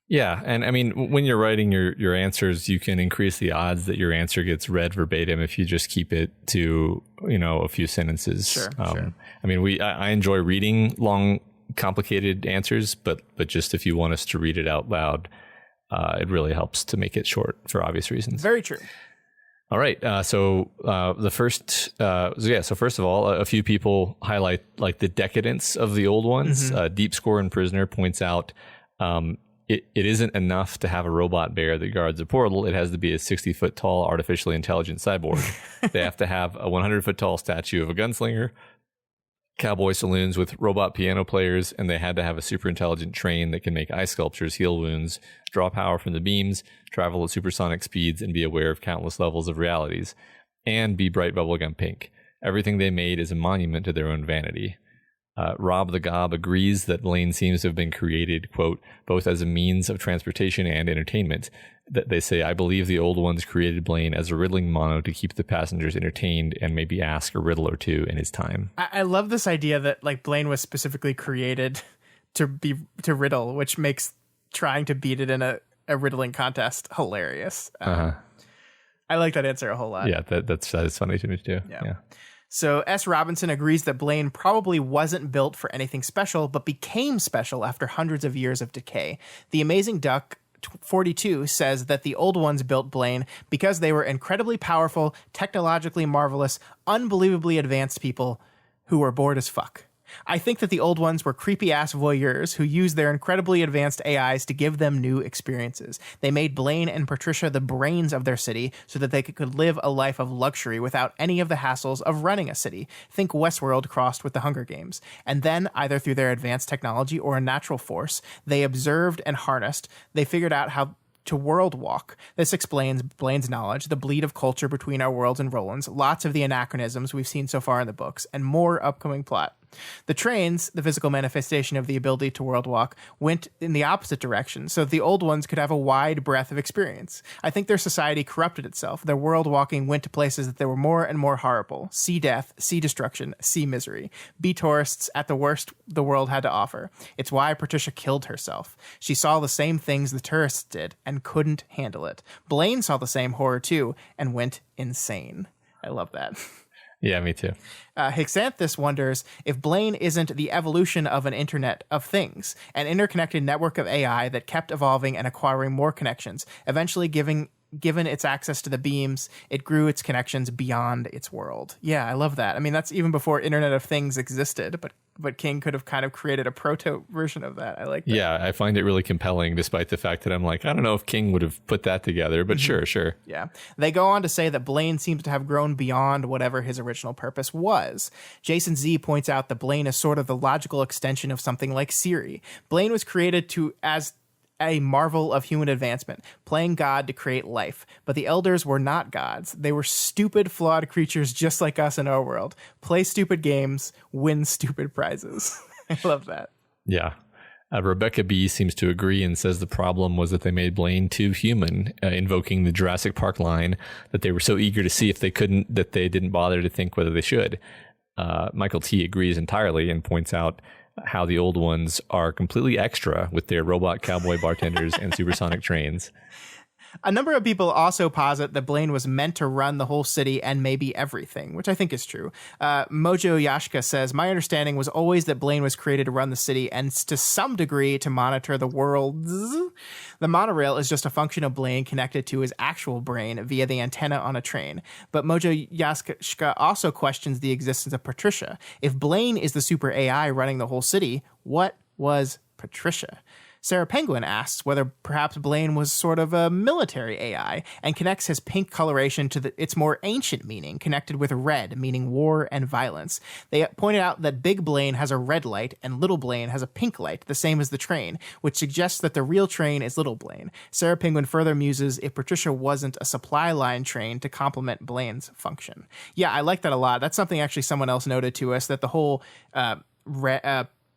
Yeah, and I mean, when you're writing your answers, you can increase the odds that your answer gets read verbatim if you just keep it to, a few sentences.
Sure.
I mean, I enjoy reading long, complicated answers, but just if you want us to read it out loud, it really helps to make it short for obvious reasons.
Very true.
All right. So first of all, a few people highlight like the decadence of the old ones. Deep Score and Prisoner points out it isn't enough to have a robot bear that guards a portal. It has to be a 60-foot tall, artificially intelligent cyborg. They have to have a 100-foot tall statue of a gunslinger, cowboy saloons with robot piano players, and they had to have a super intelligent train that can make ice sculptures, heal wounds, draw power from the beams, travel at supersonic speeds, and be aware of countless levels of realities, and be bright bubblegum pink. Everything they made is a monument to their own vanity. Rob the Gob agrees that Blaine seems to have been created, quote, both as a means of transportation and entertainment. That they say, I believe the old ones created Blaine as a riddling mono to keep the passengers entertained and maybe ask a riddle or two in his time.
I love this idea that like Blaine was specifically created to riddle, which makes trying to beat it in a riddling contest hilarious. I like that answer a whole lot.
Yeah, that is funny to me too. Yeah.
So S. Robinson agrees that Blaine probably wasn't built for anything special, but became special after hundreds of years of decay. The Amazing Duck 42 says that the old ones built Blaine because they were incredibly powerful, technologically marvelous, unbelievably advanced people who were bored as fuck. I think that the old ones were creepy-ass voyeurs who used their incredibly advanced AIs to give them new experiences. They made Blaine and Patricia the brains of their city so that they could live a life of luxury without any of the hassles of running a city. Think Westworld crossed with the Hunger Games. And then, either through their advanced technology or a natural force, they observed and harnessed. They figured out how to world walk. This explains Blaine's knowledge, the bleed of culture between our worlds and Roland's, lots of the anachronisms we've seen so far in the books, and more upcoming plot. The trains, the physical manifestation of the ability to world walk, went in the opposite direction, so the old ones could have a wide breadth of experience. I think their society corrupted itself. Their world walking went to places that they were more and more horrible. See death, see destruction, see misery. Be tourists at the worst the world had to offer. It's why Patricia killed herself. She saw the same things the tourists did and couldn't handle it. Blaine saw the same horror too and went insane. I love that.
Yeah, me too.
Hixanthus wonders if Blaine isn't the evolution of an internet of things, an interconnected network of AI that kept evolving and acquiring more connections. Eventually, given its access to the beams, it grew its connections beyond its world. Yeah, I love that. I mean, that's even before Internet of Things existed, but King could have kind of created a proto version of that. I like that.
Yeah, I find it really compelling, despite the fact that I'm like, I don't know if King would have put that together, but sure.
Yeah. They go on to say that Blaine seems to have grown beyond whatever his original purpose was. Jason Z points out that Blaine is sort of the logical extension of something like Siri. Blaine was created as a marvel of human advancement, playing God to create life. But the elders were not gods. They were stupid, flawed creatures just like us in our world. Play stupid games, win stupid prizes. I love that.
Yeah. Rebecca B seems to agree and says the problem was that they made Blaine too human, invoking the Jurassic Park line that they were so eager to see if they couldn't that they didn't bother to think whether they should. Michael T agrees entirely and points out how the old ones are completely extra with their robot cowboy bartenders and supersonic trains.
A number of people also posit that Blaine was meant to run the whole city and maybe everything, which I think is true. Mojo Yashka says, my understanding was always that Blaine was created to run the city and to some degree to monitor the world. The monorail is just a function of Blaine connected to his actual brain via the antenna on a train. But Mojo Yashka also questions the existence of Patricia. If Blaine is the super AI running the whole city, what was Patricia? Sarah Penguin asks whether perhaps Blaine was sort of a military AI and connects his pink coloration to its more ancient meaning, connected with red, meaning war and violence. They pointed out that Big Blaine has a red light and Little Blaine has a pink light, the same as the train, which suggests that the real train is Little Blaine. Sarah Penguin further muses if Patricia wasn't a supply line train to complement Blaine's function. Yeah, I like that a lot. That's something actually someone else noted to us, that the whole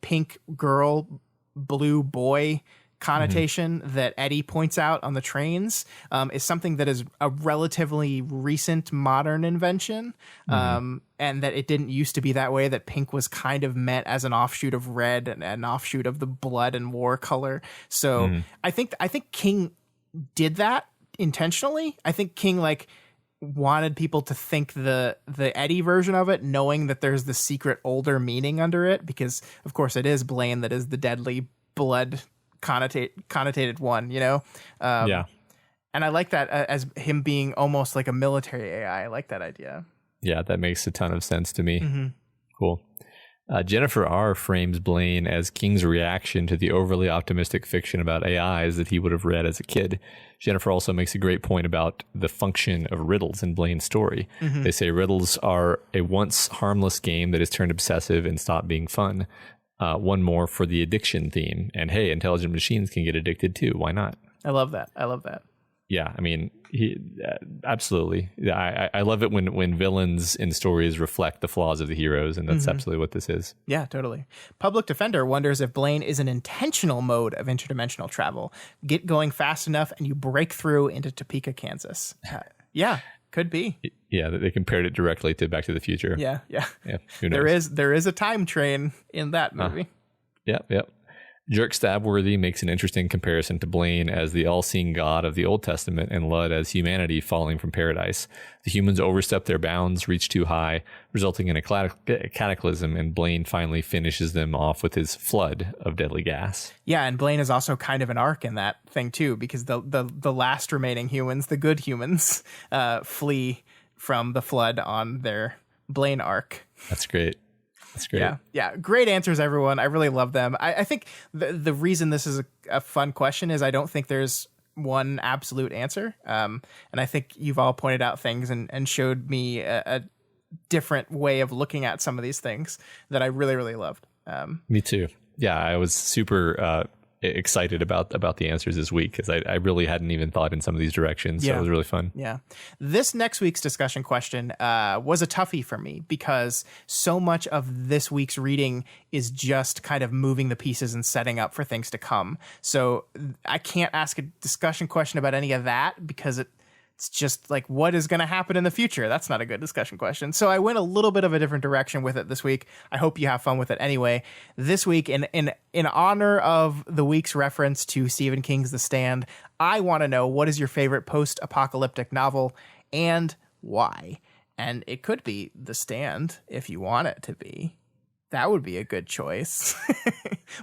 pink girl blue boy connotation that Eddie points out on the trains is something that is a relatively recent modern invention, and that it didn't used to be that way, that pink was kind of meant as an offshoot of red and an offshoot of the blood and war color. So I think King did that intentionally. I think King like wanted people to think the Eddie version of it, knowing that there's the secret older meaning under it, because of course it is Blaine that is the deadly blood connotated one, you know?
Yeah.
And I like that as him being almost like a military AI. I like that idea.
Yeah, that makes a ton of sense to me. Cool. Jennifer R. frames Blaine as King's reaction to the overly optimistic fiction about AIs that he would have read as a kid. Jennifer also makes a great point about the function of riddles in Blaine's story. They say riddles are a once harmless game that has turned obsessive and stopped being fun. One more for the addiction theme. And hey, intelligent machines can get addicted too. Why not?
I love that.
Yeah, I mean, absolutely. I love it when villains in stories reflect the flaws of the heroes, and that's absolutely what this is.
Yeah, totally. Public Defender wonders if Blaine is an intentional mode of interdimensional travel. Get going fast enough and you break through into Topeka, Kansas. Yeah, could be.
Yeah, they compared it directly to Back to the Future.
Yeah.
Who knows?
There is a time train in that movie.
Yep. Jerk Stabworthy makes an interesting comparison to Blaine as the all-seeing God of the Old Testament and Lud as humanity falling from paradise. The humans overstep their bounds, reach too high, resulting in a cataclysm, and Blaine finally finishes them off with his flood of deadly gas.
Yeah, and Blaine is also kind of an arc in that thing too, because the last remaining humans, the good humans, flee from the flood on their Blaine arc.
That's great. That's great.
Yeah. Great answers, everyone. I really love them. I think the reason this is a fun question is I don't think there's one absolute answer. And I think you've all pointed out things and showed me a different way of looking at some of these things that I really, really loved.
Me too. Yeah, I was super excited about the answers this week because I really hadn't even thought in some of these directions. So it was really fun.
Yeah. This next week's discussion question was a toughie for me because so much of this week's reading is just kind of moving the pieces and setting up for things to come. So I can't ask a discussion question about any of that because it's just like, what is going to happen in the future? That's not a good discussion question. So I went a little bit of a different direction with it this week. I hope you have fun with it anyway. This week, in honor of the week's reference to Stephen King's The Stand, I want to know, what is your favorite post-apocalyptic novel and why? And it could be The Stand if you want it to be. That would be a good choice.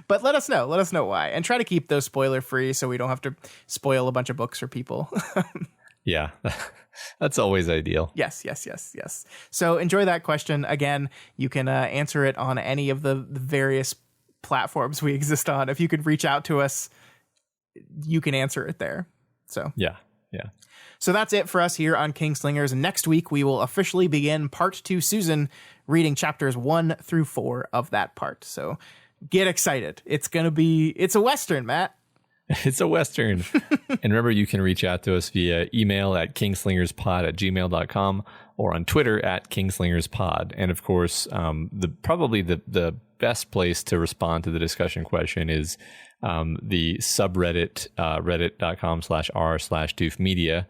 But let us know. Let us know why. And try to keep those spoiler-free so we don't have to spoil a bunch of books for people.
Yeah, that's always ideal.
Yes. So enjoy that question. Again, you can answer it on any of the various platforms we exist on. If you could reach out to us, you can answer it there. So
yeah.
So that's it for us here on Kingslingers. Next week, we will officially begin part 2 Susan, reading chapters 1 through 4 of that part. So get excited. It's a Western, Matt.
It's a Western. And remember, you can reach out to us via email at kingslingerspod@gmail.com or on Twitter at kingslingerspod. And of course, probably the best place to respond to the discussion question is the subreddit, reddit.com/r/doofmedia.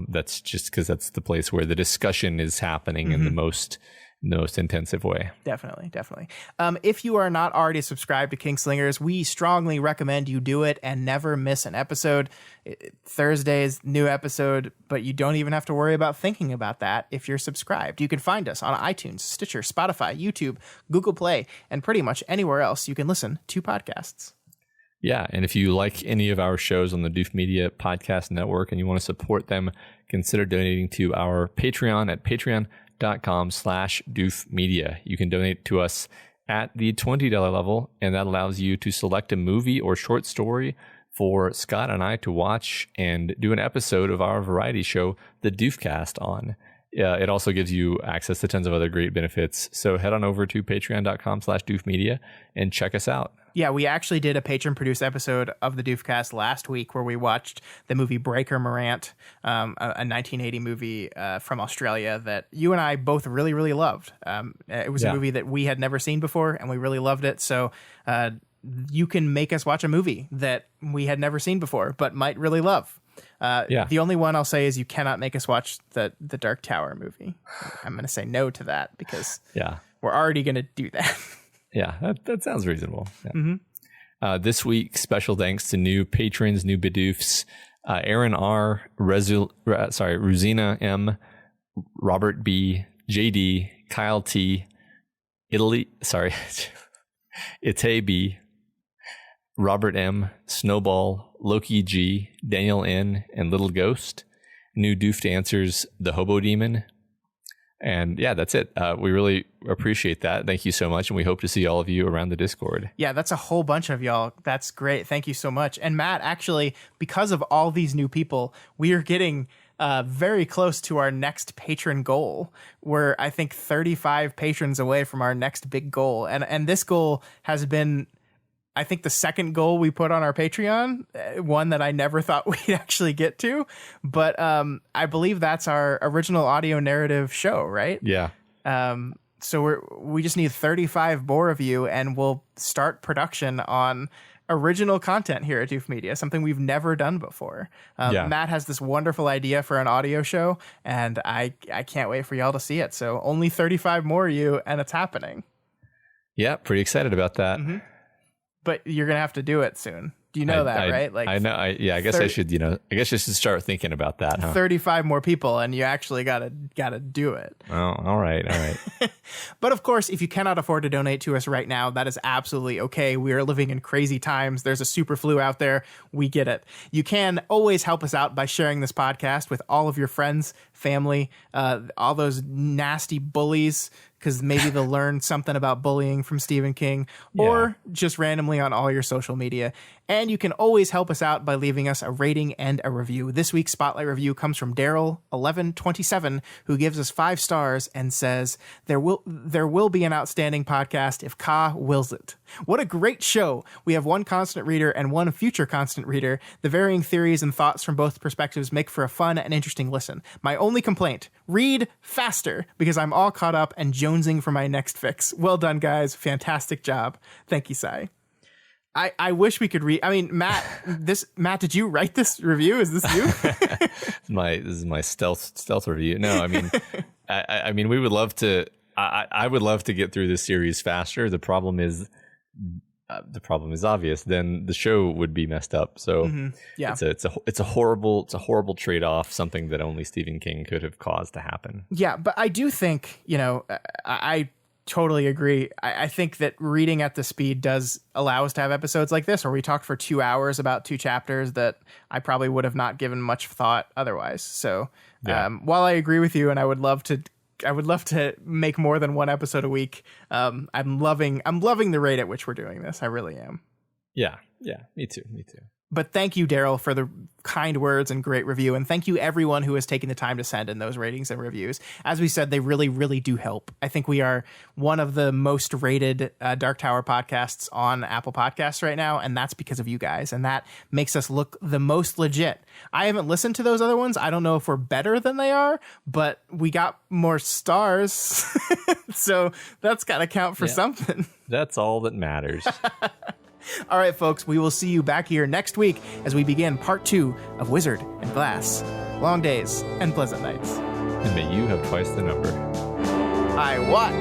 That's just because that's the place where the discussion is happening in the most intensive way.
Definitely. If you are not already subscribed to Kingslingers, we strongly recommend you do it and never miss an episode. Thursday's new episode, but you don't even have to worry about thinking about that if you're subscribed. You can find us on iTunes, Stitcher, Spotify, YouTube, Google Play, and pretty much anywhere else you can listen to podcasts.
Yeah, and if you like any of our shows on the Doof Media Podcast Network and you want to support them, consider donating to our Patreon at patreon.com/doofmedia. You can donate to us at the $20 level, and that allows you to select a movie or short story for Scott and I to watch and do an episode of our variety show, The Doofcast, on. It also gives you access to tons of other great benefits. So head on over to patreon.com/doofmedia and check us out.
Yeah, we actually did a patron-produced episode of the Doofcast last week where we watched the movie Breaker Morant, a 1980 movie from Australia that you and I both really, really loved. It was a movie that we had never seen before, and we really loved it. So you can make us watch a movie that we had never seen before, but might really love. The only one I'll say is you cannot make us watch the Dark Tower movie. I'm going to say no to that because we're already going to do that.
Yeah, that sounds reasonable. Yeah. This week, special thanks to new patrons, new Bidoofs, Aaron R, Rosina M, Robert B, JD, Kyle T, Ite B, Robert M, Snowball, Loki G, Daniel N, and Little Ghost. New Doofed answers the Hobo Demon. And yeah, that's it. We really appreciate that. Thank you so much. And we hope to see all of you around the Discord.
Yeah, that's a whole bunch of y'all. That's great. Thank you so much. And Matt, actually, because of all these new people, we are getting very close to our next patron goal. We're, I think, 35 patrons away from our next big goal. And this goal has been, I think, the second goal we put on our Patreon, one that I never thought we'd actually get to. But I believe that's our original audio narrative show, right?
Yeah.
So we just need 35 more of you, and we'll start production on original content here at Doof Media, something we've never done before. Matt has this wonderful idea for an audio show, and I can't wait for y'all to see it. So only 35 more of you, and it's happening.
Yeah, pretty excited about that.
Mm-hmm. But you're going to have to do it soon. Do you know that, right?
Like, I know. I guess I should, I guess I should start thinking about that. Huh?
35 more people, and you actually gotta do it.
Oh, all right.
But of course, if you cannot afford to donate to us right now, that is absolutely okay. We are living in crazy times. There's a superflu out there. We get it. You can always help us out by sharing this podcast with all of your friends, family, all those nasty bullies, because maybe they'll learn something about bullying from Stephen King, or just randomly on all your social media. And you can always help us out by leaving us a rating and a review. This week's Spotlight review comes from Daryl1127, who gives us 5 stars and says, there will be an outstanding podcast if Ka wills it. What a great show. We have one constant reader and one future constant reader. The varying theories and thoughts from both perspectives make for a fun and interesting listen. My only complaint, read faster, because I'm all caught up and jonesing for my next fix. Well done, guys. Fantastic job. Thank you, Sai. I wish we could read. I mean, Matt, did you write this review? Is this you?
This is my stealth review. No, I mean, I mean, we would love to. I would love to get through this series faster. The problem is obvious. Then the show would be messed up. So it's a horrible trade-off. Something that only Stephen King could have caused to happen. Yeah,
but I do think I totally agree. I think that reading at the speed does allow us to have episodes like this, where we talked for 2 hours about 2 chapters that I probably would have not given much thought otherwise. So while I agree with you, and I would love to make more than 1 episode a week, I'm loving the rate at which we're doing this. I really am.
Yeah, me too.
But thank you, Daryl, for the kind words and great review. And thank you, everyone who has taken the time to send in those ratings and reviews. As we said, they really, really do help. I think we are one of the most rated Dark Tower podcasts on Apple Podcasts right now. And that's because of you guys. And that makes us look the most legit. I haven't listened to those other ones. I don't know if we're better than they are, but we got more stars. So that's got to count for something.
That's all that matters.
All right, folks, we will see you back here next week as we begin part 2 of Wizard and Glass. Long days and pleasant nights.
And may you have twice the number.
I what?